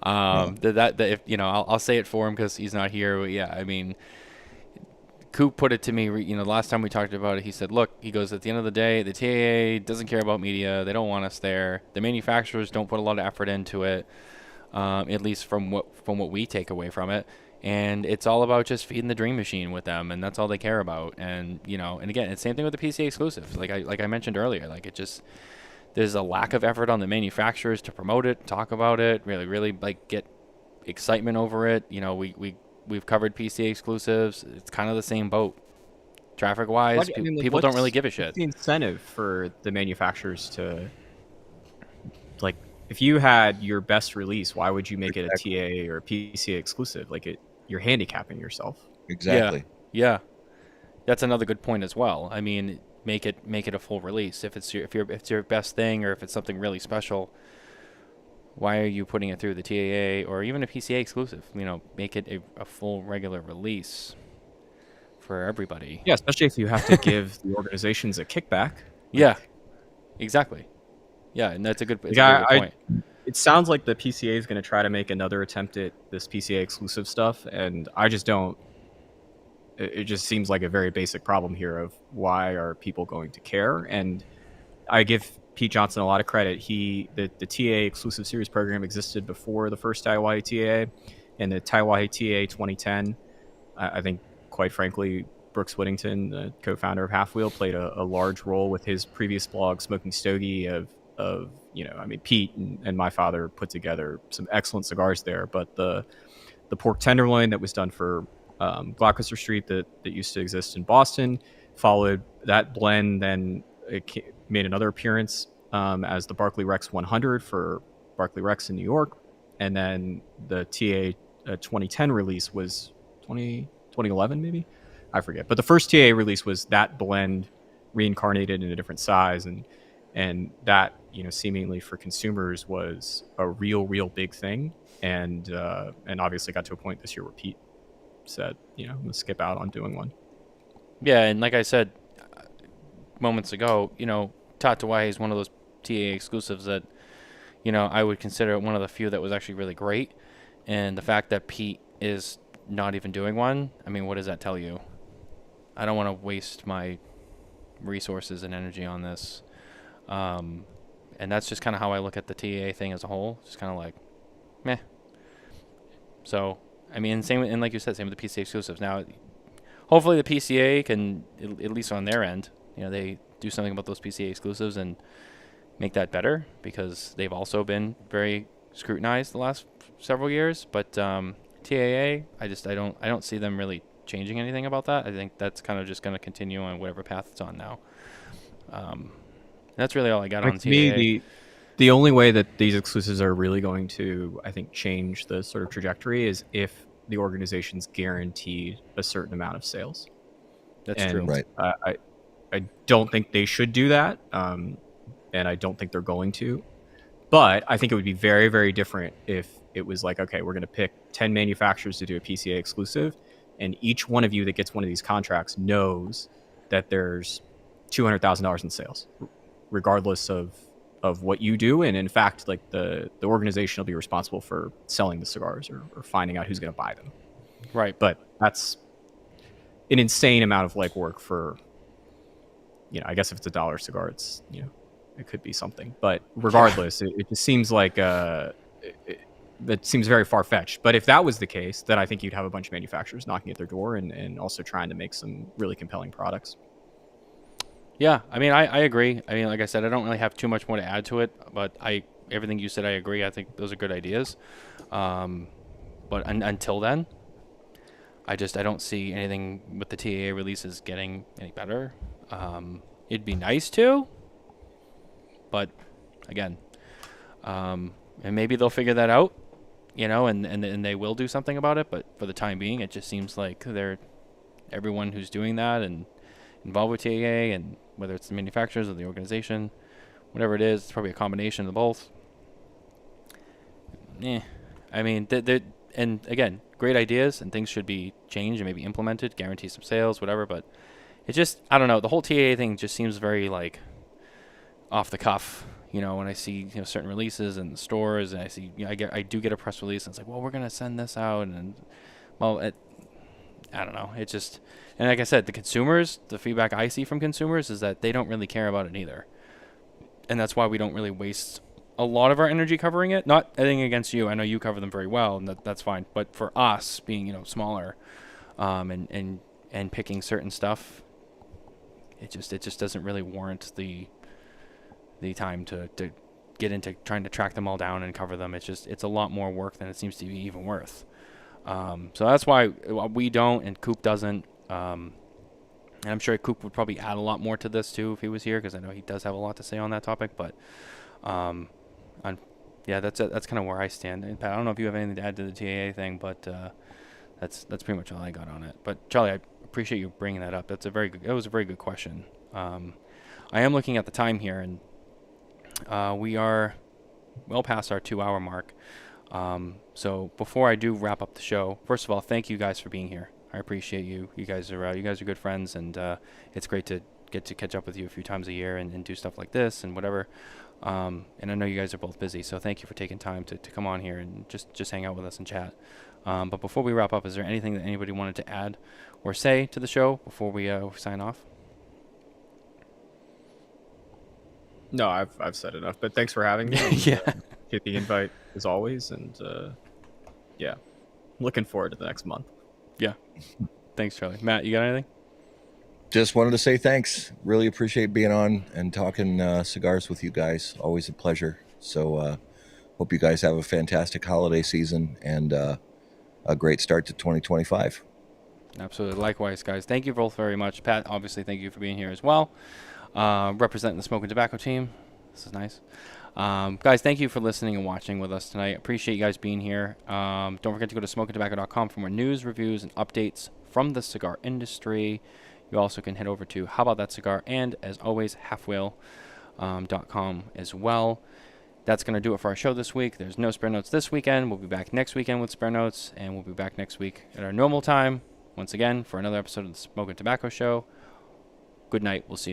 If I'll say it for him because he's not here. But yeah, Coop put it to me. Last time we talked about it, he said, "Look," he goes, "at the end of the day, the TAA doesn't care about media. They don't want us there. The manufacturers don't put a lot of effort into it. at least from what we take away from it. And it's all about just feeding the dream machine with them, and that's all they care about. And and again, it's the same thing with the PCA exclusives. Like I mentioned earlier, like it just there's a lack of effort on the manufacturers to promote it, talk about it, really like get excitement over it. We've covered PCA exclusives. It's kind of the same boat. Traffic wise, people don't really give a shit. What's the incentive for the manufacturers to, like, if you had your best release, why would you make it a TA or a PCA exclusive? Like, you're handicapping yourself. Exactly. Yeah. That's another good point as well. I mean, make it a full release. If it's your best thing, or if it's something really special, why are you putting it through the TAA or even a PCA exclusive? Make it a full regular release for everybody. Yeah, especially if you have to give the organizations a kickback. Yeah, exactly. Yeah, and that's a good point. It sounds like the PCA is going to try to make another attempt at this PCA exclusive stuff, and I just don't. It just seems like a very basic problem here of why are people going to care? And I give Pete Johnson a lot of credit. The TA exclusive series program existed before the first Taiwan TA, and the Taiwan TA 2010. I think, quite frankly, Brooks Whittington, the co-founder of Halfwheel, played a large role with his previous blog, Smoking Stogie, Pete and my father put together some excellent cigars there. But the pork tenderloin that was done for Gloucester Street that used to exist in Boston followed that blend. Then it made another appearance as the Barclay Rex 100 for Barclay Rex in New York. And then the TA 2010 release was 2011 maybe? I forget. But the first TA release was that blend reincarnated in a different size. And that, seemingly for consumers was a real big thing. And obviously got to a point this year where Pete said, I'm going to skip out on doing one. Yeah, and like I said moments ago, Tatuai is one of those TA exclusives that, I would consider one of the few that was actually really great. And the fact that Pete is not even doing one, I mean, what does that tell you? I don't want to waste my resources and energy on this. And that's just kind of how I look at the TA thing as a whole. Just kind of like, meh. So, I mean, and like you said, same with the PCA exclusives. Now, hopefully the PCA can, at least on their end, they do something about those PCA exclusives and make that better, because they've also been very scrutinized the last several years. But TAA, I don't see them really changing anything about that. I think that's kind of just going to continue on whatever path it's on now. That's really all I got on TAA. To me, the only way that these exclusives are really going to, I think, change the sort of trajectory is if the organization's guaranteed a certain amount of sales. That's true. Right. I don't think they should do that, and I don't think they're going to. But I think it would be very, very different if it was like, okay, we're going to pick 10 manufacturers to do a PCA exclusive, and each one of you that gets one of these contracts knows that there's $200,000 in sales, regardless of what you do. And in fact, like the organization will be responsible for selling the cigars or finding out who's going to buy them. Right. But that's an insane amount of legwork for, I guess if it's $1 cigar, it's, it could be something. But regardless, it just seems like that seems very far-fetched. But if that was the case, then I think you'd have a bunch of manufacturers knocking at their door and also trying to make some really compelling products. Yeah, I mean, I agree. I mean, like I said, I don't really have too much more to add to it, but everything you said, I agree. I think those are good ideas. But until then, I don't see anything with the TAA releases getting any better. It'd be nice to, but again, and maybe they'll figure that out, and they will do something about it. But for the time being, it just seems like everyone who's doing that and involved with TAA, and whether it's the manufacturers or the organization, whatever it is, it's probably a combination of both. I mean, and again, great ideas, and things should be changed and maybe implemented, guarantee some sales, whatever. But it just, I don't know, the whole TAA thing just seems very like off the cuff. When I see certain releases in the stores, and I see I do get a press release, and it's like, well, we're gonna send this out, and well, I don't know. It just, and like I said, the feedback I see from consumers is that they don't really care about it either. And that's why we don't really waste a lot of our energy covering it. Not anything against you. I know you cover them very well, and that's fine. But for us, being smaller, and picking certain stuff, it just doesn't really warrant the time to get into trying to track them all down and cover them. It's a lot more work than it seems to be even worth. So that's why we don't, and Coop doesn't. And I'm sure Coop would probably add a lot more to this too if he was here, because I know he does have a lot to say on that topic. But yeah, that's kind of where I stand. And Pat, I don't know if you have anything to add to the TAA thing, but that's pretty much all I got on it. But Charlie, I appreciate you bringing that up. It was a very good question. I am looking at the time here, and we are well past our 2-hour mark. So before I do wrap up the show, first of all, thank you guys for being here. I appreciate you. You guys are good friends, and it's great to get to catch up with you a few times a year and do stuff like this and whatever. And I know you guys are both busy, so thank you for taking time to come on here and just hang out with us and chat. But before we wrap up, is there anything that anybody wanted to add or say to the show before we sign off? No, I've said enough, but thanks for having me. Yeah. Get the invite as always, and yeah, looking forward to the next month. Yeah. Thanks, Charlie. Matt, you got anything? Just wanted to say thanks. Really appreciate being on and talking cigars with you guys. Always a pleasure. So hope you guys have a fantastic holiday season and a great start to 2025. Absolutely. Likewise, guys. Thank you both very much. Pat, obviously, thank you for being here as well. Representing the Smokin Tabacco team. This is nice. Guys, thank you for listening and watching with us tonight. Appreciate you guys being here. Don't forget to go to smokintabacco.com for more news, reviews, and updates from the cigar industry. You also can head over to How About That Cigar and, as always, halfwheel.com as well. That's going to do it for our show this week. There's no spare notes this weekend. We'll be back next weekend with spare notes, and we'll be back next week at our normal time once again for another episode of the Smokin Tabacco Show. Good night. We'll see you next